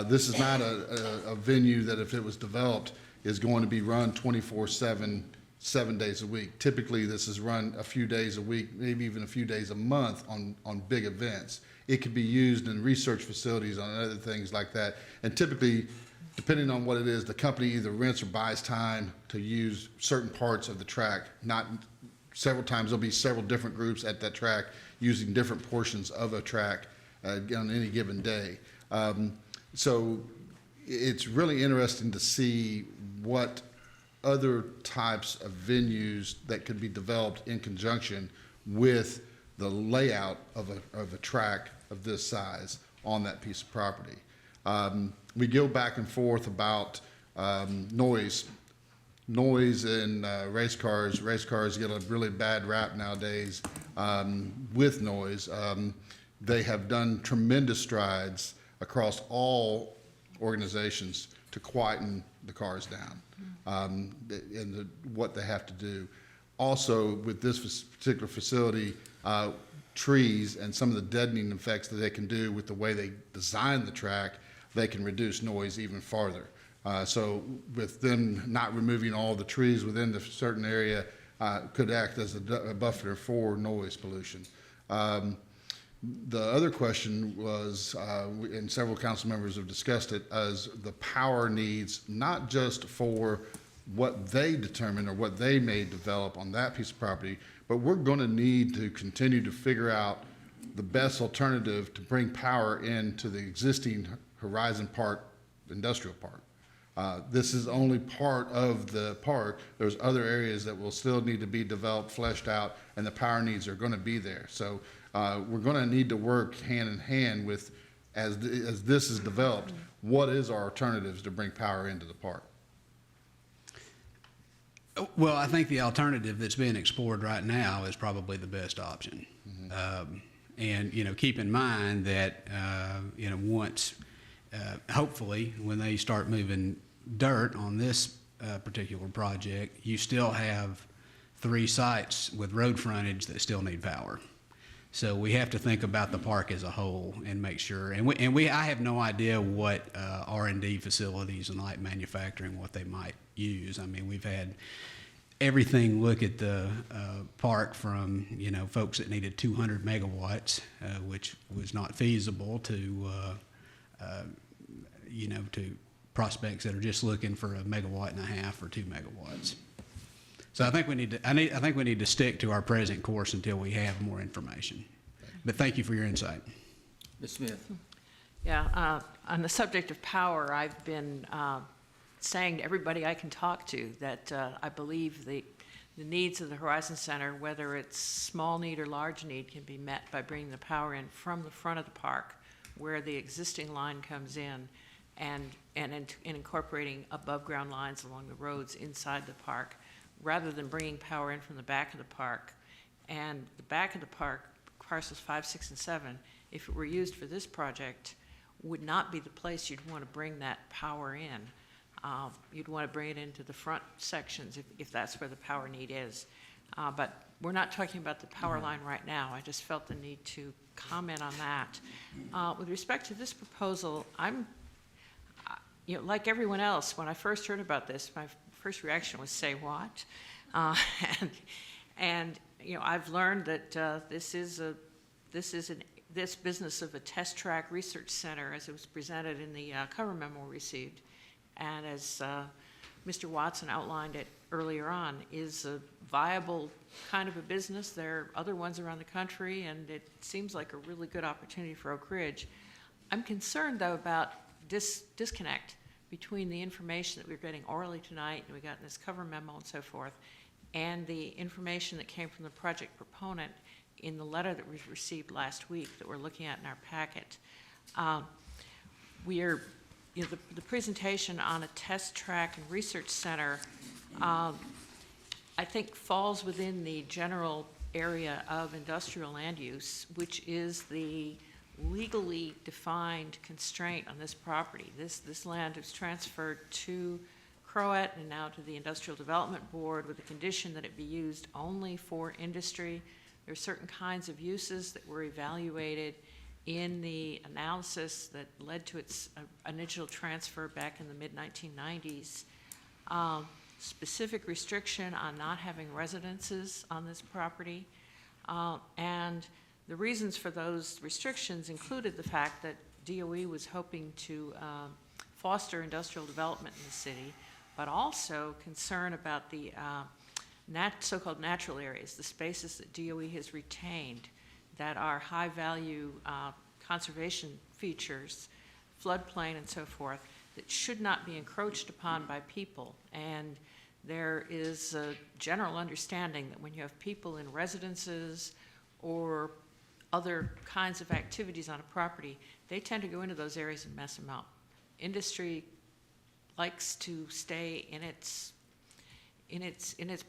This is not a venue that, if it was developed, is going to be run 24/7, 7 days a week. Typically, this is run a few days a week, maybe even a few days a month on big events. It could be used in research facilities, on other things like that. And typically, depending on what it is, the company either rents or buys time to use certain parts of the track. Not several times, there'll be several different groups at that track using different portions of a track on any given day. So it's really interesting to see what other types of venues that could be developed in conjunction with the layout of a track of this size on that piece of property. We go back and forth about noise in race cars. Race cars get a really bad rap nowadays with noise. They have done tremendous strides across all organizations to quieten the cars down, and what they have to do. Also, with this particular facility, trees and some of the deadening effects that they can do with the way they design the track, they can reduce noise even farther. So with them not removing all the trees within the certain area, could act as a buffer for noise pollution. The other question was, and several council members have discussed it, as the power needs, not just for what they determine or what they may develop on that piece of property, but we're going to need to continue to figure out the best alternative to bring power into the existing Horizon Park industrial park. This is only part of the park. There's other areas that will still need to be developed, fleshed out, and the power needs are going to be there. So we're going to need to work hand in hand with, as this is developed, what is our alternatives to bring power into the park? Well, I think the alternative that's being explored right now is probably the best option. And, you know, keep in mind that, you know, once, hopefully, when they start moving dirt on this particular project, you still have 3 sites with road frontage that still need power. So we have to think about the park as a whole and make sure. I have no idea what R&D facilities and light manufacturing, what they might use. I mean, we've had everything look at the park from, you know, folks that needed 200 megawatts, which was not feasible, to, you know, to prospects that are just looking for 1.5 megawatts or 2 megawatts. So I think we need to, I think we need to stick to our present course until we have more information. But thank you for your insight. Ms. Smith? Yeah, on the subject of power, I've been saying to everybody I can talk to that I believe the needs of the Horizon Center, whether it's small need or large need, can be met by bringing the power in from the front of the park where the existing line comes in, and incorporating above ground lines along the roads inside the park, rather than bringing power in from the back of the park. And the back of the park, parcels 5, 6, and 7, if it were used for this project, would not be the place you'd want to bring that power in. You'd want to bring it into the front sections if that's where the power need is. But we're not talking about the power line right now. I just felt the need to comment on that. With respect to this proposal, I'm, you know, like everyone else, when I first heard about this, my first reaction was, say what? And you know, I've learned that this business of a test track research center, as it was presented in the cover memo received, and as Mr. Watson outlined it earlier on, is a viable kind of a business. There are other ones around the country, and it seems like a really good opportunity for Oak Ridge. I'm concerned, though, about disconnect between the information that we're getting orally tonight, and we got in this cover memo and so forth, and the information that came from the project proponent in the letter that we received last week that we're looking at in our packet. We are, you know, the presentation on a test track and research center, I think falls within the general area of industrial land use, which is the legally defined constraint on this property. This land is transferred to Croat and now to the Industrial Development Board with the condition that it be used only for industry. There are certain kinds of uses that were evaluated in the analysis that led to its initial transfer back in the mid-1990s. Specific restriction on not having residences on this property, and the reasons for those restrictions included the fact that DOE was hoping to foster industrial development in the city, but also concern about the so-called natural areas, the spaces that DOE has retained that are high-value conservation features, floodplain and so forth, that should not be encroached upon by people. And there is a general understanding that when you have people in residences or other kinds of activities on a property, they tend to go into those areas and mess them up. Industry likes to stay in its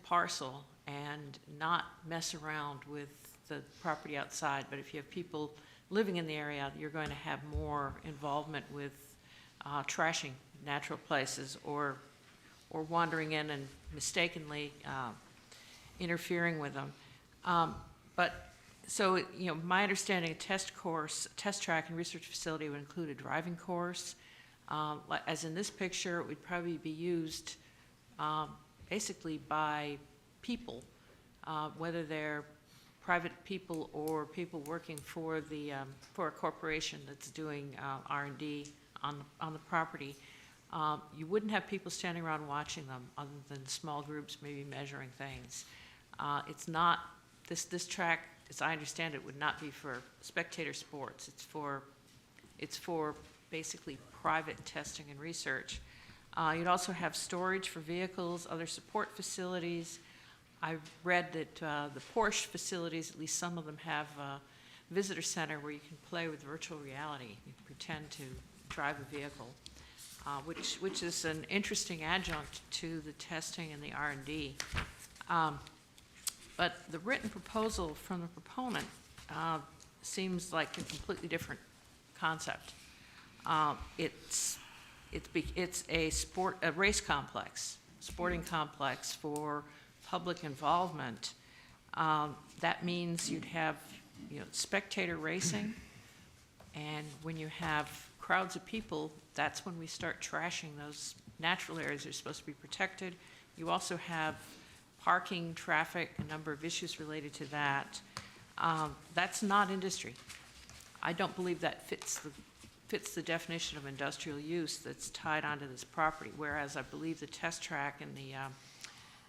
parcel and not mess around with the property outside. But if you have people living in the area, you're going to have more involvement with trashing natural places or wandering in and mistakenly interfering with them. So, my understanding, a test track and research facility would include a driving course. As in this picture, it would probably be used basically by people, whether they're private people or people working for a corporation that's doing R&D on the property. You wouldn't have people standing around watching them, other than small groups maybe measuring things. It's not, this track, as I understand it, would not be for spectator sports. It's for basically private testing and research. You'd also have storage for vehicles, other support facilities. I've read that the Porsche facilities, at least some of them, have a visitor center where you can play with virtual reality. You can pretend to drive a vehicle, which is an interesting adjunct to the testing and the R&D. But the written proposal from the proponent seems like a completely different concept. It's a race complex, sporting complex for public involvement. That means you'd have, spectator racing, and when you have crowds of people, that's when we start trashing those natural areas that are supposed to be protected. You also have parking, traffic, a number of issues related to that. That's not industry. I don't believe that fits the definition of industrial use that's tied onto this property, whereas I believe the test track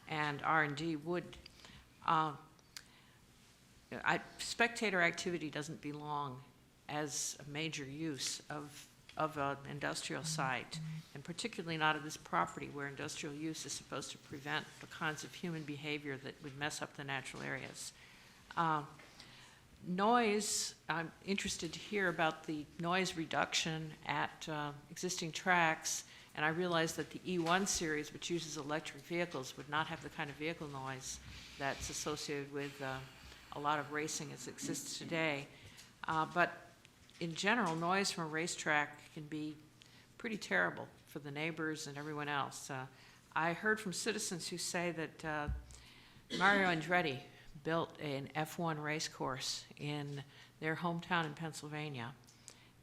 and R&D would. Spectator activity doesn't belong as a major use of an industrial site, and particularly not of this property where industrial use is supposed to prevent the kinds of human behavior that would mess up the natural areas. Noise, I'm interested to hear about the noise reduction at existing tracks, and I realize that the E1 series, which uses electric vehicles, would not have the kind of vehicle noise that's associated with a lot of racing as it exists today. But in general, noise from a racetrack can be pretty terrible for the neighbors and everyone else. I heard from citizens who say that Mario Andretti built an F1 race course in their hometown in Pennsylvania.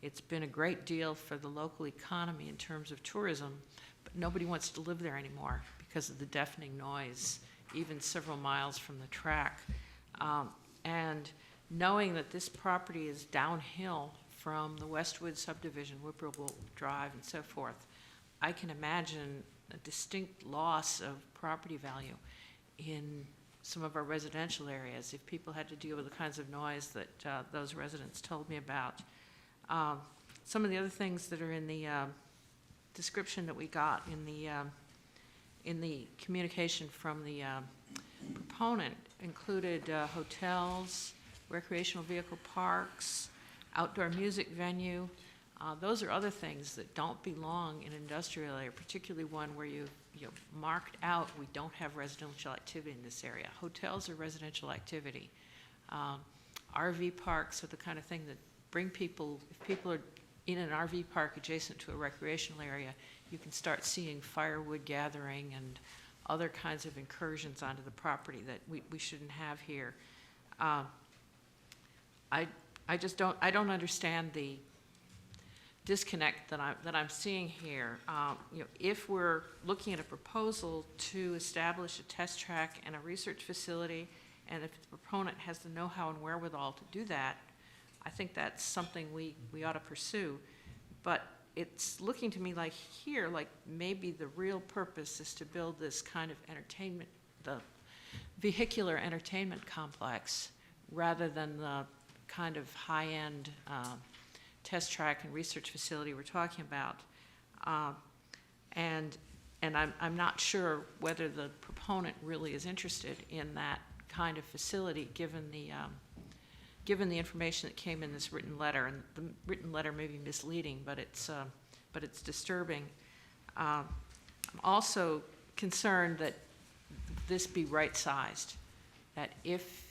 It's been a great deal for the local economy in terms of tourism, but nobody wants to live there anymore because of the deafening noise, even several miles from the track. And knowing that this property is downhill from the Westwood subdivision, Whippoorwill Drive and so forth, I can imagine a distinct loss of property value in some of our residential areas if people had to deal with the kinds of noise that those residents told me about. Some of the other things that are in the description that we got in the communication from the proponent included hotels, recreational vehicle parks, outdoor music venue. Those are other things that don't belong in industrial area, particularly one where you marked out, we don't have residential activity in this area. Hotels are residential activity. RV parks are the kind of thing that bring people, if people are in an RV park adjacent to a recreational area, you can start seeing firewood gathering and other kinds of incursions onto the property that we shouldn't have here. I don't understand the disconnect that I'm seeing here. If we're looking at a proposal to establish a test track and a research facility, and if the proponent has the know-how and wherewithal to do that, I think that's something we ought to pursue. But it's looking to me like here, like maybe the real purpose is to build this kind of entertainment, the vehicular entertainment complex, rather than the kind of high-end test track and research facility we're talking about. And I'm not sure whether the proponent really is interested in that kind of facility, given the information that came in this written letter. And the written letter may be misleading, but it's disturbing. I'm also concerned that this be right-sized, that if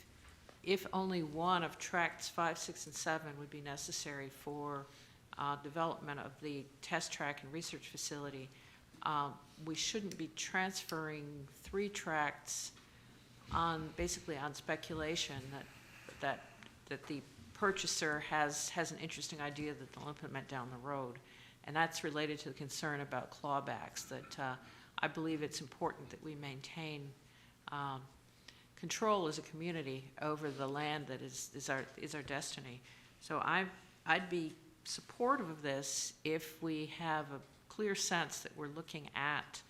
only one of tracts 5, 6, and 7 would be necessary for development of the test track and research facility, we shouldn't be transferring 3 tracts basically on speculation that the purchaser has an interesting idea that they'll implement down the road. And that's related to the concern about clawbacks, that I believe it's important that we maintain control as a community over the land that is our destiny. So I'd be supportive of this if we have a clear sense that we're looking at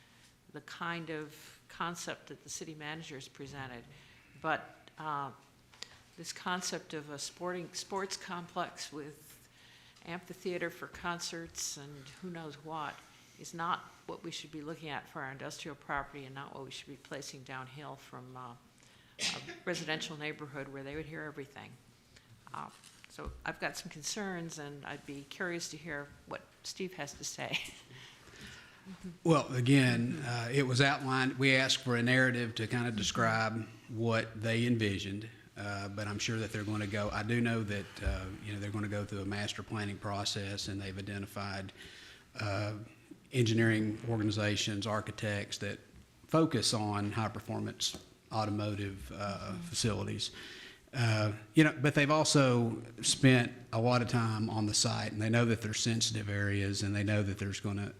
the kind of concept that the city manager has presented. But this concept of a sports complex with amphitheater for concerts and who knows what is not what we should be looking at for our industrial property, and not what we should be placing downhill from a residential neighborhood where they would hear everything. So I've got some concerns, and I'd be curious to hear what Steve has to say. Well, again, it was outlined, we asked for a narrative to kind of describe what they envisioned, but I'm sure that they're going to go, I do know that, they're going to go through a master planning process, and they've identified engineering organizations, architects that focus on high-performance automotive facilities. But they've also spent a lot of time on the site, and they know that there's sensitive areas, and they know that there's going to,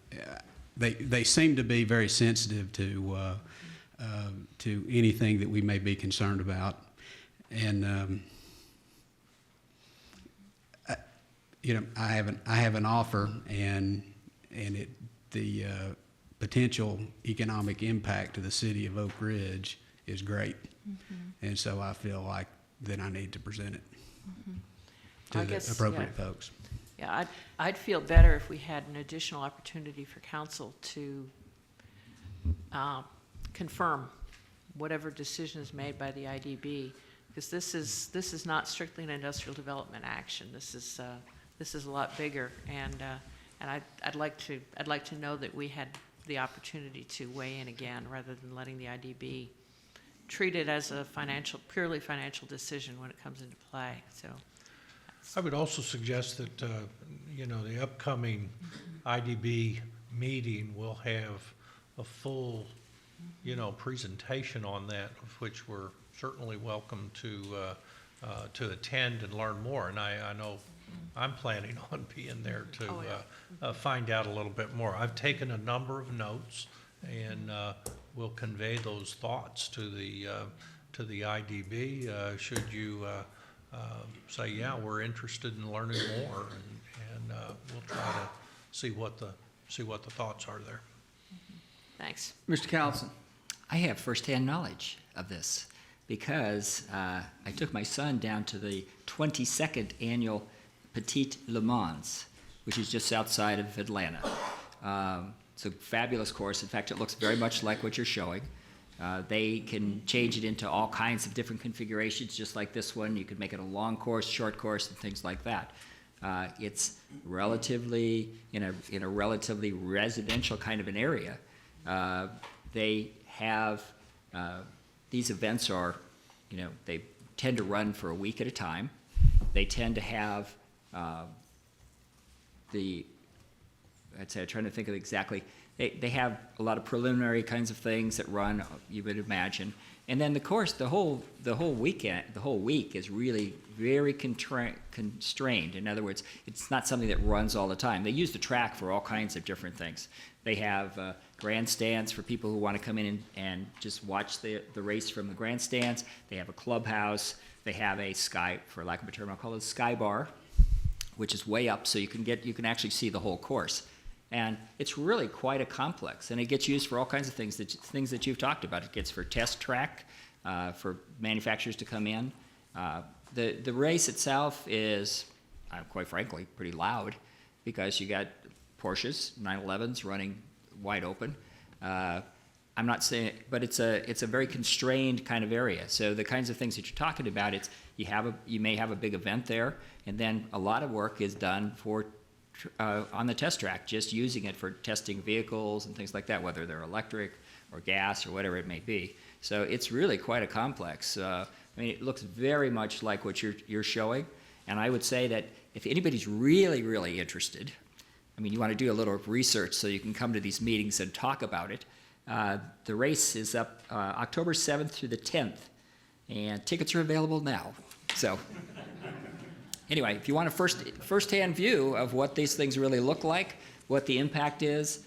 they seem to be very sensitive to anything that we may be concerned about. And, I have an offer, and the potential economic impact to the city of Oak Ridge is great. And so I feel like that I need to present it to the appropriate folks. Yeah, I'd feel better if we had an additional opportunity for council to confirm whatever decision is made by the IDB, because this is not strictly an industrial development action. This is a lot bigger, and I'd like to know that we had the opportunity to weigh in again, rather than letting the IDB treat it as a purely financial decision when it comes into play. So I would also suggest that, the upcoming IDB meeting will have a full, presentation on that, of which we're certainly welcome to attend and learn more. And I know I'm planning on being there to find out a little bit more. I've taken a number of notes, and we'll convey those thoughts to the IDB. Should you say, yeah, we're interested in learning more, and we'll try to see what the thoughts are there. thanks. Mr. Callison. I have firsthand knowledge of this because I took my son down to the 22nd annual Petite Le Mans, which is just outside of Atlanta. It's a fabulous course. In fact, it looks very much like what you're showing. They can change it into all kinds of different configurations, just like this one. You could make it a long course, short course, and things like that. It's relatively in a relatively residential kind of an area. They have these events are, they tend to run for a week at a time. They tend to have I'm trying to think of exactly. They have a lot of preliminary kinds of things that run, you would imagine, and then the course, the whole week is really very constrained. In other words, it's not something that runs all the time. They use the track for all kinds of different things. They have grandstands for people who want to come in and just watch the race from the grandstands. They have a clubhouse. They have a for lack of a term, I'll call it a sky bar, which is way up, so you can actually see the whole course. And it's really quite a complex, and it gets used for all kinds of things that you've talked about. It gets for test track, for manufacturers to come in. The race itself is, quite frankly, pretty loud because you got Porsches, 911s running wide open. I'm not saying, but it's a very constrained kind of area. So the kinds of things that you're talking about, you may have a big event there, and then a lot of work is done on the test track, just using it for testing vehicles and things like that, whether they're electric or gas or whatever it may be. So it's really quite a complex. It looks very much like what you're showing, and I would say that if anybody's really, really interested, I mean, you want to do a little research so you can come to these meetings and talk about it. The race is up October 7th through the 10th, and tickets are available now. So anyway, if you want a first-hand view of what these things really look like, what the impact is,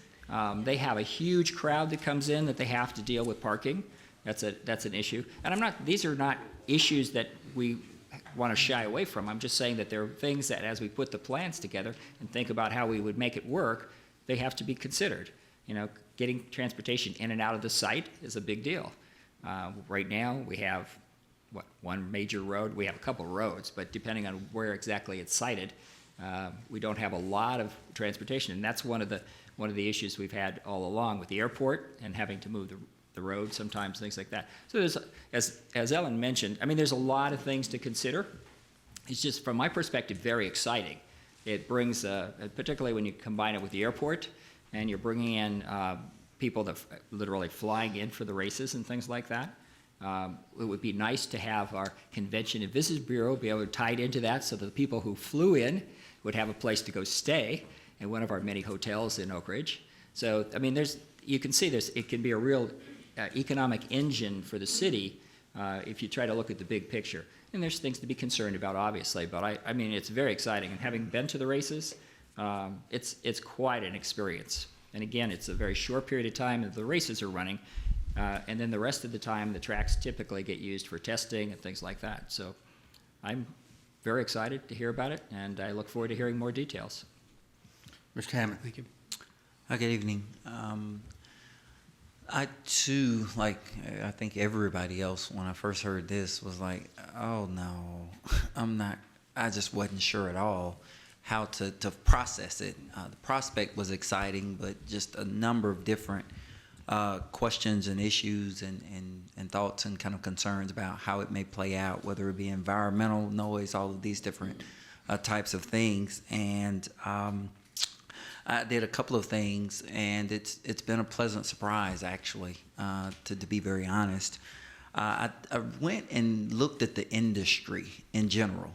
they have a huge crowd that comes in that they have to deal with parking. That's an issue. And these are not issues that we want to shy away from. I'm just saying that there are things that as we put the plans together and think about how we would make it work, they have to be considered. You know, getting transportation in and out of the site is a big deal. Right now, we have, one major road? We have a couple roads, but depending on where exactly it's sited, we don't have a lot of transportation. And that's one of the issues we've had all along with the airport and having to move the road sometimes, things like that. So there's, as Ellen mentioned, I mean, there's a lot of things to consider. It's just, from my perspective, very exciting. It brings, particularly when you combine it with the airport, and you're bringing in people that literally flying in for the races and things like that. It would be nice to have our Convention and Visitors Bureau be able to tie it into that so that the people who flew in would have a place to go stay in one of our many hotels in Oak Ridge. So, I mean, you can see it can be a real economic engine for the city if you try to look at the big picture. And there's things to be concerned about, obviously, but I mean, it's very exciting. And having been to the races, it's quite an experience. And again, it's a very short period of time that the races are running, and then the rest of the time, the tracks typically get used for testing and things like that. So I'm very excited to hear about it, and I look forward to hearing more details. Mr. Hammond. Thank you. Good evening. I too, like I think everybody else, when I first heard this, was like, oh no, I just wasn't sure at all how to process it. The prospect was exciting, but just a number of different questions and issues and thoughts and kind of concerns about how it may play out, whether it be environmental noise, all of these different types of things. And I did a couple of things, and it's been a pleasant surprise, actually, to be very honest. I went and looked at the industry in general,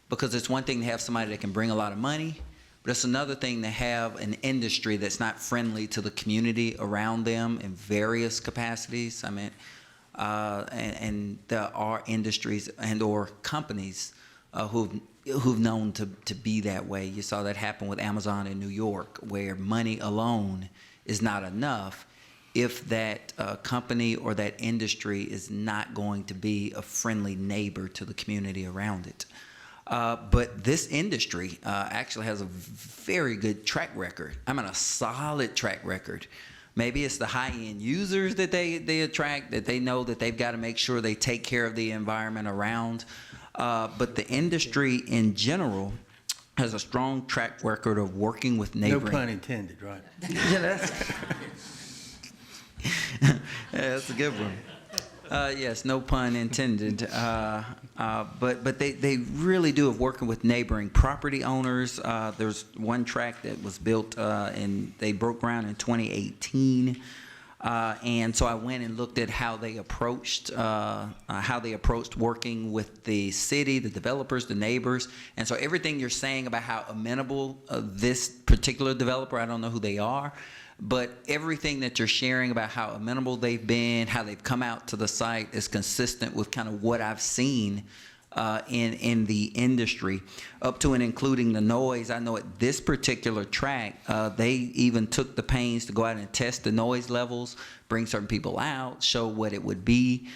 because it's one thing to have somebody that can bring a lot of money, but it's another thing to have an industry that's not friendly to the community around them in various capacities. I mean, and there are industries and or companies who've known to be that way. You saw that happen with Amazon in New York, where money alone is not enough if that company or that industry is not going to be a friendly neighbor to the community around it. But this industry actually has a very good track record. I mean, a solid track record. Maybe it's the high-end users that they attract, that they know that they've got to make sure they take care of the environment around. But the industry in general has a strong track record of working with neighboring. No pun intended, right? Yeah, that's a good one. Yes, no pun intended. But they really do have working with neighboring property owners. There's one track that was built and they broke ground in 2018. And so I went and looked at how they approached working with the city, the developers, the neighbors. And so everything you're saying about how amenable this particular developer, I don't know who they are, but everything that you're sharing about how amenable they've been, how they've come out to the site is consistent with kind of what I've seen in the industry, up to and including the noise. I know at this particular track, they even took the pains to go out and test the noise levels, bring certain people out, show what it would be.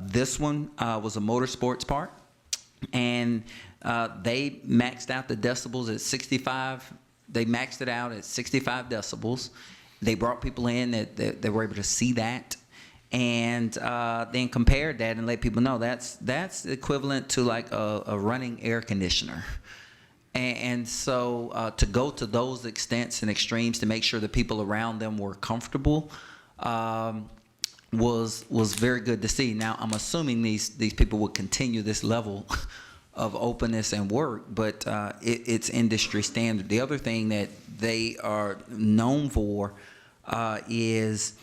This one was a motorsports park, and they maxed out the decibels at 65. They maxed it out at 65 decibels. They brought people in that were able to see that, and then compared that and let people know that's equivalent to like a running air conditioner. And so to go to those extents and extremes to make sure the people around them were comfortable was very good to see. Now, I'm assuming these people will continue this level of openness and work, but it's industry standard. The other thing that they are known for is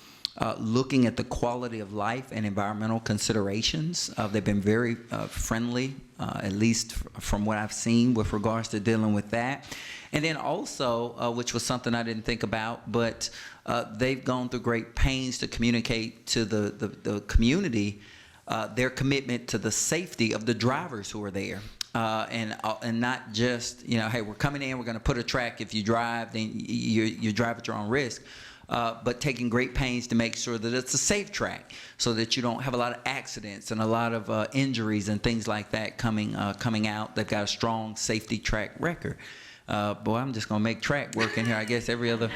looking at the quality of life and environmental considerations. They've been very friendly at least from what I've seen with regards to dealing with that. And then also, which was something I didn't think about, but they've gone through great pains to communicate to the community their commitment to the safety of the drivers who are there. And not just, hey, we're coming in, we're going to put a track. If you drive, then you drive at your own risk. But taking great pains to make sure that it's a safe track so that you don't have a lot of accidents and a lot of injuries and things like that coming out. They've got a strong safety track record. Boy, I'm just going to make track work in here, I guess, every other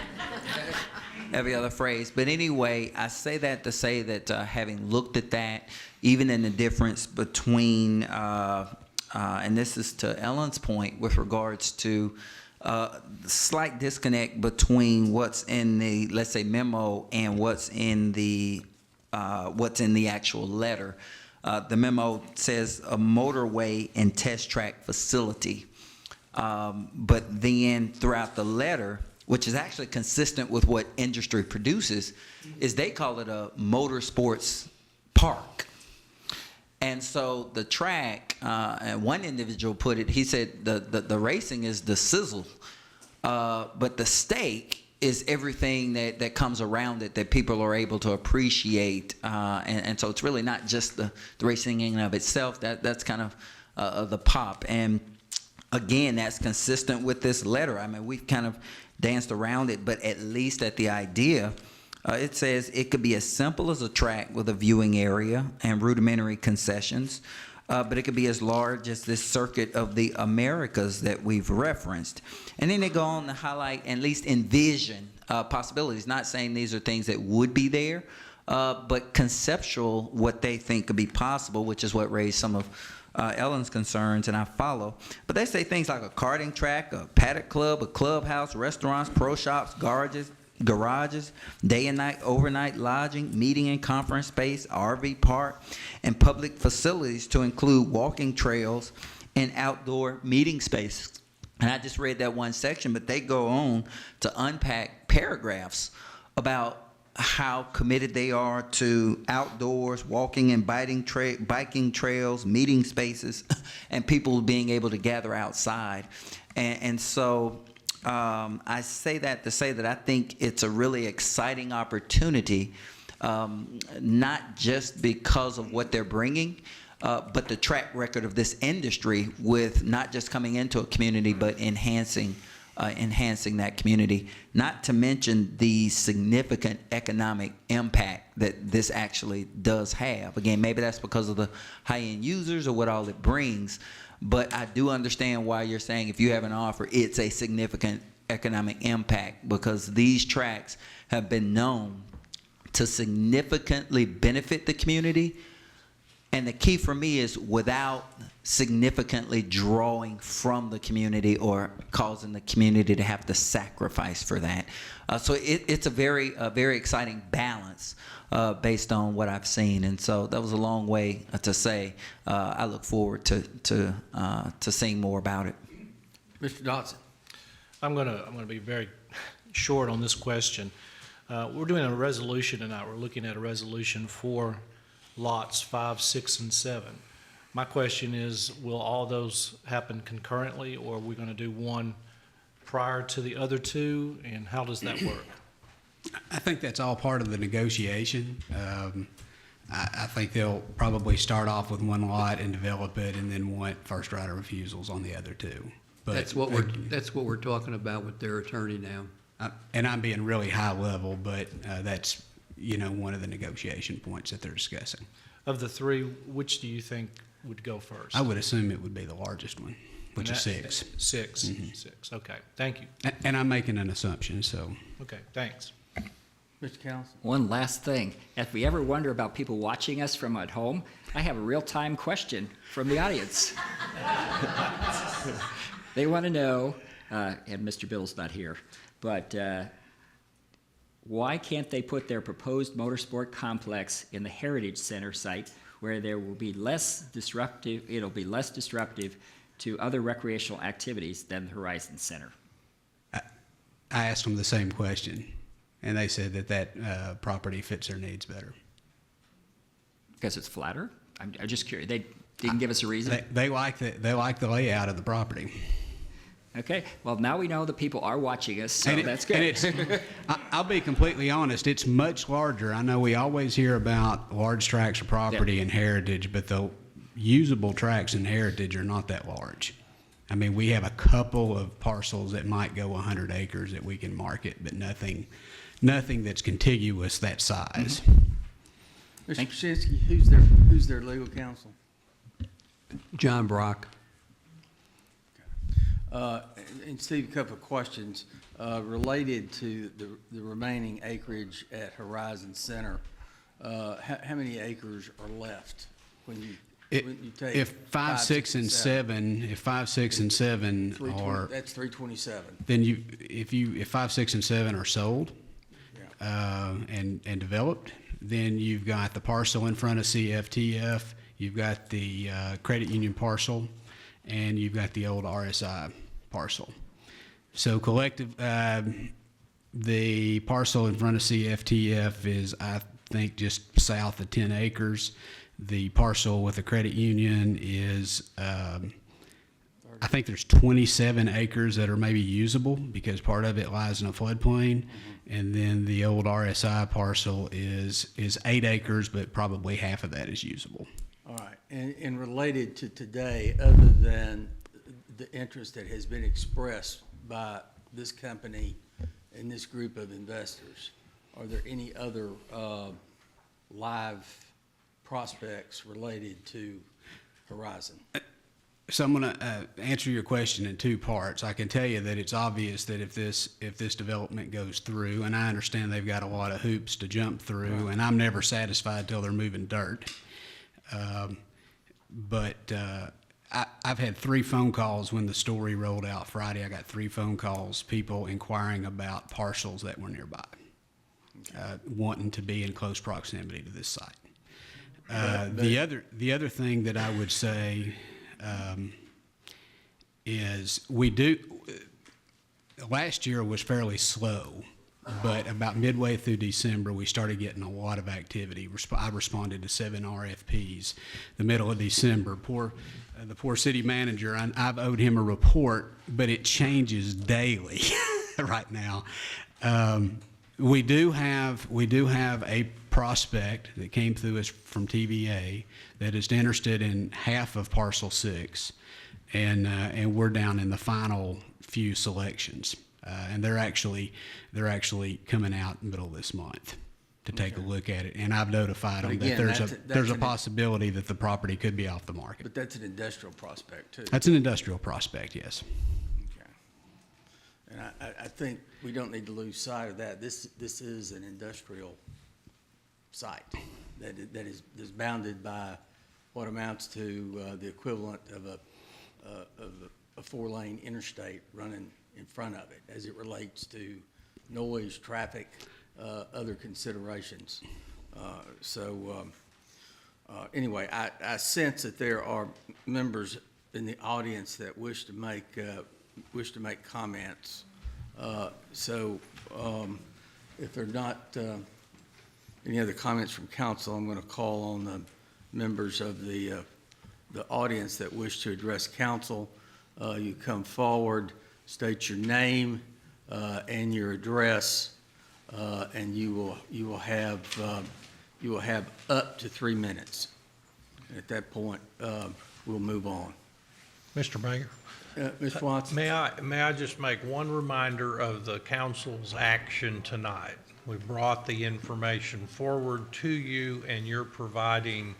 phrase. But anyway, I say that to say that having looked at that, even in the difference between, and this is to Ellen's point with regards to the slight disconnect between what's in the, let's say, memo and what's in the actual letter. The memo says a motorway and test track facility. But then throughout the letter, which is actually consistent with what industry produces, is they call it a motorsports park. And so the track, and one individual put it, he said the racing is the sizzle, but the steak is everything that comes around it that people are able to appreciate. And so it's really not just the racing in and of itself, that's kind of the pop. And again, that's consistent with this letter. I mean, we've kind of danced around it, but at least at the idea, it says it could be as simple as a track with a viewing area and rudimentary concessions, but it could be as large as this circuit of the Americas that we've referenced. And then they go on to highlight, at least envision possibilities, not saying these are things that would be there, but conceptual, what they think could be possible, which is what raised some of Ellen's concerns, and I follow. But they say things like a karting track, a paddock club, a clubhouse, restaurants, pro shops, garages, day and night, overnight lodging, meeting and conference space, RV park, and public facilities to include walking trails and outdoor meeting spaces. And I just read that one section, but they go on to unpack paragraphs about how committed they are to outdoors, walking and biking trails, meeting spaces, and people being able to gather outside. And so I say that to say that I think it's a really exciting opportunity, not just because of what they're bringing, but the track record of this industry with not just coming into a community, but enhancing that community, not to mention the significant economic impact that this actually does have. Again, maybe that's because of the high-end users or what all it brings, but I do understand why you're saying if you have an offer, it's a significant economic impact, because these tracks have been known to significantly benefit the community. And the key for me is without significantly drawing from the community or causing the community to have to sacrifice for that. So it's a very exciting balance based on what I've seen. And so that was a long way to say I look forward to seeing more about it. Mr. Dodson. I'm gonna be very short on this question. We're doing a resolution tonight. We're looking at a resolution for lots 5, 6, and 7. My question is, will all those happen concurrently, or are we going to do one prior to the other two, and how does that work? I think that's all part of the negotiation. I think they'll probably start off with one lot and develop it, and then want first right of refusals on the other two. But That's what we're talking about with their attorney now. And I'm being really high level, but that's one of the negotiation points that they're discussing. Of the three, which do you think would go first? I would assume it would be the largest one, which is 6. 6. Mm-hmm. 6. Okay. Thank you. And I'm making an assumption, so. Okay. Thanks. Mr. Council. One last thing. If we ever wonder about people watching us from at home, I have a real-time question from the audience. They want to know, and Mr. Biddle's not here, but why can't they put their proposed motorsport complex in the Heritage Center site where there will be it'll be less disruptive to other recreational activities than the Horizon Center? I asked them the same question, and they said that property fits their needs better. Because it's flatter? I'm just curious. Didn't give us a reason? They like the layout of the property. Okay, well, now we know that people are watching us, so that's good. And it's, I'll be completely honest, it's much larger. I know we always hear about large tracts of property in Heritage, but the usable tracts in Heritage are not that large. I mean, we have a couple of parcels that might go 100 acres that we can market, but nothing that's contiguous that size. Mr. Krasinski, who's their legal counsel? John Brock. And Steve, a couple of questions related to the remaining acreage at Horizon Center. How many acres are left when you take If 5, 6, and 7, if 5, 6, and 7 are, that's 327. then if 5, 6, and 7 are sold and developed, then you've got the parcel in front of CFTF, you've got the credit union parcel, and you've got the old RSI parcel. So the parcel in front of CFTF is, I think, just south of 10 acres. The parcel with the credit union is, I think there's 27 acres that are maybe usable because part of it lies in a floodplain. And then the old RSI parcel is 8 acres, but probably half of that is usable. All right, and related to today, other than the interest that has been expressed by this company and this group of investors, are there any other live prospects related to Horizon? So I'm going to answer your question in 2 parts. I can tell you that it's obvious that if this development goes through, and I understand they've got a lot of hoops to jump through, and I'm never satisfied till they're moving dirt. But I've had 3 phone calls when the story rolled out Friday. I got 3 phone calls, people inquiring about parcels that were nearby, wanting to be in close proximity to this site. The other thing that I would say is last year was fairly slow, but about midway through December, we started getting a lot of activity. I responded to 7 RFPs the middle of December. The poor city manager, I've owed him a report, but it changes daily right now. We do have a prospect that came through us from TVA that is interested in half of parcel 6, and we're down in the final few selections. And they're actually coming out in the middle of this month to take a look at it. And I've notified them that there's a possibility that the property could be off the market. But that's an industrial prospect too. That's an industrial prospect, yes. Okay. And I think we don't need to lose sight of that. This is an industrial site that is bounded by what amounts to the equivalent of a 4-lane interstate running in front of it as it relates to noise, traffic, other considerations. Anyway, I sense that there are members in the audience that wish to make comments. If there are not any other comments from council, I'm going to call on the members of the audience that wish to address council. You come forward, state your name and your address, and you will have up to 3 minutes. At that point, we'll move on. Mr. Mayor? Mr. Watson? May I just make one reminder of the council's action tonight? We brought the information forward to you, and you're providing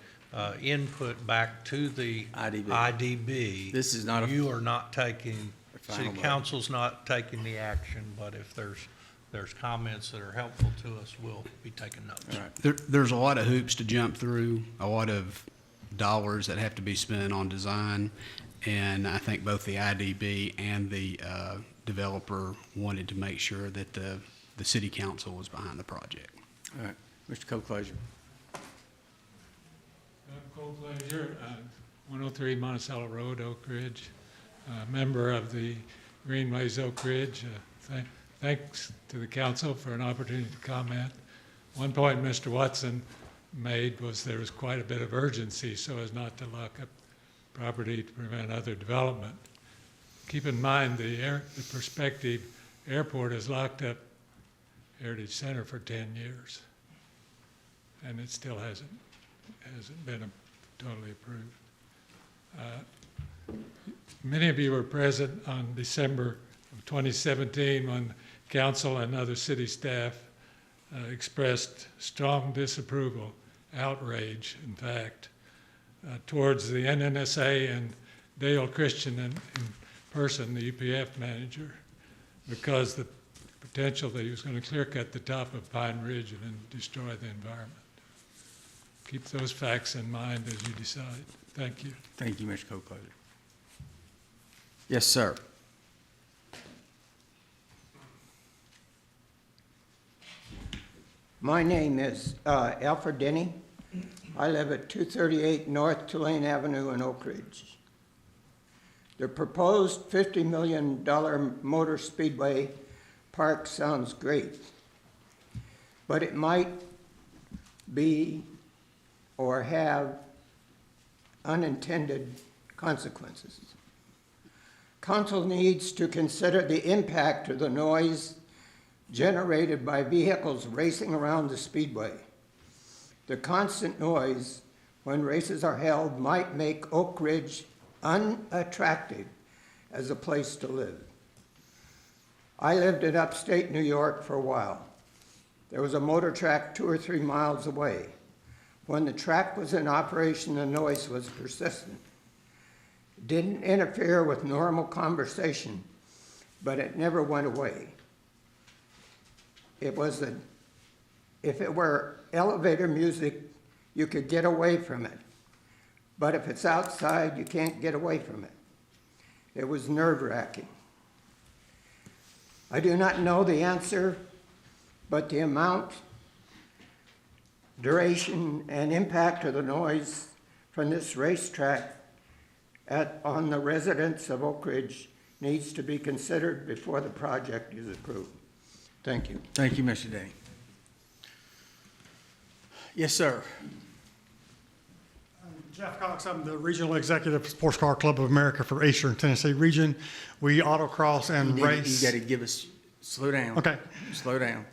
input back to the IDB. This is not You are not taking, city council's not taking the action, but if there's comments that are helpful to us, we'll be taking notes. All right. There's a lot of hoops to jump through, a lot of dollars that have to be spent on design, and I think both the IDB and the developer wanted to make sure that the city council was behind the project. All right. Mr. Coclaser. Cole Glazier, 103 Monticello Road, Oak Ridge, member of the Greenways Oak Ridge. Thanks to the council for an opportunity to comment. One point Mr. Watson made was there was quite a bit of urgency so as not to property to prevent other development. Keep in mind the prospective airport has locked up Heritage Center for 10 years, and it still hasn't been totally approved. Many of you were present on December of 2017 when council and other city staff expressed strong disapproval, outrage, in fact, towards the NNSA and Dale Christian in person, the UPF manager, because the potential that he was going to clear cut the top of Pine Ridge and destroy the environment. Keep those facts in mind as you decide. Thank you. Thank you, Mr. Co-Closer. Yes, sir. My name is Alfred Denny. I live at 238 North Tulane Avenue in Oak Ridge. The proposed $50 million motor speedway park sounds great, but it might be or have unintended consequences. Council needs to consider the impact of the noise generated by vehicles racing around the speedway. The constant noise when races are held might make Oak Ridge unattractive as a place to live. I lived in upstate New York for a while. There was a motor track 2 or 3 miles away. When the track was in operation, the noise was persistent. It didn't interfere with normal conversation, but it never went away. If it were elevator music, you could get away from it. But if it's outside, you can't get away from it. It was nerve-wracking. I do not know the answer, but the amount, duration, and impact of the noise from this racetrack on the residents of Oak Ridge needs to be considered before the project is approved. Thank you. Thank you, Mr. Denny. Yes, sir. Jeff Cox, I'm the Regional Executive for Sports Car Club of America for Eastern Tennessee Region. We autocross and race. You got to give us, slow down. Okay. Slow down.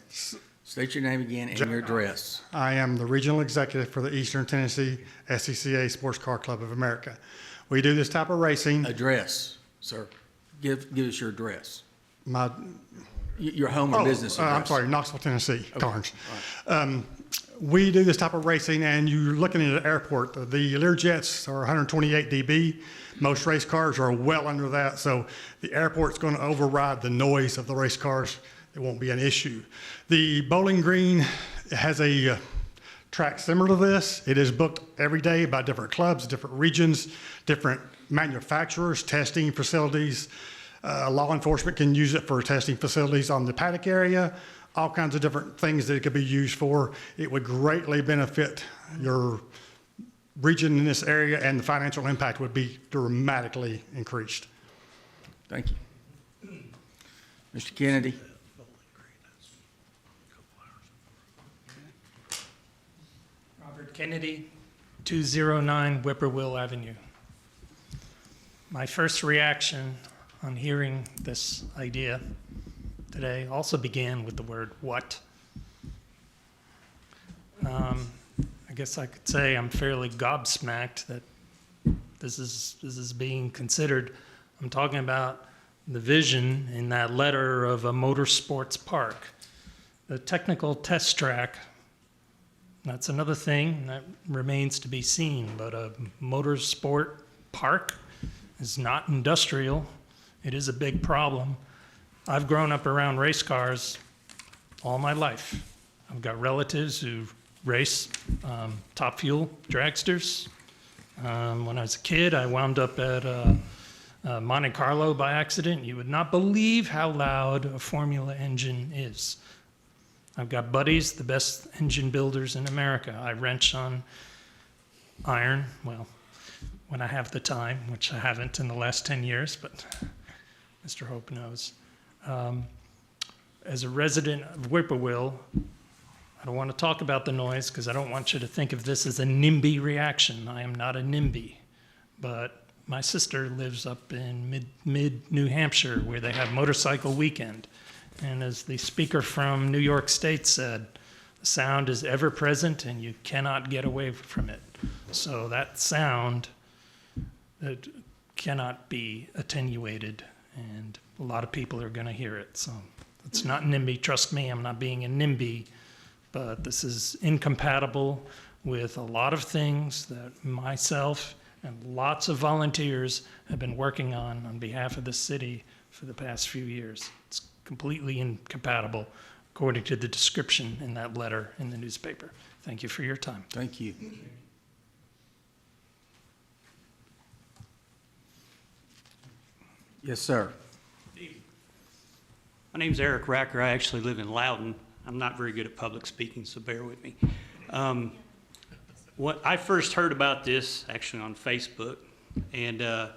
State your name again and your address. I am the Regional Executive for the Eastern Tennessee SCCA Sports Car Club of America. We do this type of racing. Address, sir. Give us your address. Your home or Oh, business address. I'm sorry, Knoxville, Tennessee, Okay. Carnes. All right. We do this type of racing, and you're looking at an airport. The Learjets are 128 dB. Most race cars are well under that, so the airport's going to override the noise of the race cars. It won't be an issue. The Bowling Green has a track similar to this. It is booked every day by different clubs, different regions, different manufacturers, testing facilities. Law enforcement can use it for testing facilities on the paddock area, all kinds of different things that it could be used for. It would greatly benefit your region in this area, and the financial impact would be dramatically increased. Thank you. Mr. Kennedy. Robert Kennedy, 209 Whippoorwill Avenue. My first reaction on hearing this idea today also began with the word "what." I guess I could say I'm fairly gobsmacked that this is being considered. I'm talking about the vision in that letter of a motorsports park. The technical test track, that's another thing that remains to be seen, but a motorsport park is not industrial. It is a big problem. I've grown up around race cars all my life. I've got relatives who race Top Fuel dragsters. When I was a kid, I wound up at Monte Carlo by accident. You would not believe how loud a Formula engine is. I've got buddies, the best engine builders in America. I wrench on iron, well, when I have the time, which I haven't in the last 10 years, but Mr. Hope knows. As a resident of Whippoorwill, I don't want to talk about the noise because I don't want you to think of this as a NIMBY reaction. I am not a NIMBY. But my sister lives up in mid New Hampshire, where they have motorcycle weekend. And as the speaker from New York State said, the sound is ever present and you cannot get away from it. So that sound that cannot be attenuated, and a lot of people are going to hear it. So it's not NIMBY. Trust me, I'm not being a NIMBY, but this is incompatible with a lot of things that myself and lots of volunteers have been working on behalf of the city for the past few years. It's completely incompatible, according to the description in that letter in the newspaper. Thank you for your time. Thank you. Yes, sir. My name's Eric Racker. I actually live in Loudon. I'm not very good at public speaking, so bear with me. What I first heard about this actually on Facebook, and I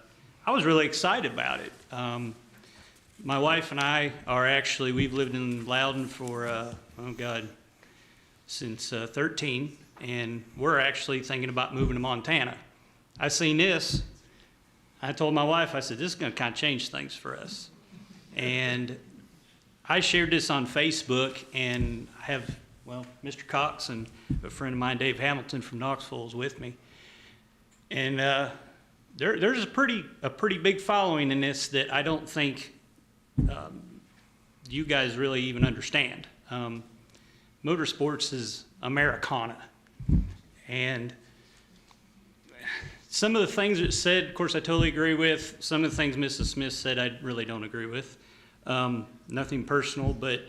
was really excited about it. My wife and I are actually, we've lived in Loudon for, since 13, and we're actually thinking about moving to Montana. I seen this. I told my wife, I said, this is going to kind of change things for us. And I shared this on Facebook, and I have, well, Mr. Cox and a friend of mine, Dave Hamilton from Knoxville, is with me. And there's a pretty big following in this that I don't think you guys really even understand. Motorsports is Americana. And some of the things it said, of course, I totally agree with. Some of the things Mrs. Smith said, I really don't agree with. Nothing personal, but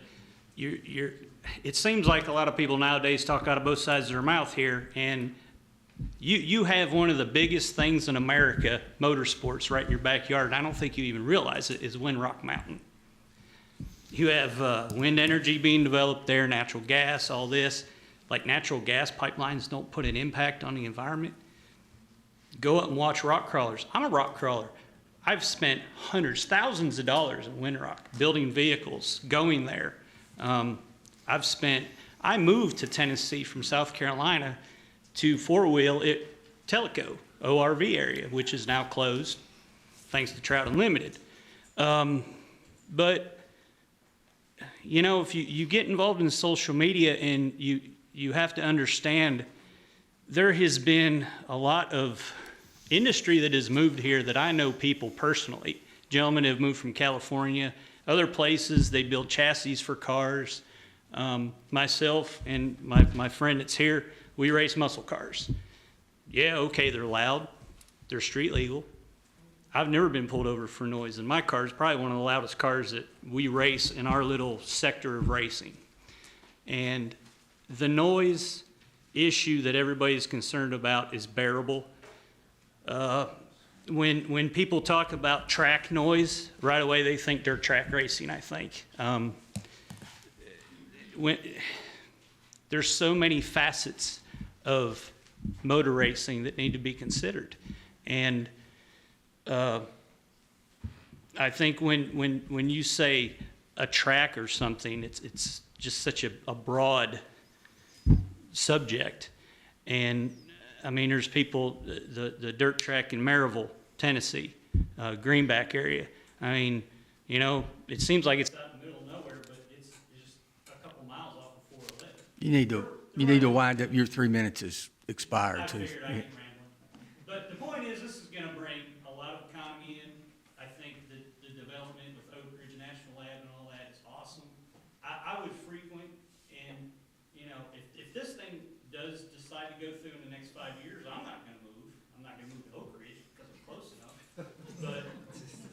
it seems like a lot of people nowadays talk out of both sides of their mouth here, and you have one of the biggest things in America, motorsports, right in your backyard, and I don't think you even realize it, is Windrock Mountain. You have wind energy being developed there, natural gas, all this. Like natural gas pipelines don't put an impact on the environment. Go up and watch rock crawlers. I'm a rock crawler. I've spent hundreds, thousands of dollars in Windrock building vehicles, going there. I moved to Tennessee from South Carolina to four-wheel at Tellico, ORV area, which is now closed thanks to Trout Unlimited. But, you know, if you get involved in social media, and you have to understand there has been a lot of industry that has moved here that I know people personally. Gentlemen have moved from California, other places, they build chassis for cars. Myself and my friend that's here, we race muscle cars. Yeah, okay, they're loud, they're street legal. I've never been pulled over for noise, and my car is probably one of the loudest cars that we race in our little sector of racing. And the noise issue that everybody's concerned about is bearable. When people talk about track noise, right away they think they're track racing, I think. There's so many facets of motor racing that need to be considered. And I think when you say a track or something, it's just such a broad subject. And I mean, there's people, the dirt track in Maryville, Tennessee, Greenback area. I mean, you know, it seems like it's out in the middle of nowhere, but it's just a couple miles off of 411. You need to wind up. Your 3 minutes is expired I too. figured I ain't rambling. But the point is, this is going to bring a lot of economy in. I think that the development with Oak Ridge National Lab and all that is awesome. I would frequent, and you know, if this thing does decide to go through in the next 5 years, I'm not going to move. I'm not going to move to Oak Ridge because I'm close enough. But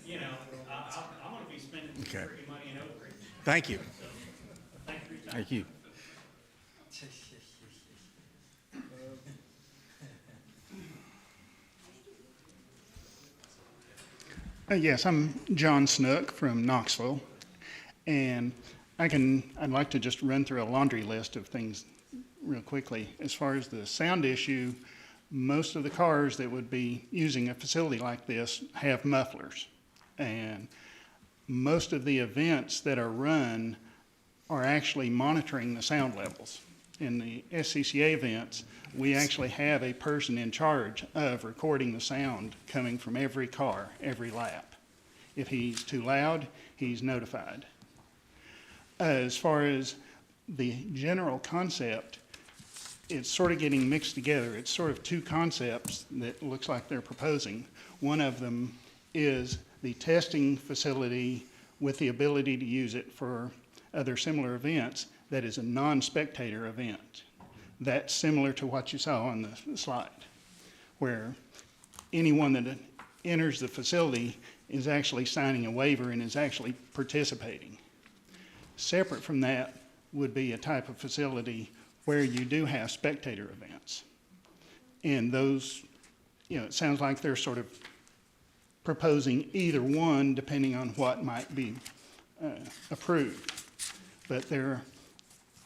you know, I'm going to be spending freaking money in Oak Ridge. Thank you. So, thank you for your time. Thank you. Yes, I'm John Snook from Knoxville, and I'd like to just run through a laundry list of things real quickly. As far as the sound issue, most of the cars that would be using a facility like this have mufflers, and most of the events that are run are actually monitoring the sound levels. in the SCCA events, we actually have a person in charge of recording the sound coming from every car, every lap. If he's too loud, he's notified. As far as the general concept, it's sort of getting mixed together. It's sort of two concepts that looks like they're proposing. One of them is the testing facility with the ability to use it for other similar events that is a non-spectator event. That's similar to what you saw on the slide, where anyone that enters the facility is actually signing a waiver and is actually participating. Separate from that would be a type of facility where you do have spectator events. And those, it sounds like they're sort of proposing either one depending on what might be approved. But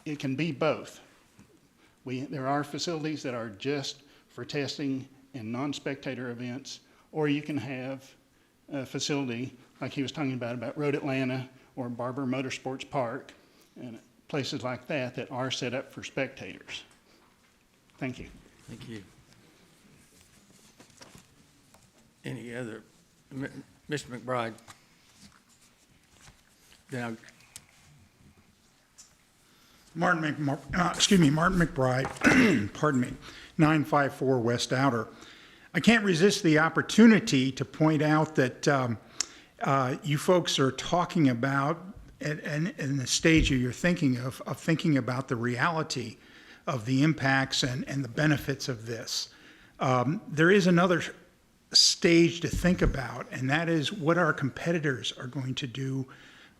it can be both. There are facilities that are just for testing and non-spectator events, or you can have a facility like he was talking about Road Atlanta or Barber Motorsports Park and places like that that are set up for spectators. Thank you. Thank you. Any other? Mr. McBride? Martin McBride, pardon me, 954 West Outer. I can't resist the opportunity to point out that you folks are talking about, in the stage you're thinking of thinking about the reality of the impacts and the benefits of this. There is another stage to think about, and that is what our competitors are going to do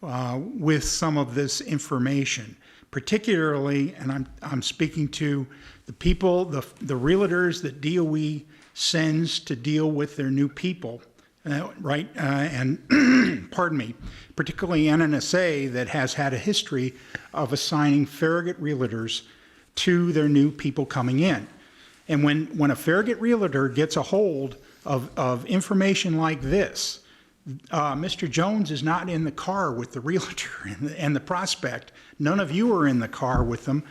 with some of this information. Particularly, and I'm speaking to the people, the realtors that DOE sends to deal with their new people, right? And pardon me, particularly NNSA that has had a history of assigning Farragut realtors to their new people coming in. And when a Farragut realtor gets a hold of information like this, Mr. Jones is not in the car with the realtor and the prospect. None of you are in the car with them.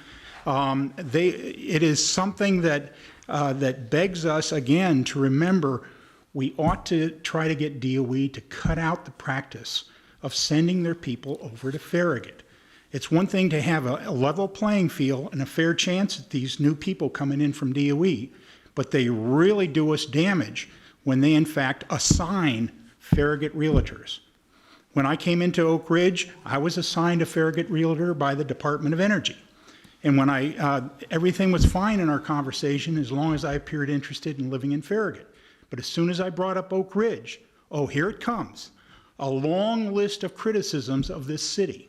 It is something that begs us again to remember we ought to try to get DOE to cut out the practice of sending their people over to Farragut. It's one thing to have a level playing field and a fair chance at these new people coming in from DOE, but they really do us damage when they in fact assign Farragut realtors. When I came into Oak Ridge, I was assigned a Farragut realtor by the Department of Energy. And when everything was fine in our conversation as long as I appeared interested in living in Farragut. But as soon as I brought up Oak Ridge, oh, here it comes. A long list of criticisms of this city.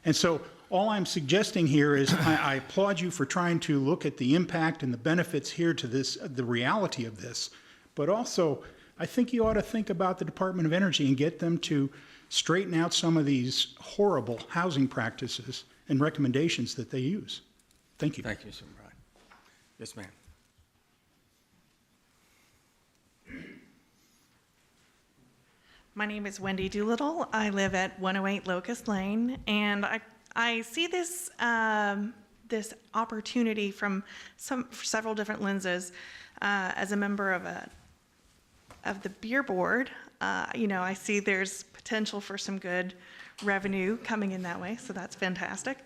And so all I'm suggesting here is I applaud you for trying to look at the impact and the benefits here to this, the reality of this, but also I think you ought to think about the Department of Energy and get them to straighten out some of these horrible housing practices and recommendations that they use. Thank you. Thank you, Mr. McBride. Yes, ma'am. My name is Wendy Doolittle. I live at 108 Locust Lane, and I see this this opportunity from several different lenses. As a member of the beer board, I see there's potential for some good revenue coming in that way, so that's fantastic.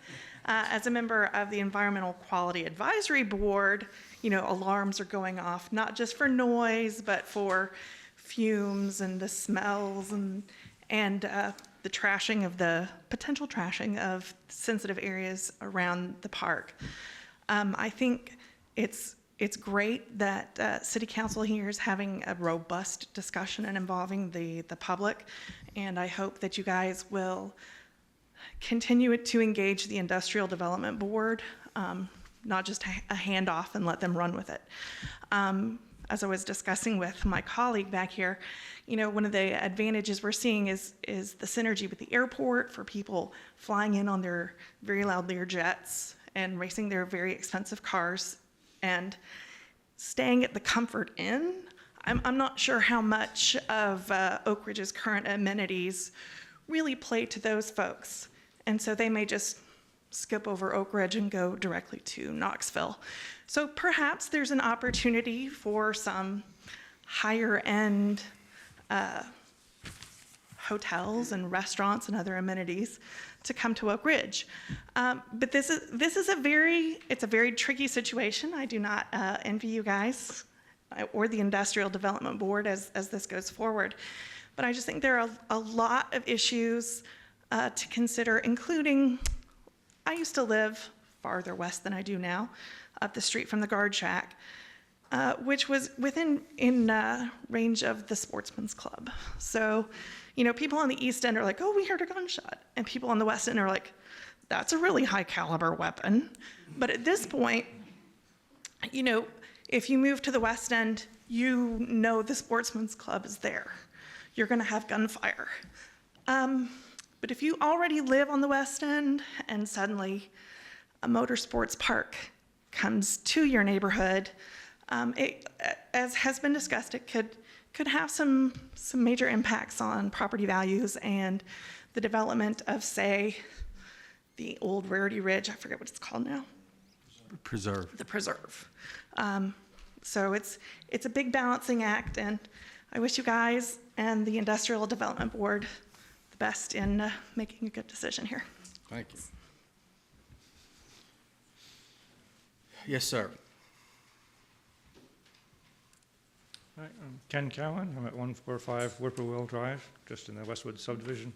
As a member of the Environmental Quality Advisory Board, alarms are going off, not just for noise, but for fumes and the smells and the trashing of potential trashing of sensitive areas around the park. I think it's great that City Council here is having a robust discussion and involving the public, and I hope that you guys will continue to engage the Industrial Development Board, not just a handoff and let them run with it. As I was discussing with my colleague back here, one of the advantages we're seeing is the synergy with the airport for people flying in on their very loud Learjets and racing their very expensive cars and staying at the Comfort Inn. I'm not sure how much of Oak Ridge's current amenities really play to those folks. And so they may just skip over Oak Ridge and go directly to Knoxville. So perhaps there's an opportunity for some higher end hotels and restaurants and other amenities to come to Oak Ridge. But this is a very tricky situation. I do not envy you guys or the Industrial Development Board as this goes forward. But I just think there are a lot of issues to consider, including, I used to live farther west than I do now, up the street from the guard shack, which was within range of the Sportsman's Club. So, you know, people on the East End are like, oh, we heard a gunshot. And people on the West End are like, that's a really high caliber weapon. But at this point, you know, if you move to the West End, you know the Sportsman's Club is there. You're gonna have gunfire. But if you already live on the West End and suddenly a motorsports park comes to your neighborhood, as has been discussed, it could have some major impacts on property values and the development of, say, the old Rarity Ridge, I forget what it's called now. Preserve. The preserve. So it's a big balancing act, and I wish you guys and the Industrial Development Board the best in making a good decision here. Thank you. Yes, sir. Hi, I'm Ken Cowan. I'm at 145 Whippoorwill Drive, just in the Westwood subdivision.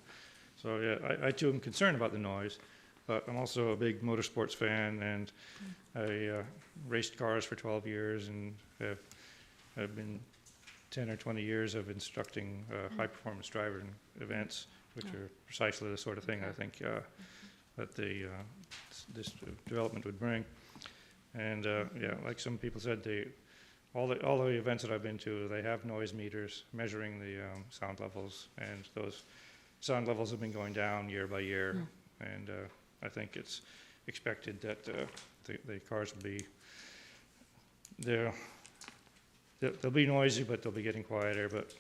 So yeah, I too am concerned about the noise, but I'm also a big motorsports fan, and I raced cars for 12 years and have been 10 or 20 years of instructing high-performance driving events, which are precisely the sort of thing I think that this development would bring. And yeah, like some people said, all the events that I've been to, they have noise meters measuring the sound levels, and those sound levels have been going down year by year. And I think it's expected that the cars will be they'll be noisy, but they'll be getting quieter. But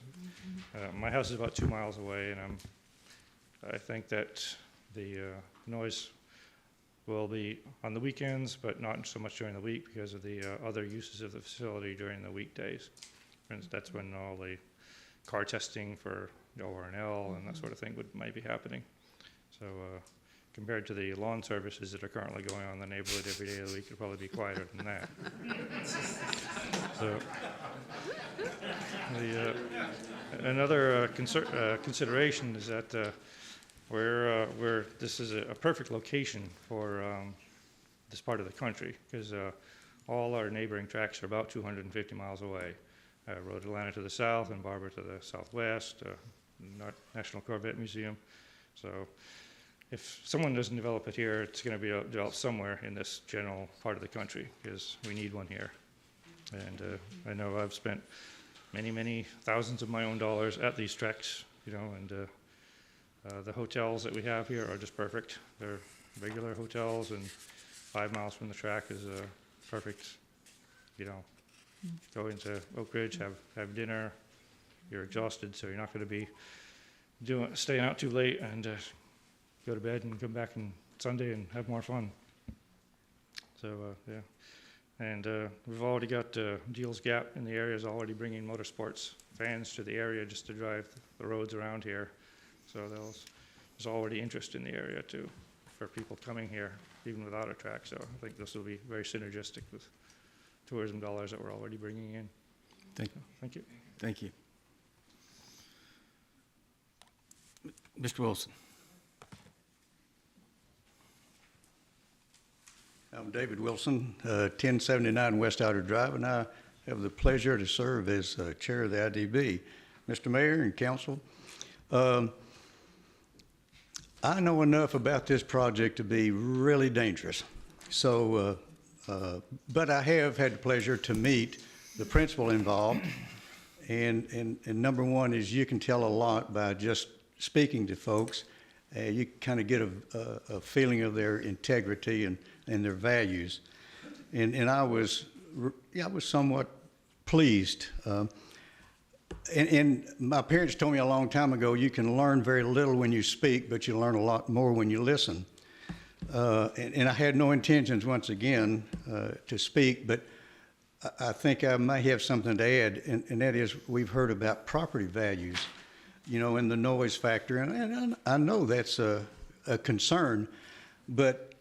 my house is about 2 miles away, and I think that the noise will be on the weekends, but not so much during the week because of the other uses of the facility during the weekdays. And that's when all the car testing for ORNL and that sort of thing might be happening. So compared to the lawn services that are currently going on in the neighborhood every day of the week, it'll probably be quieter than that. So another consideration is that where this is a perfect location for this part of the country, because all our neighboring tracks are about 250 miles away. Road Atlanta to the south and Barber to the southwest, National Corvette Museum. So if someone doesn't develop it here, it's going to be developed somewhere in this general part of the country, because we need one here. And I know I've spent many, many thousands of my own dollars at these tracks, you know, and the hotels that we have here are just perfect. They're regular hotels, and 5 miles from the track is perfect. You know, go into Oak Ridge, have dinner. You're exhausted, so you're not going to be staying out too late, and go to bed and come back on Sunday and have more fun. So yeah, and we've already got Deals Gap in the area is already bringing motorsports fans to the area just to drive the roads around here. So there's already interest in the area too for people coming here, even without a track. So I think this will be very synergistic with tourism dollars that we're already bringing in. Thank you. Thank you. Thank you. Mr. Wilson. I'm David Wilson, 1079 West Outer Drive, and I have the pleasure to serve as chair of the IDB. Mr. Mayor and council, I know enough about this project to be really dangerous. So, but I have had the pleasure to meet the principal involved, and number one is you can tell a lot by just speaking to folks. You kind of get a feeling of their integrity and their values, and I was somewhat pleased. And my parents told me a long time ago, you can learn very little when you speak, but you learn a lot more when you listen. And I had no intentions, once again, to speak, but I think I may have something to add, and that is, we've heard about property values, you know, and the noise factor, and I know that's a concern, but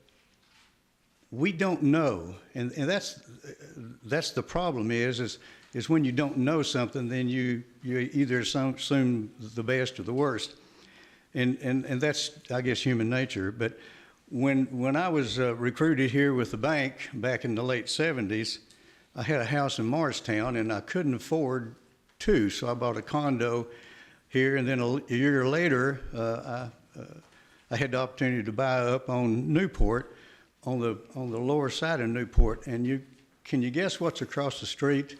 we don't know, and that's the problem is when you don't know something, then you either assume the best or the worst, and that's, I guess, human nature. But when I was recruited here with the bank back in the late 70s, I had a house in Morristown, and I couldn't afford two, so I bought a condo here, and then a year later, I had the opportunity to buy up on Newport, on the lower side of Newport, and can you guess what's across the street?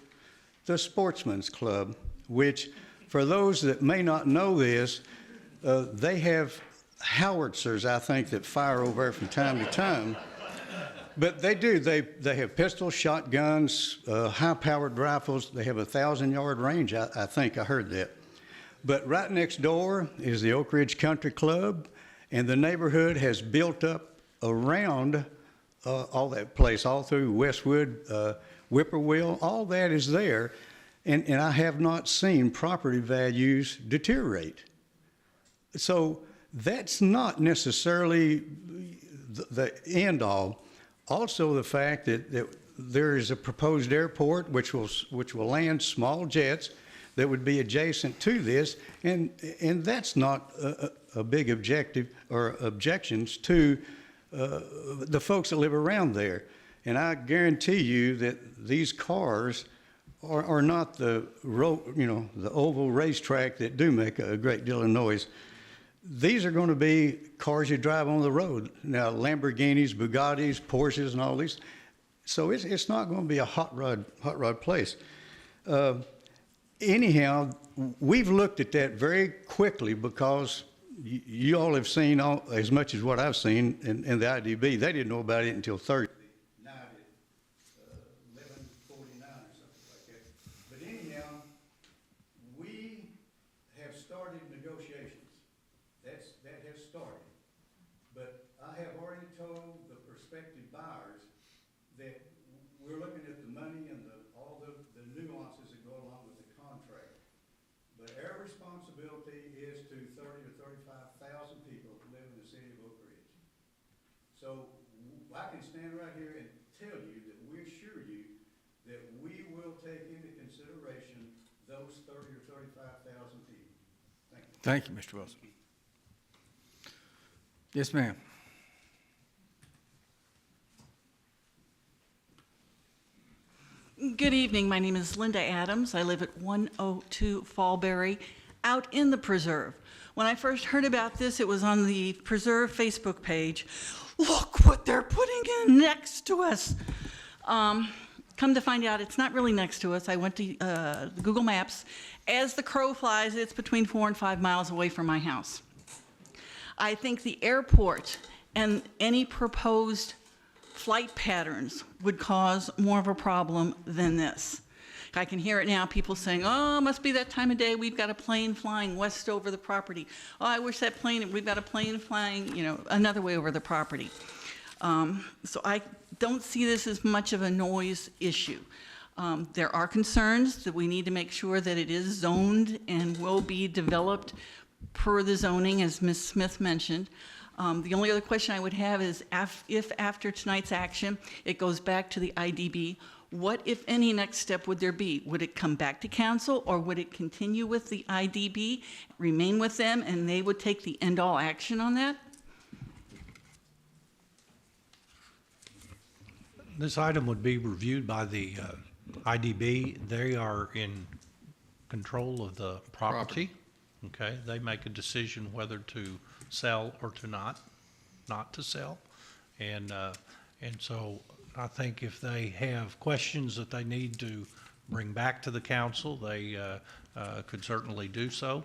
The Sportsman's Club, which, for those that may not know this, they have howitzers, I think, that fire over there from time to time. But they do. They have pistols, shotguns, high-powered rifles. They have a 1,000-yard range, I think. I heard that. But right next door is the Oak Ridge Country Club, and the neighborhood has built up around all that place, all through Westwood, Whippoorwill, all that is there, and I have not seen property values deteriorate. So that's not necessarily the end all. Also, the fact that there is a proposed airport which will land small jets that would be adjacent to this, and that's not a big objective or objections to the folks that live around there. And I guarantee you that these cars are not the oval racetrack that do make a great deal of noise. These are going to be cars you drive on the road. Now, Lamborghinis, Bugattis, Porsches, and all these. So it's not going to be a hot rod place. Anyhow, we've looked at that very quickly because you all have seen as much as what I've seen in the IDB. They didn't know about it until Thursday night at 11:49 or something like that. But anyhow, we have started negotiations. That has started. But I have already told the prospective buyers that we're looking at the money and all the nuances that go along with the contract. But our responsibility is to 30 or 35,000 people who live in the city of Oak Ridge. So I can stand right here and tell you that we assure you that we will take into consideration those 30 or 35,000 people. Thank you. Thank you, Mr. Wilson. Yes, ma'am. Good evening. My name is Linda Adams. I live at 102 Fallberry, out in the preserve. When I first heard about this, it was on the preserve Facebook page. Look what they're putting in next to us. Come to find out, it's not really next to us. I went to Google Maps. As the crow flies, it's between 4 and 5 miles away from my house. I think the airport and any proposed flight patterns would cause more of a problem than this. I can hear it now, people saying, oh, it must be that time of day, we've got a plane flying west over the property. Oh, I wish that plane, we've got a plane flying, another way over the property. So I don't see this as much of a noise issue. There are concerns that we need to make sure that it is zoned and will be developed per the zoning, as Ms. Smith mentioned. The only other question I would have is if after tonight's action, it goes back to the IDB, what, if any, next step would there be? Would it come back to council, or would it continue with the IDB, remain with them, and they would take the end-all action on that? This item would be reviewed by the IDB. They are in control of the property. Okay, they make a decision whether to sell or to not to sell. And so I think if they have questions that they need to bring back to the council, they could certainly do so,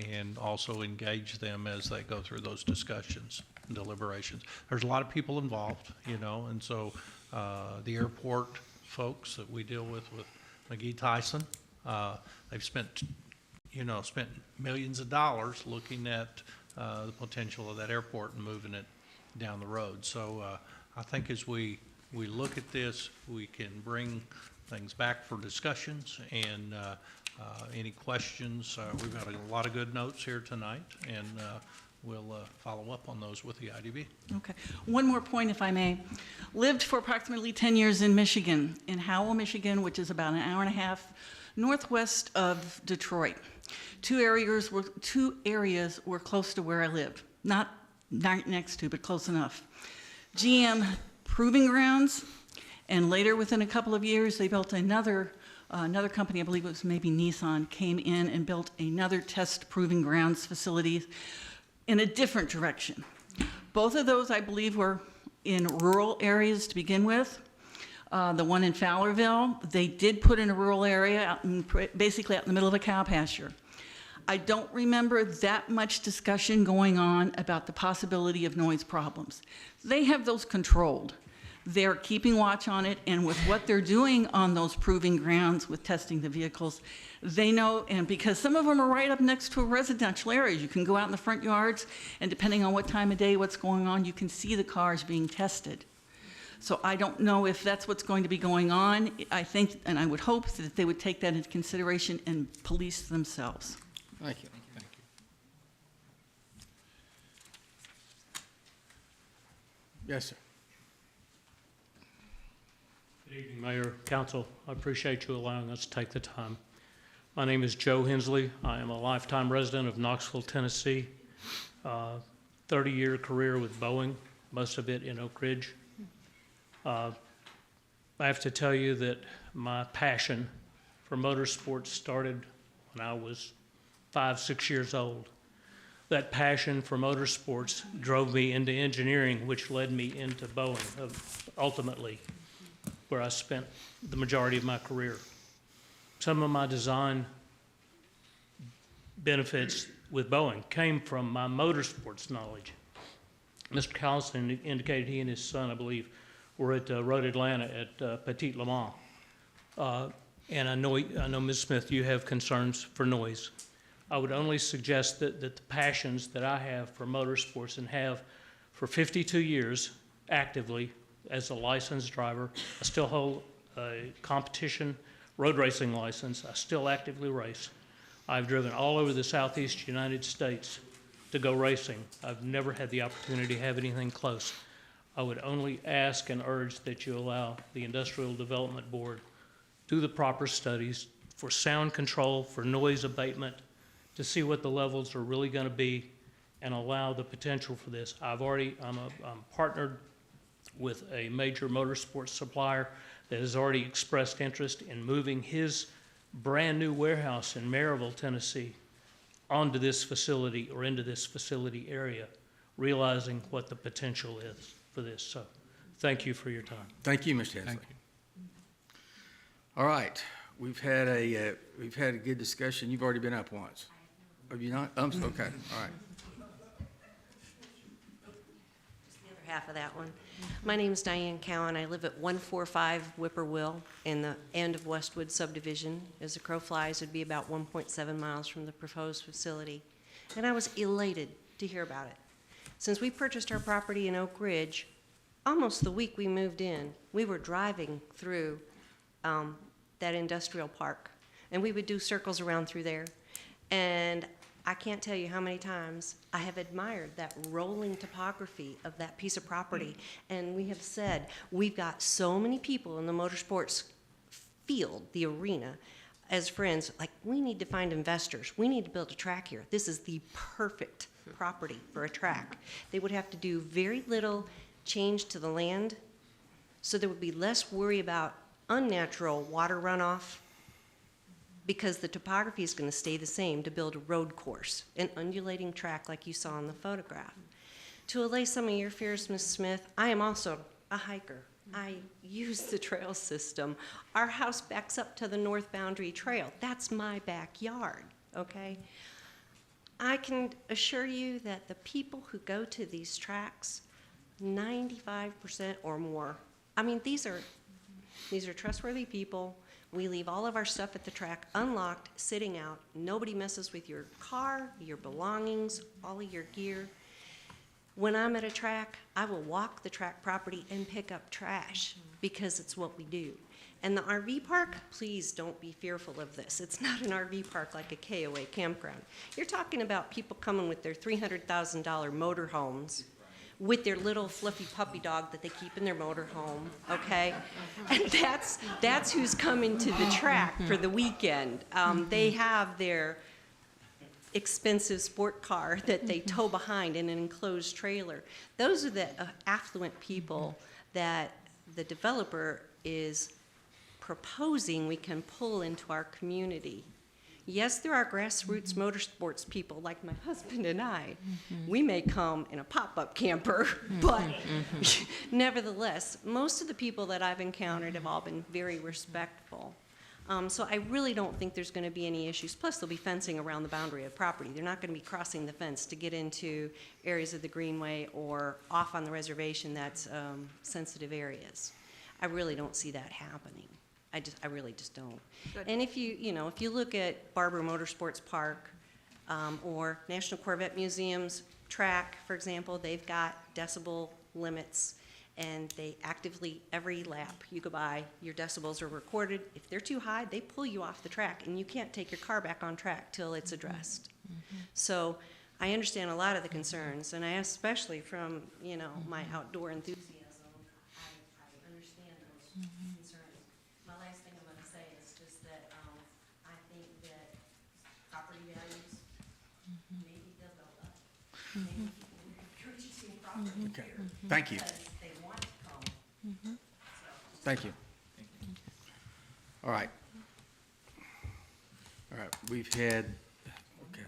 and also engage them as they go through those discussions and deliberations. There's a lot of people involved, and so the airport folks that we deal with McGee Tyson, they've spent millions of dollars looking at the potential of that airport and moving it down the road. So I think as we look at this, we can bring things back for discussions and any questions. We've got a lot of good notes here tonight, and we'll follow up on those with the IDB. Okay. One more point, if I may. Lived for approximately 10 years in Michigan, in Howell, Michigan, which is about an hour and a half northwest of Detroit. Two areas were close to where I live. Not next to, but close enough. GM Proving Grounds, and later, within a couple of years, they built another company, I believe it was maybe Nissan, came in and built another test proving grounds facility in a different direction. Both of those, I believe, were in rural areas to begin with. The one in Fowlerville, they did put in a rural area, basically out in the middle of a cow pasture. I don't remember that much discussion going on about the possibility of noise problems. They have those controlled. They're keeping watch on it, and with what they're doing on those proving grounds with testing the vehicles, they know, and because some of them are right up next to residential areas, you can go out in the front yards, and depending on what time of day, what's going on, you can see the cars being tested. So I don't know if that's what's going to be going on. I think, and I would hope that they would take that into consideration and police themselves. Thank you. Yes, sir. Good evening, Mayor, Council. I appreciate you allowing us to take the time. My name is Joe Hensley. I am a lifetime resident of Knoxville, Tennessee. 30-year career with Boeing, most of it in Oak Ridge. I have to tell you that my passion for motorsports started when I was 5, 6 years old. That passion for motorsports drove me into engineering, which led me into Boeing, ultimately, where I spent the majority of my career. Some of my design benefits with Boeing came from my motorsports knowledge. Mr. Callison indicated he and his son, I believe, were at Road Atlanta at Petit Le Mans. And I know, Ms. Smith, you have concerns for noise. I would only suggest that the passions that I have for motorsports and have for 52 years actively as a licensed driver, I still hold a competition road racing license. I still actively race. I've driven all over the Southeast United States to go racing. I've never had the opportunity to have anything close. I would only ask and urge that you allow the Industrial Development Board do the proper studies for sound control, for noise abatement, to see what the levels are really going to be and allow the potential for this. I'm partnered with a major motorsports supplier that has already expressed interest in moving his brand new warehouse in Maryville, Tennessee, onto this facility or into this facility area, realizing what the potential is for this. So thank you for your time. Thank you, Mr. Hensley. Thank you. All right, we've had a good discussion. You've already been up once. Have you not? Okay, all right. The other half of that one. My name is Diane Cowan. I live at 145 Whippoorwill in the end of Westwood subdivision. As the crow flies, it'd be about 1.7 miles from the proposed facility. And I was elated to hear about it. Since we purchased our property in Oak Ridge, almost the week we moved in, we were driving through that industrial park. And we would do circles around through there. And I can't tell you how many times I have admired that rolling topography of that piece of property. And we have said, we've got so many people in the motorsports field, the arena, as friends, like, we need to find investors. We need to build a track here. This is the perfect property for a track. They would have to do very little change to the land, so there would be less worry about unnatural water runoff, because the topography is going to stay the same to build a road course, an undulating track like you saw in the photograph. To allay some of your fears, Ms. Smith, I am also a hiker. I use the trail system. Our house backs up to the North Boundary Trail. That's my backyard, okay? I can assure you that the people who go to these tracks, 95% or more, I mean, these are trustworthy people. We leave all of our stuff at the track unlocked, sitting out. Nobody messes with your car, your belongings, all of your gear. When I'm at a track, I will walk the track property and pick up trash because it's what we do. And the RV park, please don't be fearful of this. It's not an RV park like a KOA campground. You're talking about people coming with their $300,000 motorhomes with their little fluffy puppy dog that they keep in their motorhome, okay? And that's who's coming to the track for the weekend. They have their expensive sport car that they tow behind in an enclosed trailer. Those are the affluent people that the developer is proposing we can pull into our community. Yes, there are grassroots motorsports people like my husband and I. We may come in a pop-up camper, but nevertheless, most of the people that I've encountered have all been very respectful. So I really don't think there's going to be any issues. Plus, there'll be fencing around the boundary of property. They're not going to be crossing the fence to get into areas of the greenway or off on the reservation that's sensitive areas. I really don't see that happening. I really just don't. And if you look at Barber Motorsports Park or National Corvette Museum's track, for example, they've got decibel limits, and they actively, every lap you go by, your decibels are recorded. If they're too high, they pull you off the track, and you can't take your car back on track till it's addressed. So I understand a lot of the concerns, and I especially from, my outdoor enthusiasm, I understand those concerns. My last thing I'm gonna say is just that, I think that property values, maybe they'll go up. Maybe people will be purchasing property Okay. here. Thank you. Because they want to come. Thank you. All right. All right, we've had, okay.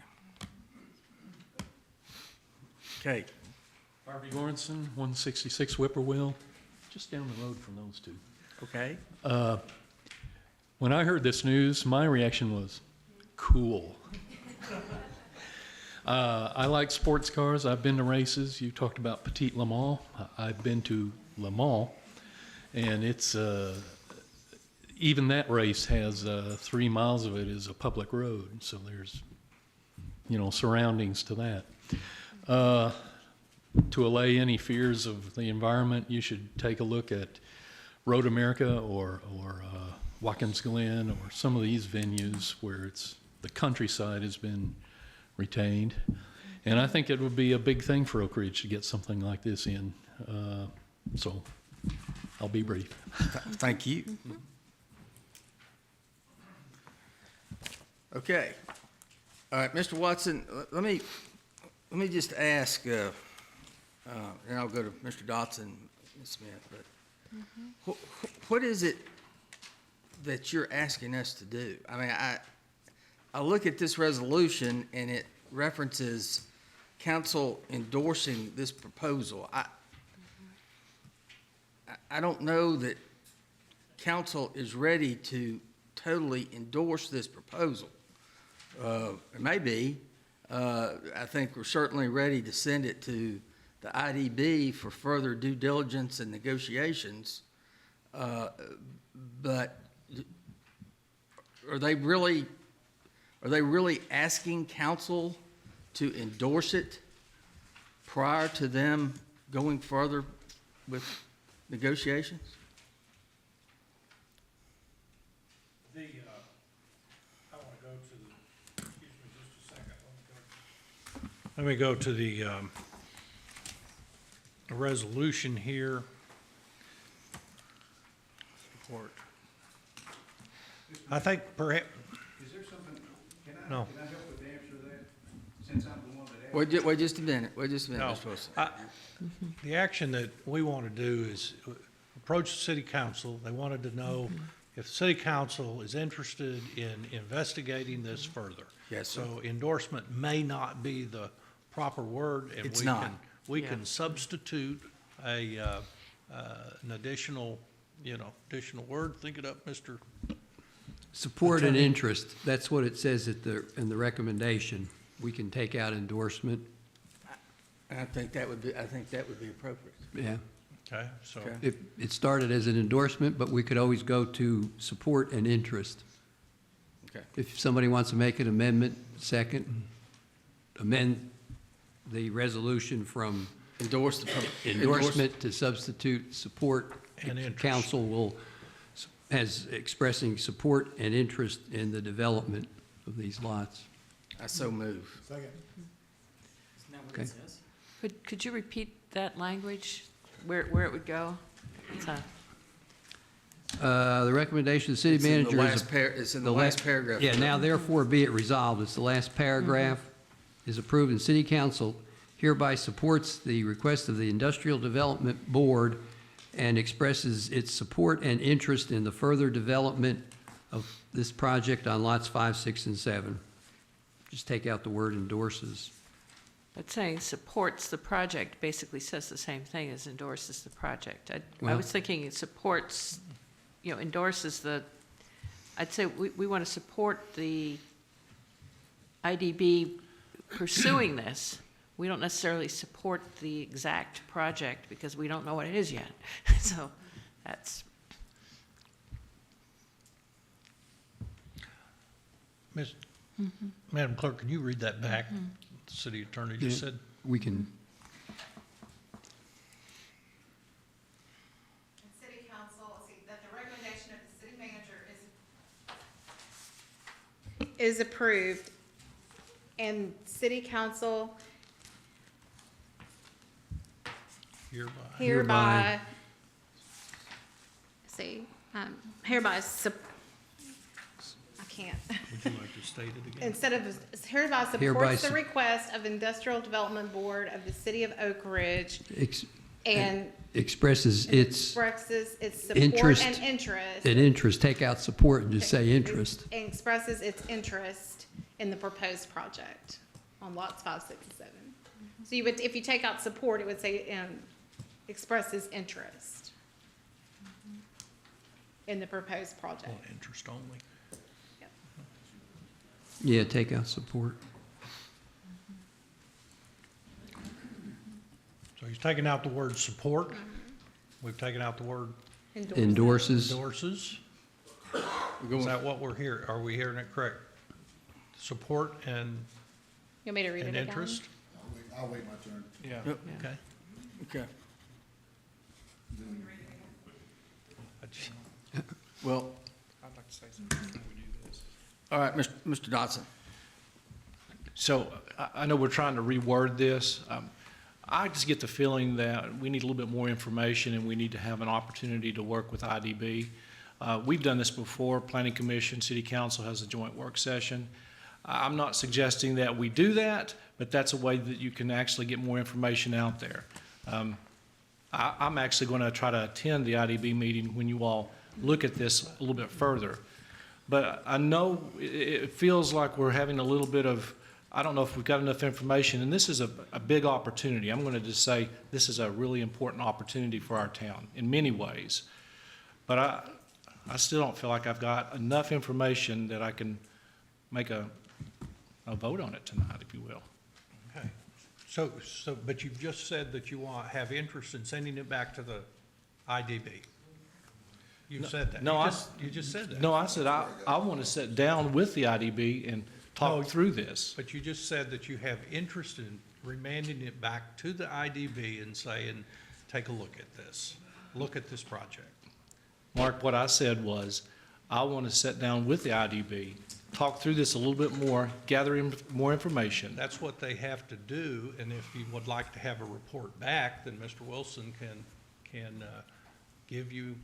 Kate. Harvey Lawrenson, 166 Whippoorwill, just down the road from those two. Okay. When I heard this news, my reaction was, cool. I like sports cars. I've been to races. You talked about Petit Le Mans. I've been to Le Mans, and it's even that race has 3 miles of it is a public road, so there's surroundings to that. To allay any fears of the environment, you should take a look at Road America or Watkins Glen or some of these venues where the countryside has been retained. And I think it would be a big thing for Oak Ridge to get something like this in. So I'll be brief. Thank you. Okay. All right, Mr. Watson, let me just ask, and I'll go to Mr. Dotson, Ms. Smith, but what is it that you're asking us to do? I mean, I look at this resolution and it references council endorsing this proposal. I don't know that council is ready to totally endorse this proposal. It may be. I think we're certainly ready to send it to the IDB for further due diligence and negotiations. But are they really asking council to endorse it prior to them going further with negotiations? I want to go to excuse me just a second. Let me go to the resolution here. Support. I think perhaps. Is there something, can I No. help with the answer to that, since I'm the one that asked? Wait just a minute, No. Mr. Wilson. The action that we want to do is approach the city council. They wanted to know if the city council is interested in investigating this further. Yes, sir. So endorsement may not be the proper word. And It's not. We can substitute an additional word. Think it up, Mr. Support and Attorney. interest, that's what it says in the recommendation. We can take out endorsement. I think that would be appropriate. Yeah. Okay, so. Okay. It started as an endorsement, but we could always go to support and interest. Okay. If somebody wants to make an amendment, second, amend the resolution from endorsement to substitute support. And interest. Council has expressing support and interest in the development of these lots. I so move. Okay. Could you repeat that language, where it would go? It's a- The recommendation of the city It's in the manager is. last it's in the last paragraph. Yeah, now therefore be it resolved, it's the last paragraph, is approved, and city council hereby supports the request of the Industrial Development Board and expresses its support and interest in the further development of this project on lots 5, 6, and 7. Just take out the word endorses. But saying supports the project basically says the same thing as endorses the project. I Well- was thinking it supports, endorses I'd say we want to support the IDB pursuing this. We don't necessarily support the exact project because we don't know what it is yet. So that's. Madam Clerk, can you read that back? The city attorney just said. We can, City council, that the recommendation of the city manager is approved, and city council hereby, hereby, I can't. Would you like to state it again? Instead of hereby Hereby supports the su- request of Industrial Development Board of the City of Oak Ridge ex- and expresses its expresses its support interest. and interest. An interest, take out support and just say interest. And expresses its interest in the proposed project on lots 5, 6, and 7. So you would, if you take out support, it would say, expresses interest in the proposed project. Oh, interest only. Yeah, take out support. So he's taking out the word support. We've taken out the word Endorses. endorses. Is that what we're hearing? Are we hearing it correct? Support and, You want me to read it and again? interest? I'll wait my turn. Yeah. Yep. Okay. Okay. Well, I'd like to say something before we do this. all right, Mr. Dodson. So I know we're trying to reword this. I just get the feeling that we need a little bit more information and we need to have an opportunity to work with IDB. We've done this before. Planning Commission, City Council has a joint work session. I'm not suggesting that we do that, but that's a way that you can actually get more information out there. I'm actually going to try to attend the IDB meeting when you all look at this a little bit further. But I know it feels like we're having a little bit of, I don't know if we've got enough information, and this is a big opportunity. I'm going to just say this is a really important opportunity for our town in many ways. But I still don't feel like I've got enough information that I can make a vote on it tonight, if you will. Okay. So, but you've just said that you have interest in sending it back to the IDB. You've said that. No, You just said that. No, I said I want to sit down with the IDB and talk No, through this. But you just said that you have interest in remanding it back to the IDB and saying, take a look at this project. Mark, what I said was, I want to sit down with the IDB, talk through this a little bit more, gather more information. That's what they have to do, and if you would like to have a report back, then Mr. Wilson can give you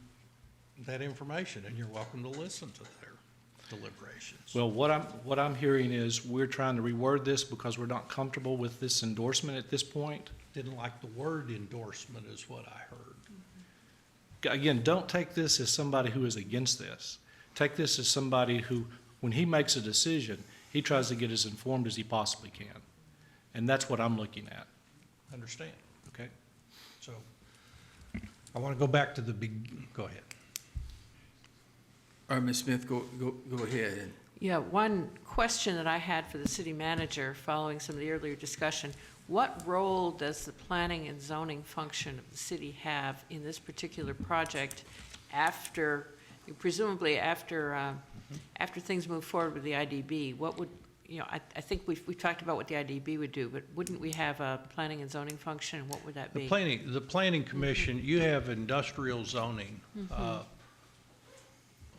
that information, and you're welcome to listen to their deliberations. Well, what I'm hearing is we're trying to reword this because we're not comfortable with this endorsement at this point. Didn't like the word endorsement is what I heard. Again, don't take this as somebody who is against this. Take this as somebody who, when he makes a decision, he tries to get as informed as he possibly can. And that's what I'm looking at. Understand? Okay? So I want to go back to go ahead. All right, Ms. Smith, go ahead. Yeah, one question that I had for the city manager following some of the earlier discussion, what role does the planning and zoning function of the city have in this particular project presumably after things move forward with the IDB? What would, you know, I think we've talked about what the IDB would do, but wouldn't we have a planning and zoning function? What would that be? The planning commission, you have industrial zoning.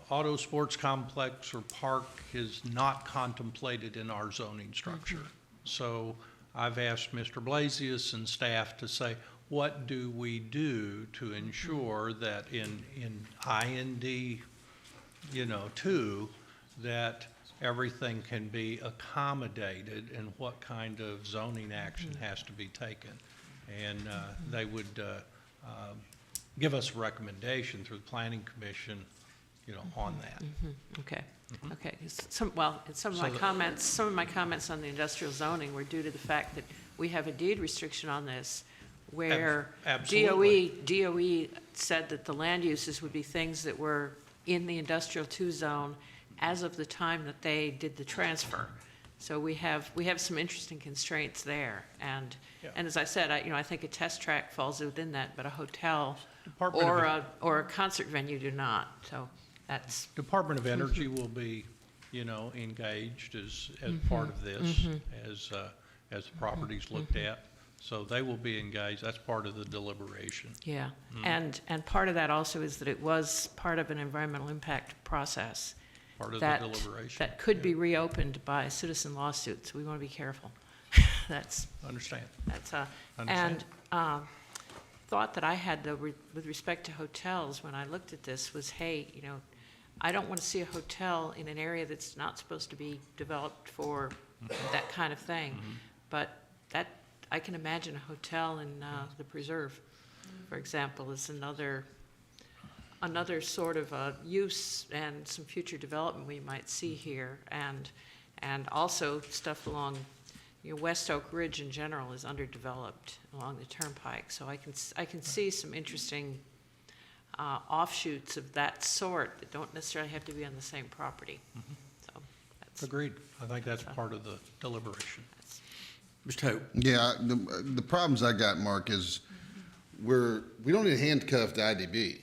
Auto sports complex or park is not contemplated in our zoning structure. So I've asked Mr. Blasius and staff to say, what do we do to ensure that in IND, you know, 2, that everything can be accommodated and what kind of zoning action has to be taken. And they would give us a recommendation through the Planning Commission, you know, on that. Okay, okay. Some of my comments on the industrial zoning were due to the fact that we have a deed restriction on this where DOE said that the land uses would be things that were in the industrial 2 zone as of the time that they did the transfer. So we have some interesting constraints there. And as I said, I think a test track falls within that, but a hotel or a concert venue do not. So that's. Department of Energy will be, you know, engaged as part of this as the property's looked at. So they will be engaged. That's part of the deliberation. Yeah, and part of that also is that it was part of an environmental impact process. Part of the deliberation. That could be reopened by citizen lawsuits. We want to be careful. That's. Understand. That's Understand. and thought that I had though with respect to hotels when I looked at this was, hey, you know, I don't want to see a hotel in an area that's not supposed to be developed for that kind of thing. But that I can imagine a hotel in the preserve, for example, is another sort of use and some future development we might see here, and also stuff along, you know, West Oak Ridge in general is underdeveloped along the turnpike, so I can see some interesting offshoots of that sort that don't necessarily have to be on the same property. So that's agreed. I think that's part of the deliberation. Mr. Hope. Yeah, the problems I got, Mark, is we don't need to handcuff the IDB.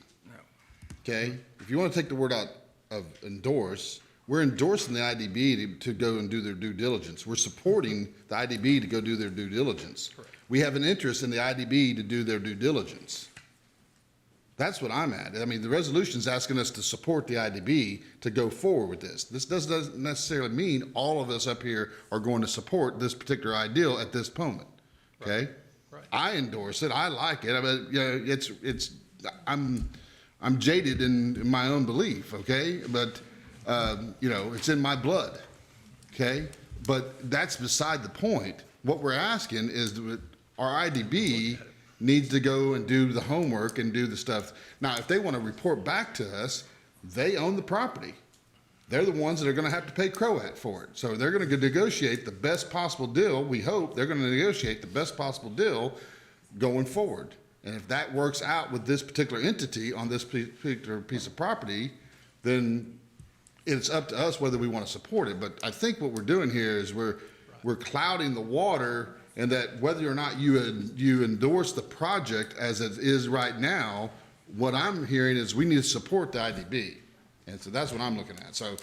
Okay? If you want to take the word out of endorse, we're endorsing the IDB to go and do their due diligence. We're supporting the IDB to go do their due diligence. Correct. We have an interest in the IDB to do their due diligence. That's what I'm at. I mean, the resolution's asking us to support the IDB to go forward with this. This doesn't necessarily mean all of us up here are going to support this particular ideal at this moment. Okay? Right. I endorse it. I like it. I mean, you know, I'm jaded in my own belief, okay? But, you know, it's in my blood, okay? But that's beside the point. What we're asking is that our IDB needs to go and do the homework and do the stuff. Now, if they want to report back to us, they own the property. They're the ones that are going to have to pay CROAT for it. So they're going to negotiate the best possible deal. We hope they're going to negotiate the best possible deal going forward. And if that works out with this particular entity on this particular piece of property, then it's up to us whether we want to support it. But I think what we're doing here is we're clouding the water, and that whether or not you endorse the project as it is right now, what I'm hearing is we need to support the IDB. And so that's what I'm looking at. So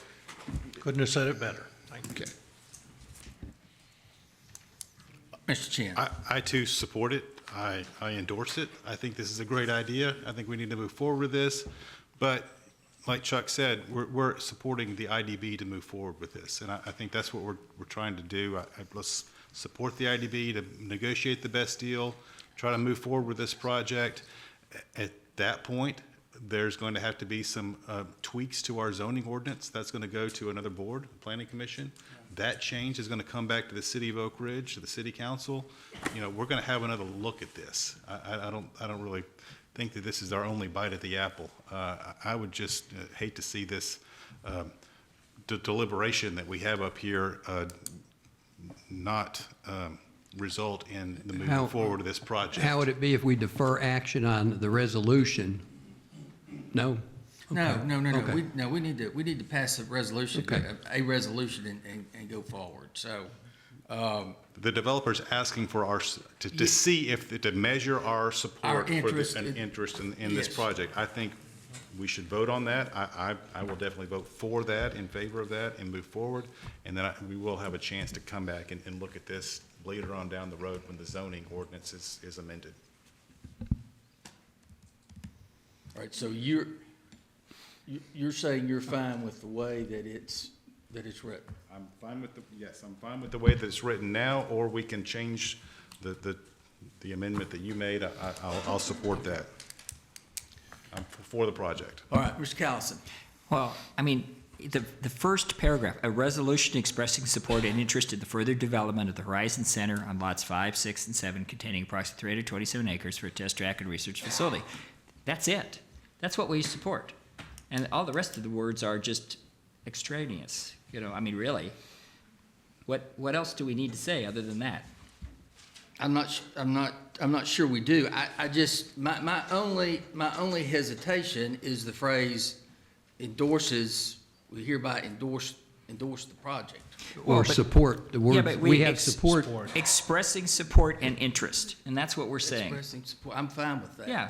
couldn't have said it better. Thank you. Okay. Mr. Chin. I too support it. I endorse it. I think this is a great idea. I think we need to move forward with this. But like Chuck said, we're supporting the IDB to move forward with this. And I think that's what we're trying to do. Let's support the IDB to negotiate the best deal, try to move forward with this project. At that point, there's going to have to be some tweaks to our zoning ordinance. That's going to go to another board, planning commission. That change is going to come back to the city of Oak Ridge, to the city council. You know, we're going to have another look at this. I don't really think that this is our only bite at the apple. I would just hate to see this deliberation that we have up here not result in the moving forward of this project. How would it be if we defer action on the resolution? No? No. Okay. We need to pass a resolution, Okay. a resolution and go forward. So, the developer's asking for to see if, to measure our support Our interest for an interest in this yes. project. I think we should vote on that. I will definitely vote for that, in favor of that, and move forward. And then we will have a chance to come back and look at this later on down the road when the zoning ordinance is amended. All right, so you're saying you're fine with the way that it's written? I'm fine with I'm fine with the way that it's written now, or we can change the amendment that you made. I'll support that. I'm for the project. All right, Mr. Callison. Well, I mean, the first paragraph, a resolution expressing support and interest in the further development of the Horizon Center on lots 5, 6, and 7 containing approximately 327 acres for a test track and research facility. That's it. That's what we support. And all the rest of the words are just extraneous. You know, I mean, really, what else do we need to say other than that? I'm not sure we do. I just, my only hesitation is the phrase endorses, we hereby endorse the project. Or support, the word, we have support. Expressing support and interest, and that's what we're saying. Expressing support, I'm fine with that. Yeah.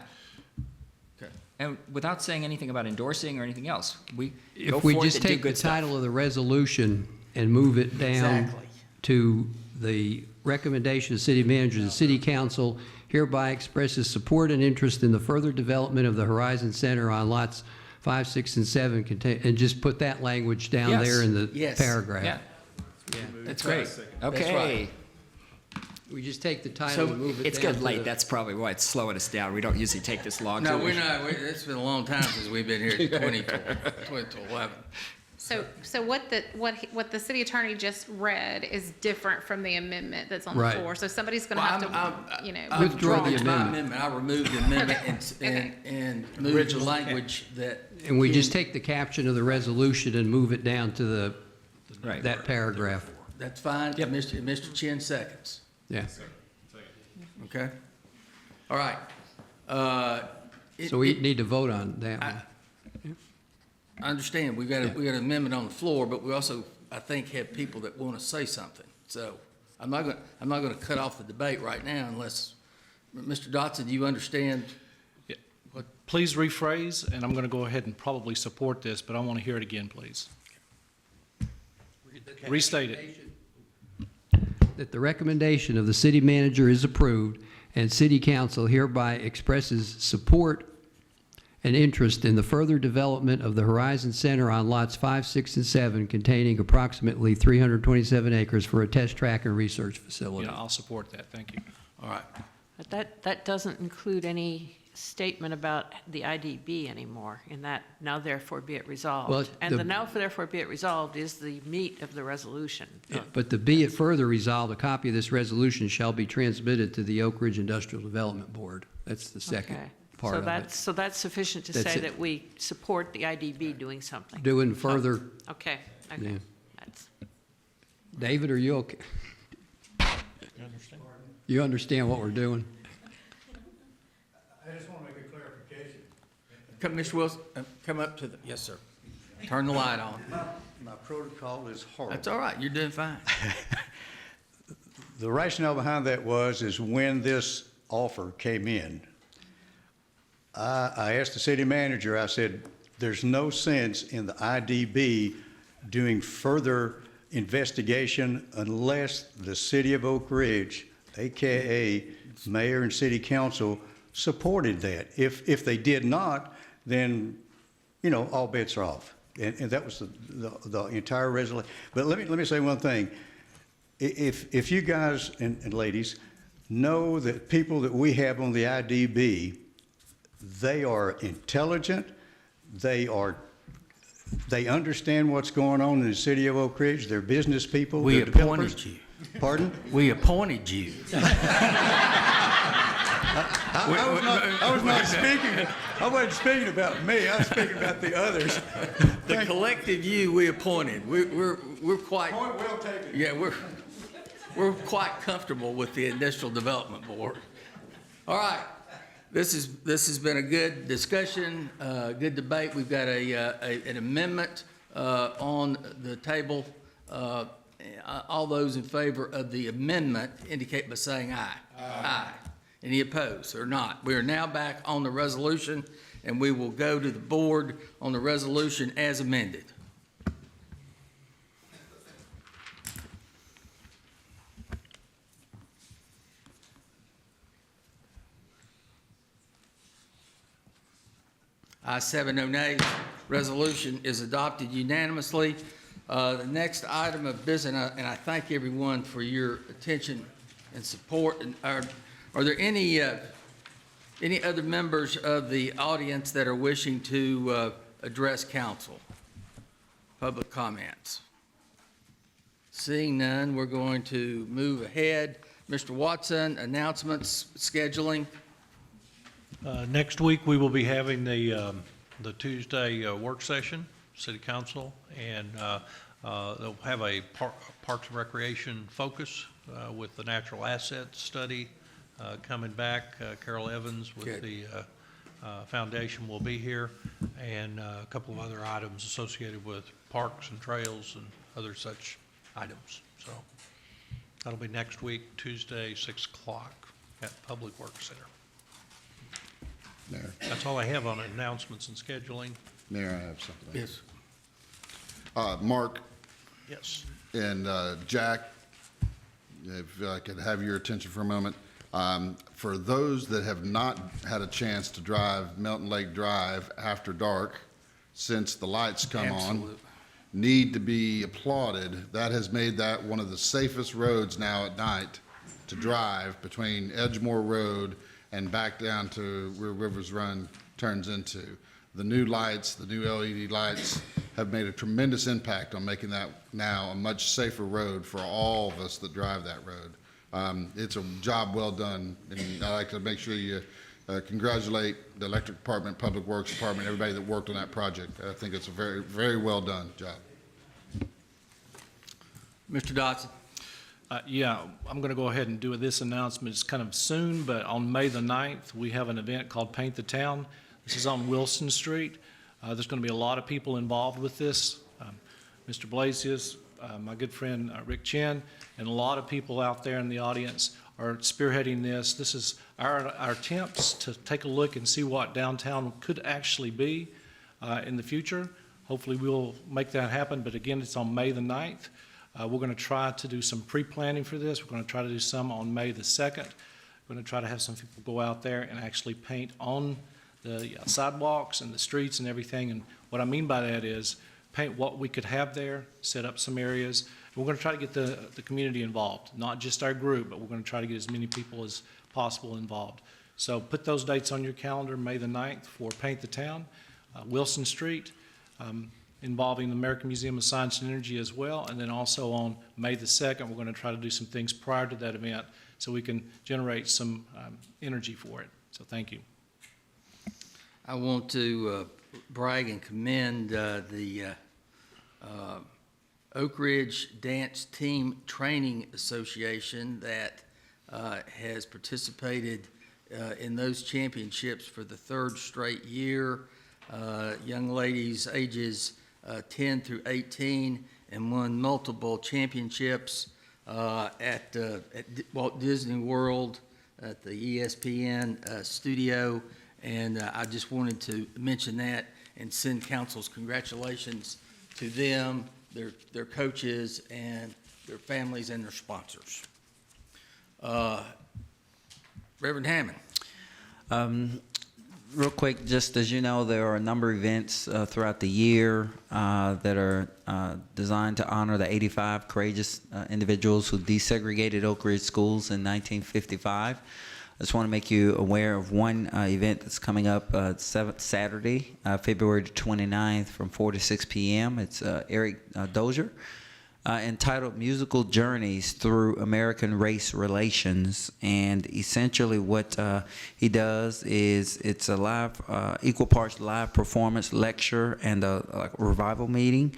Okay. And without saying anything about endorsing or anything else, we go If we forth just and do take the good stuff. title of the resolution and move it down Exactly. to the recommendation of the city manager, the city council hereby expresses support and interest in the further development of the Horizon Center on lots 5, 6, and 7, and just put that language down Yes. there in the Yes. paragraph. Yeah, that's great. That's Okay. right. We just take the title and move it down. It's getting to late. the- That's probably why it's slowing us down. We don't usually take this long. No, do we? we're not, it's been a long time since we've been here, 20 to 11. So what the city attorney just read is different from the amendment that's on the Right. floor. So somebody's gonna Well, have I'm- to, you know. I Withdraw the withdraw my amendment. I removed the amendment and moved the language that. And we just take the caption of the resolution and move it down to the, Right. that paragraph. That's fine. Mr. Chin seconds. Yeah. Okay? All right. So we need to vote on that one. I understand, we got an amendment on the floor, but we also, I think, have people that want to say something. So I'm not going to cut off the debate right now unless, Mr. Dotson, do you understand? Please rephrase, and I'm going to go ahead and probably support this, but I want to hear it again, please. Restate it. That the recommendation of the city manager is approved, and city council hereby expresses support and interest in the further development of the Horizon Center on lots 5, 6, and 7 containing approximately 327 acres for a test track and research facility. Yeah, I'll support that. Thank you. All right. But that doesn't include any statement about the IDB anymore in that now therefore be it resolved. Well, And the now therefore be it resolved is the meat of the resolution. But to be it further resolved, a copy of this resolution shall be transmitted to the Oak Ridge Industrial Development Board. That's the second Okay. part of it. So that's sufficient to That's say it. that we support the IDB doing something. Doing further, Okay, Yeah. okay. That's, David, are you okay? You understand what we're doing? I just want to make a clarification. Come, Mr. Wilson, come up to the, yes, sir. Turn the light on. My protocol is horrible. That's all right, you're doing fine. The rationale behind that is when this offer came in, I asked the city manager, I said, there's no sense in the IDB doing further investigation unless the city of Oak Ridge, AKA mayor and city council, supported that. If they did not, then, you know, all bets are off. And that was the entire resolution. But let me say one thing. If you guys and ladies know that people that we have on the IDB, they are intelligent, they understand what's going on in the city of Oak Ridge, they're business people. We they're developers. appointed you. Pardon? We appointed you. I was not speaking, I wasn't speaking about me, I was speaking about the others. The collective you we appointed. We're quite. Point well taken. Yeah, we're quite comfortable with the Industrial Development Board. All right, this has been a good discussion, good debate. We've got an amendment on the table. All those in favor of the amendment indicate by saying aye. Aye. Any opposed or not? We are now back on the resolution, and we will go to the board on the resolution as amended. Ayes 7, no nays. Resolution is adopted unanimously. The next item of business, and I thank everyone for your attention and support. And are there any other members of the audience that are wishing to address council? Public comments? Seeing none, we're going to move ahead. Mr. Watson, announcements, scheduling. Next week, we will be having the Tuesday work session, City Council, and they'll have a Parks and Recreation focus with the natural assets study coming back. Carol Evans with the foundation will be here, and a couple of other items associated with parks and trails and other such items. So that'll be next week, Tuesday, 6 o'clock at Public Works Center. Mayor. That's all I have on announcements and scheduling. Mayor, I have something. Yes. Mark Yes. and Jack, if I could have your attention for a moment. For those that have not had a chance to drive Melton Lake Drive after dark, since the lights come on, Absolutely. need to be applauded. That has made that one of the safest roads now at night to drive between Edgemore Road and back down to where Rivers Run turns into. The new lights, the new LED lights have made a tremendous impact on making that now a much safer road for all of us that drive that road. It's a job well done, and I'd like to make sure you congratulate the Electric Department, Public Works Department, everybody that worked on that project. I think it's a very, very well done job. Mr. Dodson. Yeah, I'm going to go ahead and do this announcement. It's kind of soon, but on May the 9th, we have an event called Paint the Town. This is on Wilson Street. There's going to be a lot of people involved with this. Mr. Blasius, my good friend Rick Chin, and a lot of people out there in the audience are spearheading this. This is our attempts to take a look and see what downtown could actually be in the future. Hopefully we'll make that happen, but again, it's on May the 9th. We're going to try to do some pre-planning for this. We're going to try to do some on May the 2nd. We're going to try to have some people go out there and actually paint on the sidewalks and the streets and everything. And what I mean by that is paint what we could have there, set up some areas. We're going to try to get the community involved, not just our group, but we're going to try to get as many people as possible involved. So put those dates on your calendar, May the 9th for Paint the Town, Wilson Street, involving the American Museum of Science and Energy as well. And then also on May the 2nd, we're going to try to do some things prior to that event so we can generate some energy for it. So thank you. I want to brag and commend the Oak Ridge Dance Team Training Association that has participated in those championships for the 3rd straight year. Young ladies ages 10 through 18 and won multiple championships at Walt Disney World, at the ESPN studio. And I just wanted to mention that and send council's congratulations to them, their coaches, and their families and their sponsors. Reverend Hammond. Real quick, just as you know, there are a number of events throughout the year that are designed to honor the 85 courageous individuals who desegregated Oak Ridge schools in 1955. I just want to make you aware of one event that's coming up Saturday, February 29th from 4 to 6 p.m. It's Eric Dozier, entitled Musical Journeys Through American Race Relations. And essentially what he does is it's a live, equal parts live performance, lecture, and a revival meeting.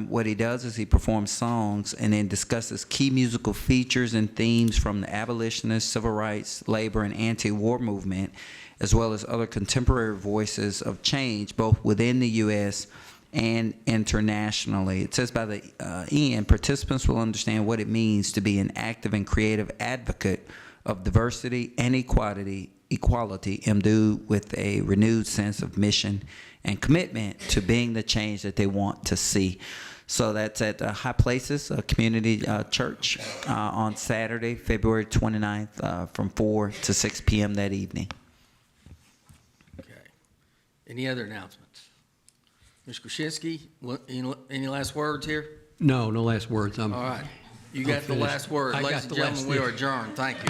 What he does is he performs songs and then discusses key musical features and themes from the abolitionist, civil rights, labor, and anti-war movement, as well as other contemporary voices of change, both within the U.S. and internationally. It says by the end, participants will understand what it means to be an active and creative advocate of diversity and equality equality, imbued with a renewed sense of mission and commitment to being the change that they want to see. So that's at High Places Community Church on Saturday, February 29th, from 4 to 6 p.m. that evening. Okay. Any other announcements? Ms. Krasinski, any last words here? No last words. All right. You got the last word. I got Ladies and the gentlemen, last we thing. are adjourned. Thank you.